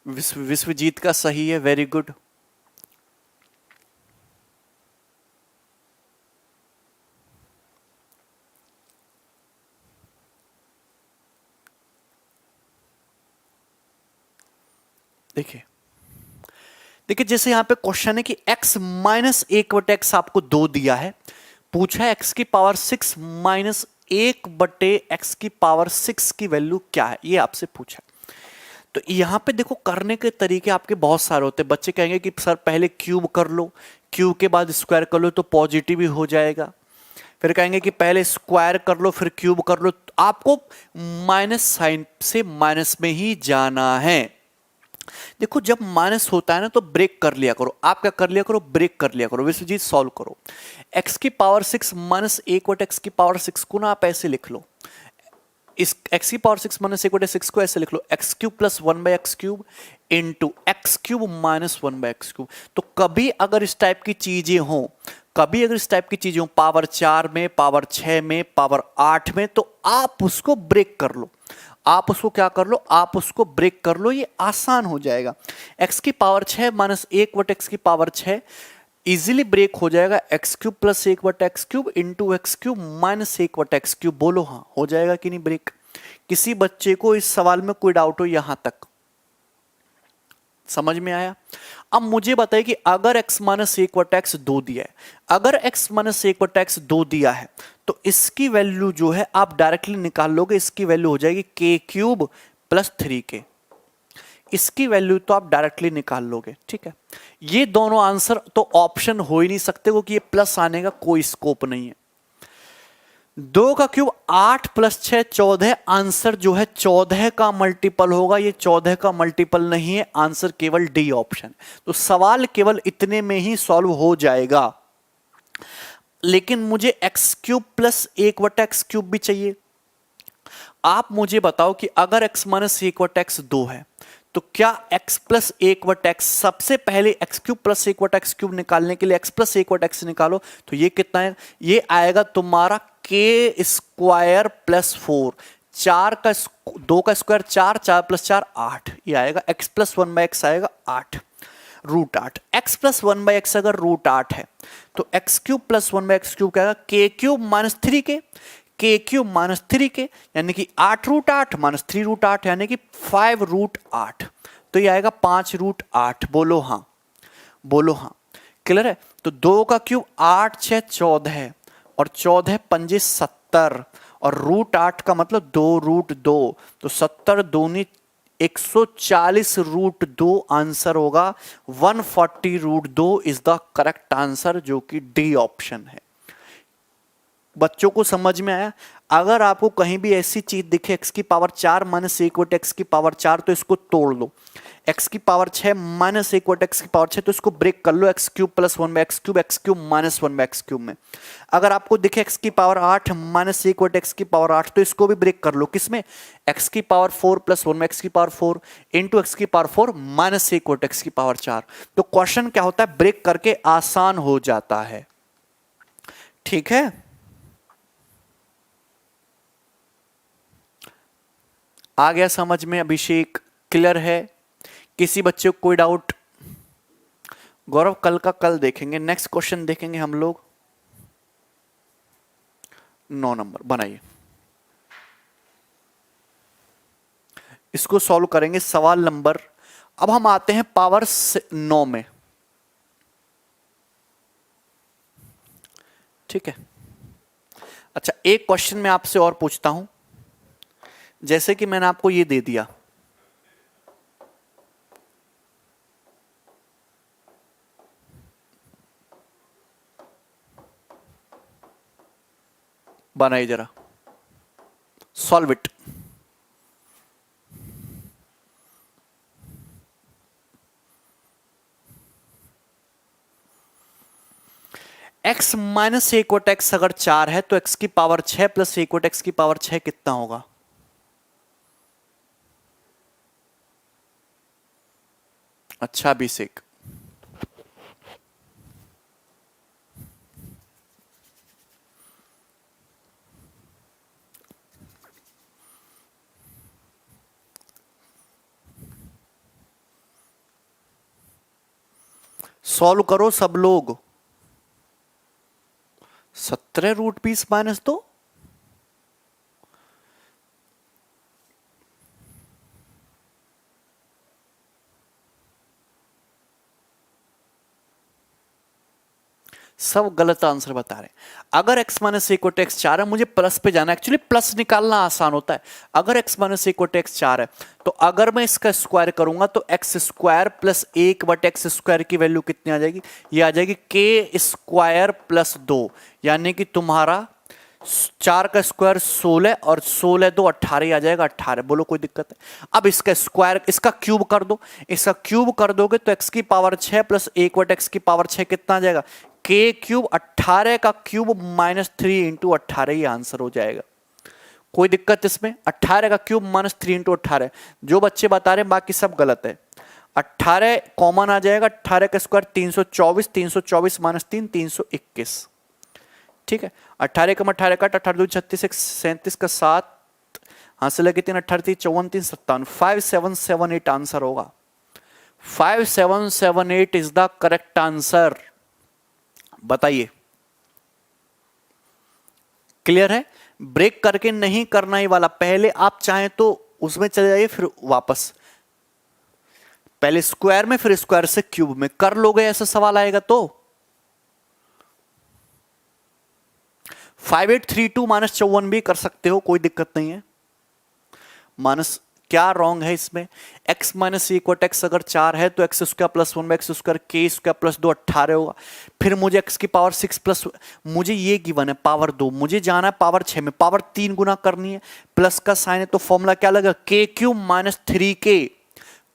विश्वजीत का सही है, वेरी गुड। देखिए देखिए, जैसे यहां पे क्वेश्चन है कि x माइनस 1/x आपको 2 दिया है, पूछा है x की पावर 6 माइनस 1/x की पावर 6 की वैल्यू क्या है, ये आपसे पूछा। तो यहां पे देखो, करने के तरीके आपके बहुत सारे होते हैं। बच्चे कहेंगे कि सर पहले क्यूब कर लो, क्यूब के बाद स्क्वायर कर लो तो पॉजिटिव ही हो जाएगा। फिर कहेंगे कि पहले स्क्वायर कर लो फिर क्यूब कर लो। आपको माइनस साइन से माइनस में ही जाना है। देखो, जब माइनस होता है ना तो ब्रेक कर लिया करो। आप क्या कर लिया करो, ब्रेक कर लिया करो। विश्वजीत सॉल्व करो। x की पावर 6 माइनस 1/x की पावर 6 को ना आप ऐसे लिख लो, इस x की पावर 6 माइनस 1/6 को ऐसे लिख लो, x cube plus 1/x³ into x cube minus 1/x³। तो कभी अगर इस टाइप की चीजें हो, कभी अगर इस टाइप की चीजें हो पावर 4 में, पावर 6 में, पावर 8 में, तो आप उसको ब्रेक कर लो। आप उसको क्या कर लो, आप उसको ब्रेक कर लो, ये आसान हो जाएगा। x की पावर 6 माइनस 1 वट x की पावर 6 इजीली ब्रेक हो जाएगा। एक्स क्यूब प्लस 1 वट x cube into X cube minus 1 वट एक्स क्यूब। बोलो हाँ हो जाएगा कि नहीं ब्रेक? किसी बच्चे को इस सवाल में कोई डाउट हो यहां तक? समझ में आया? अब मुझे बताइए कि अगर x माइनस 1 वट एक्स 2 दिया है, अगर x माइनस 1 वट एक्स 2 दिया है, तो इसकी वैल्यू जो है आप डायरेक्टली निकाल लोगे। इसकी वैल्यू हो जाएगी k क्यूब प्लस 3k। इसकी वैल्यू तो आप डायरेक्टली निकाल लोगे, ठीक है। ये दोनों आंसर तो ऑप्शन हो ही नहीं सकते, क्योंकि ये प्लस आने का कोई स्कोप नहीं है। 2 का क्यूब 8 प्लस 6 14, आंसर जो है 14 का मल्टीपल होगा। ये 14 का मल्टीपल नहीं है, आंसर केवल डी ऑप्शन। तो सवाल केवल इतने में ही सॉल्व हो जाएगा। लेकिन मुझे एक्स क्यूब प्लस 1 वटा एक्स क्यूब भी चाहिए। आप मुझे बताओ कि अगर एक्स माइनस 1 वटा एक्स 2 है, तो क्या x प्लस 1 वटा एक्स, सबसे पहले एक्स क्यूब प्लस 1 वटा एक्स क्यूब निकालने के लिए एक्स प्लस 1 वटा एक्स निकालो, तो ये कितना है? ये आएगा तुम्हारा k स्क्वायर प्लस 4। 2 का स्क्वायर 4, 4 प्लस 4 8, ये आएगा x प्लस 1 बाई एक्स आएगा 8 root 8। x plus 1 by X अगर रूट 8 है, तो X cube plus 1 by X cube क्या आएगा? k cube minus 3k, k cube minus 3k यानी कि 8 रूट 8 माइनस 3 रूट 8 यानी कि 5 रूट 8। तो ये आएगा 5 रूट 8। बोलो हाँ, बोलो हाँ, क्लियर है? तो 2 का क्यूब 8 6 14 है, और 14 पंजे 70, और रूट 8 का मतलब 2 रूट 2, तो 70 दूनी 140 रूट 2 आंसर होगा। 140 root 2 is the correct answer, जो कि डी ऑप्शन है। बच्चों को समझ में आया? अगर आपको कहीं भी ऐसी चीज दिखे x की पावर 4 माइनस 1 वट एक्स की पावर 4, तो इसको तोड़ लो। x की पावर 6 माइनस 1 वट एक्स की पावर 6, तो इसको ब्रेक कर लो X cube plus 1 by X cube minus 1 by X cube में। अगर आपको दिखे x की पावर 8 माइनस 1 वट एक्स की पावर 8, तो इसको भी ब्रेक कर लो। किसमें? x की पावर 4 प्लस 1 बाई एक्स की पावर 4 इंटू एक्स की पावर 4 माइनस 1 वट एक्स की पावर 4। तो क्वेश्चन क्या होता है? ब्रेक करके आसान हो जाता है। ठीक है, आ गया समझ में? अभिषेक क्लियर है? किसी बच्चे को कोई डाउट? गौरव कल का कल देखेंगे, नेक्स्ट क्वेश्चन देखेंगे हम लोग। 9 नंबर बनाइए, इसको सॉल्व करेंगे। सवाल नंबर, अब हम आते हैं पावर 9 में। ठीक है, अच्छा एक क्वेश्चन मैं आपसे और पूछता हूं, जैसे कि मैंने आपको ये दे दिया, बनाइए जरा, सॉल्व इट। x माइनस 1 वट एक्स अगर 4 है, तो x की पावर 6 प्लस 1 वट एक्स की पावर 6 कितना होगा? अच्छा अभिषेक, सॉल्व करो सब लोग। 17 रूट 20 माइनस 2, सब गलत आंसर बता रहे हैं। अगर x माइनस 1 वट एक्स 4 है, मुझे प्लस पे जाना है। एक्चुअली प्लस निकालना आसान होता है। अगर x माइनस 1 वट एक्स 4 है, तो अगर मैं इसका स्क्वायर करूंगा, तो एक्स स्क्वायर प्लस 1 वट एक्स स्क्वायर की वैल्यू कितनी आ जाएगी? ये आ जाएगी k स्क्वायर प्लस 2, यानी कि तुम्हारा 4 का स्क्वायर 16 और 16 2 18 आ जाएगा 18। बोलो कोई दिक्कत है? अब इसका स्क्वायर, इसका क्यूब कर दो। इसका क्यूब कर दोगे तो x की पावर 6 प्लस 1 वट एक्स की पावर 6 कितना आ जाएगा? k क्यूब 18 का क्यूब माइनस 3 इंटू 18, ये आंसर हो जाएगा। कोई दिक्कत इसमें? 18 का क्यूब माइनस 3 इंटू 18। जो बच्चे बता रहे हैं बाकी सब गलत है। 18 कॉमन आ जाएगा, 18 का स्क्वायर 324, 324 माइनस 3 321। ठीक है, 18 का 18 काट, 18 2 36, 37 का 7 हाथ से लगे 3, 18 3 54 3 57, 5778 आंसर होगा। 5778 इज द करेक्ट आंसर। बताइए, क्लियर है? ब्रेक करके नहीं करना ही वाला, पहले आप चाहें तो उसमें चले जाइए, फिर वापस पहले स्क्वायर में, फिर स्क्वायर से क्यूब में कर लोगे, ऐसा सवाल आएगा तो 5832 माइनस 54 भी कर सकते हो, कोई दिक्कत नहीं है। माइनस क्या रॉन्ग है इसमें? x माइनस इक्वल एक्स अगर 4 है तो X square plus 1 x square के स्क्वायर प्लस 2 18 होगा। फिर मुझे x की पावर 6 प्लस, मुझे ये गिवन है पावर 2, मुझे जाना है पावर 6 में, पावर 3 गुना करनी है, प्लस का साइन है तो फॉर्मूला क्या लगेगा? के क्यूब माइनस 3k।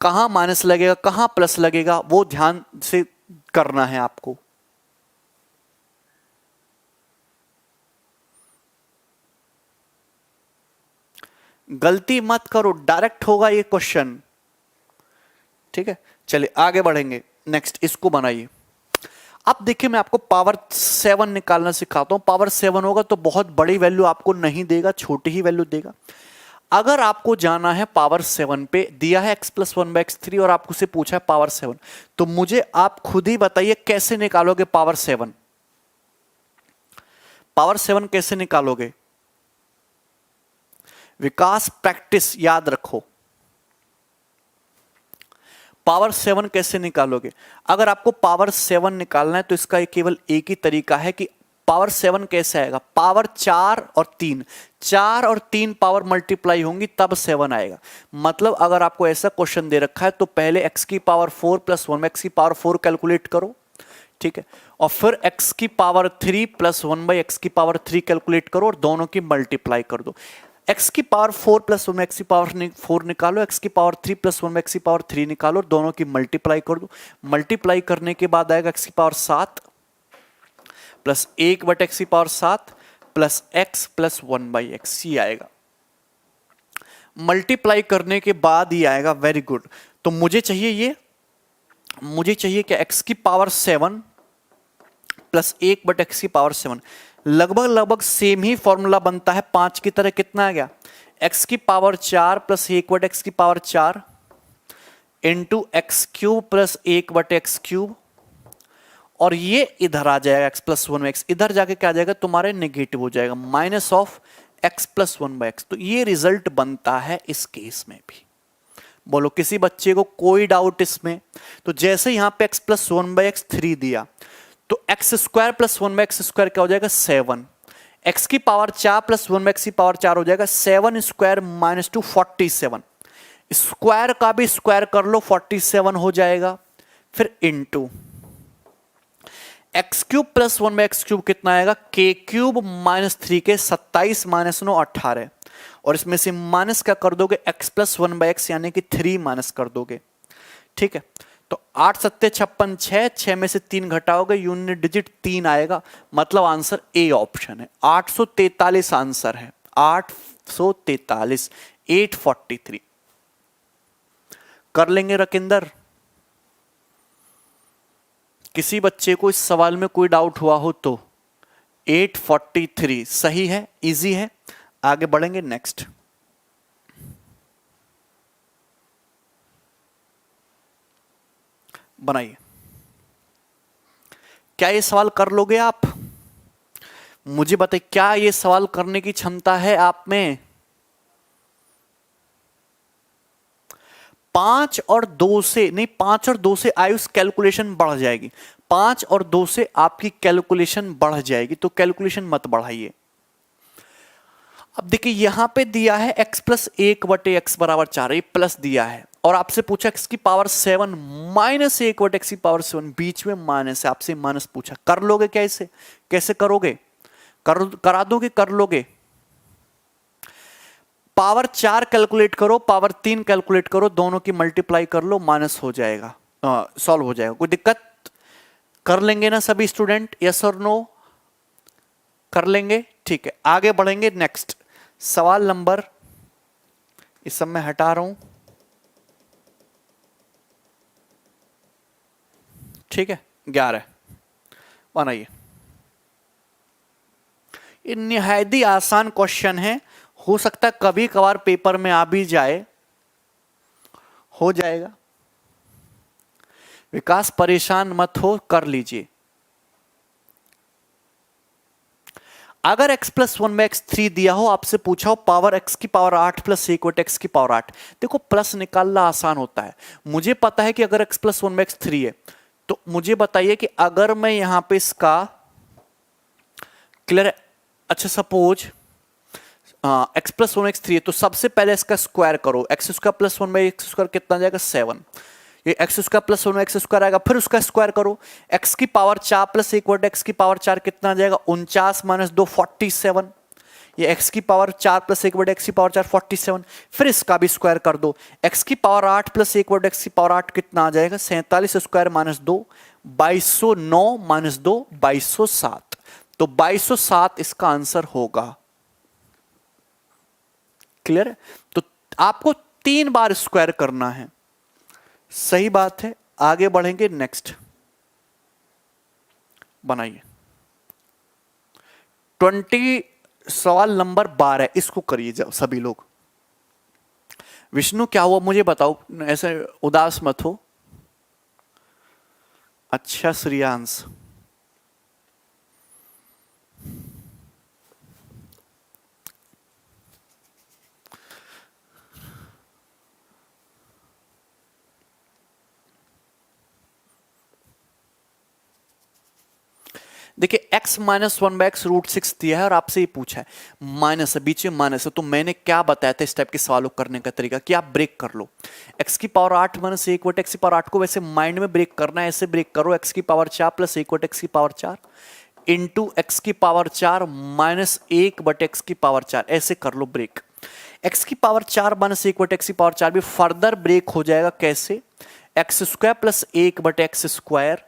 कहां माइनस लगेगा कहां प्लस लगेगा वो ध्यान से करना है आपको। गलती मत करो, डायरेक्ट होगा ये क्वेश्चन। ठीक है, चलिए आगे बढ़ेंगे। नेक्स्ट इसको बनाइए। अब देखिए मैं आपको पावर 7 निकालना सिखाता हूं। पावर 7 होगा तो बहुत बड़ी वैल्यू आपको नहीं देगा, छोटी ही वैल्यू देगा। अगर आपको जाना है पावर 7 पे, दिया है x प्लस 1 बाई x3 और आपको से पूछा है पावर 7, तो मुझे आप खुद ही बताइए कैसे निकालोगे पावर 7? पावर 7 कैसे निकालोगे? विकास प्रैक्टिस याद रखो। पावर 7 कैसे निकालोगे? अगर आपको पावर 7 निकालना है तो इसका केवल एक ही तरीका है कि पावर 7 कैसे आएगा? पावर 4 और 3, 4 और 3 पावर मल्टीप्लाई होंगी तब 7 आएगा। मतलब अगर आपको ऐसा क्वेश्चन दे रखा है तो पहले x की पावर 4 प्लस 1 x की पावर 4 कैलकुलेट करो, ठीक है, और फिर x की पावर 3 प्लस 1 बाई x की पावर 3 कैलकुलेट करो और दोनों की मल्टीप्लाई कर दो। x की पावर 4 प्लस 1 x की पावर 4 निकालो, x की पावर 3 प्लस 1 x की पावर 3 निकालो, दोनों की मल्टीप्लाई कर दो। मल्टीप्लाई करने के बाद आएगा x की पावर 7 प्लस 1 बटे x की power 7 plus x plus 1 by x, ये आएगा। मल्टीप्लाई करने के बाद ये आएगा। Very good. तो मुझे चाहिए ये, मुझे चाहिए क्या? x की पावर 7 प्लस 1 बटे x की पावर 7, लगभग सेम ही फॉर्मूला बनता है 5 की तरह। कितना आ गया? x की पावर 4 प्लस 1 बटे x की power 4 into X cube plus 1 बटे एक्स क्यूब, और ये इधर आ जाएगा x प्लस 1 एक्स, इधर जाके क्या आ जाएगा तुम्हारे? नेगेटिव हो जाएगा, minus of x plus 1 by x. तो ये रिजल्ट बनता है इस केस में भी। बोलो किसी बच्चे को कोई डाउट इसमें? तो जैसे यहां पे x प्लस 1 बाई एक्स 3 दिया तो X square plus 1 by x square क्या हो जाएगा? 7। एक्स की पावर 4 प्लस 1 बाई एक्स की पावर 4 हो जाएगा 7 स्क्वायर माइनस 2 47। स्क्वायर का भी स्क्वायर कर लो 47 हो जाएगा। फिर into X cube plus 1 by X cube कितना आएगा? के क्यूब माइनस 3 के 27 माइनस 9 18, और इसमें से माइनस क्या कर दोगे? एक्स प्लस 1 बाई एक्स यानी कि 3 माइनस कर दोगे। ठीक है, तो 8 सत्ते 56, 6 में से 3 घटाओगे, यूनिट डिजिट 3 आएगा। मतलब आंसर ए ऑप्शन है, 843 आंसर है, 843, 843। कर लेंगे रकिंदर? किसी बच्चे को इस सवाल में कोई डाउट हुआ हो तो 843 सही है, इजी है। आगे बढ़ेंगे। नेक्स्ट बनाइए। क्या ये सवाल कर लोगे आप? मुझे बताइए, क्या ये सवाल करने की क्षमता है आप में? 5 और 2 से नहीं, 5 और 2 से आयुष कैलकुलेशन बढ़ जाएगी। 5 और 2 से आपकी कैलकुलेशन बढ़ जाएगी, तो कैलकुलेशन मत बढ़ाइए। अब देखिए यहां पे दिया है x प्लस 1 बटे एक्स बराबर 4, ये प्लस दिया है, और आपसे पूछा x की पावर 7 माइनस 1 बटे एक्स की पावर 7, बीच में माइनस है, आपसे माइनस पूछा। कर लोगे क्या इसे? कैसे करोगे? करा दोगे? कर लोगे? पावर 4 कैलकुलेट करो, पावर 3 कैलकुलेट करो, दोनों की मल्टीप्लाई कर लो, माइनस हो जाएगा, सॉल्व हो जाएगा। कोई दिक्कत? कर लेंगे ना सभी स्टूडेंट? यस और नो? कर लेंगे? ठीक है, आगे बढ़ेंगे। नेक्स्ट सवाल नंबर, इस सब मैं हटा रहा हूं। ठीक है 11 बनाइए। ये निहायत ही आसान क्वेश्चन है, हो सकता है कभी कभार पेपर में आ भी जाए, हो जाएगा। विकास परेशान मत हो, कर लीजिए। अगर x प्लस 1/x3 दिया हो, आपसे पूछा हो पावर x की पावर 8 प्लस 1 x की पावर 8, देखो प्लस निकालना आसान होता है। मुझे पता है कि अगर x प्लस 1/x3 है, तो मुझे बताइए कि अगर मैं यहां पे इसका क्लियर, अच्छा सपोज x प्लस 1/x3 है, तो सबसे पहले इसका स्क्वायर करो। x square plus 1/x square कितना जाएगा 7, ये x square plus 1/x square आएगा, फिर उसका स्क्वायर करो। x की पावर 4 प्लस 1 x की पावर 4 कितना आ जाएगा 49 माइनस 2 47, ये x की पावर 4 प्लस 1 x की पावर 4 47, फिर इसका भी स्क्वायर कर दो। x की पावर 8 प्लस 1 x की पावर 8 कितना आ जाएगा 47 स्क्वायर माइनस 2 2209 माइनस 2 2207, तो 2207 इसका आंसर होगा। क्लियर है? तो आपको 3 बार स्क्वायर करना है। सही बात है, आगे बढ़ेंगे। नेक्स्ट बनाइए 20, सवाल नंबर 12, इसको करिए जाओ सभी लोग। विष्णु क्या हुआ मुझे बताओ, ऐसे उदास मत हो। अच्छा श्रेयांश, देखिए x माइनस 1/x रूट 6 दिया है और आपसे ये पूछा है, माइनस है, बीच में माइनस है, तो मैंने क्या बताया था इस टाइप के सवालों करने का तरीका कि आप ब्रेक कर लो। x की पावर 8 माइनस 1 बटे x की पावर 8 को वैसे माइंड में ब्रेक करना है, ऐसे ब्रेक करो। x की पावर 4 प्लस 1 बटे x की पावर 4 इंटू x की पावर 4 माइनस 1 बटे x की पावर 4, ऐसे कर लो ब्रेक। x की पावर 4 माइनस 1 बटे x की पावर 4 भी फर्दर ब्रेक हो जाएगा, कैसे, एक्स स्क्वायर प्लस 1 बटे x square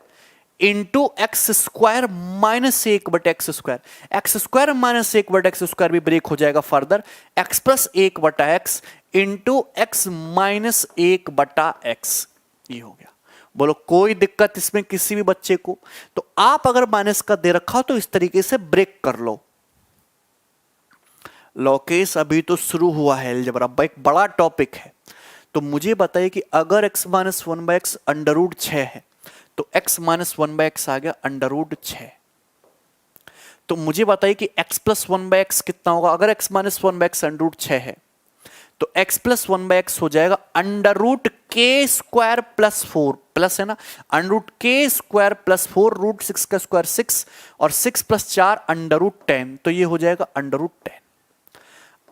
into x square minus 1 बटे x square, x square minus 1 बटे एक्स स्क्वायर भी ब्रेक हो जाएगा फर्दर, एक्स प्लस 1 बटा एक्स इंटू एक्स माइनस 1 बटा एक्स, ये हो गया। बोलो कोई दिक्कत इसमें किसी भी बच्चे को? तो आप अगर माइनस का दे रखा हो तो इस तरीके से ब्रेक कर लो। लोकेश अभी तो शुरू हुआ है अलजेब्रा, एक बड़ा टॉपिक है। तो मुझे बताइए कि अगर x minus 1/x under root 6 है, तो x माइनस 1/x आ गया अंडर रूट 6। तो मुझे बताइए कि x प्लस 1/x कितना होगा? अगर x minus 1/x under root 6 है, तो x प्लस 1/x हो जाएगा अंडर रूट के स्क्वायर प्लस 4, प्लस है ना, अंडर रूट के स्क्वायर प्लस 4, रूट 6 का स्क्वायर 6 और 6 प्लस 4 अंडर रूट 10, तो ये हो जाएगा अंडर रूट 10।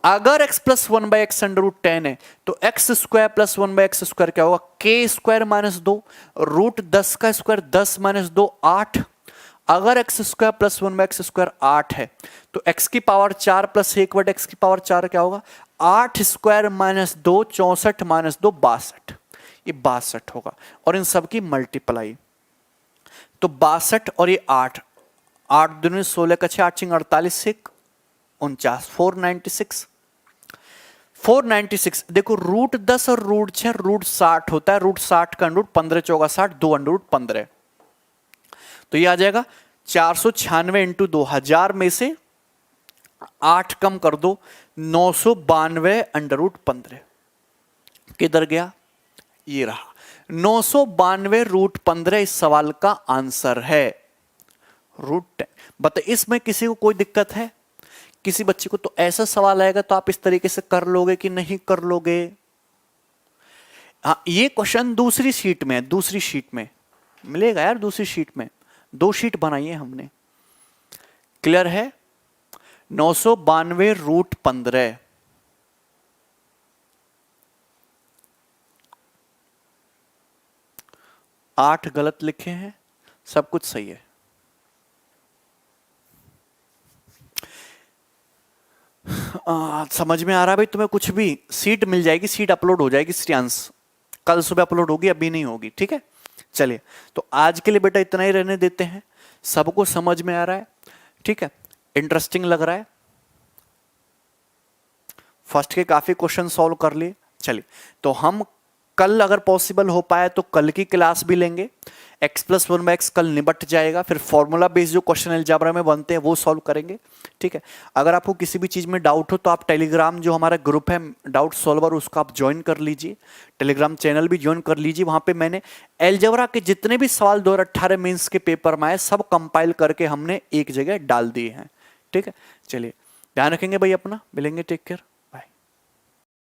अगर x plus 1/x under root 10 है, तो x square plus 1/x square क्या होगा? के स्क्वायर माइनस 2, रूट 10 का स्क्वायर 10 माइनस 2 8। अगर x square plus 1/x square 8 है, तो x की पावर 4 प्लस 1 बटे x की पावर 4 क्या होगा? 8 स्क्वायर माइनस 2 64 माइनस 2 62, ये 62 होगा। और इन सब की मल्टीप्लाई, तो 62 और ये 8, 8 दूनी 16 का 6, 8 48 से 49, 496। 496 देखो, रूट 10 और रूट 6 रूट 60 होता है, रूट 60 का अंडर रूट 15 चौका 60, 2 अंडर रूट 15, तो ये आ जाएगा 496 इंटू 2000 में से 8 कम कर दो, 992 अंडर रूट 15। किधर गया? ये रहा 992 रूट 15 इस सवाल का आंसर है। रूट 10 बता, इसमें किसी को कोई दिक्कत है? किसी बच्चे को तो ऐसा सवाल आएगा तो आप इस तरीके से कर लोगे कि नहीं कर लोगे? हाँ, ये क्वेश्चन दूसरी शीट में है, दूसरी शीट में मिलेगा यार, दूसरी शीट में 2 शीट बनाई है हमने। क्लियर है? 992 रूट 15, आठ गलत लिखे हैं, सब कुछ सही है। समझ में आ रहा है भाई तुम्हें? कुछ भी सीट मिल जाएगी, सीट अपलोड हो जाएगी श्रेयांश, कल सुबह अपलोड होगी, अभी नहीं होगी, ठीक है? चलिए, तो आज के लिए बेटा इतना ही रहने देते हैं। सबको समझ में आ रहा है? ठीक है, इंटरेस्टिंग लग रहा है? फर्स्ट के काफी क्वेश्चन सॉल्व कर लिए। चलिए, तो हम कल अगर पॉसिबल हो पाए तो कल की क्लास भी लेंगे। x+1/x कल निपट जाएगा, फिर फॉर्मूला बेस्ड जो क्वेश्चन अलजेब्रा में बनते हैं वो सॉल्व करेंगे। ठीक है, अगर आपको किसी भी चीज में डाउट हो तो आप टेलीग्राम जो हमारा ग्रुप है डाउट सॉल्वर उसका आप ज्वाइन कर लीजिए, टेलीग्राम चैनल भी ज्वाइन कर लीजिए। वहां पे मैंने अलजेब्रा के जितने भी सवाल 2018 मेंस के पेपर में आए सब कंपाइल करके हमने एक जगह डाल दिए हैं। ठीक है, चलिए ध्यान रखेंगे भाई अपना, मिलेंगे, टेक केयर।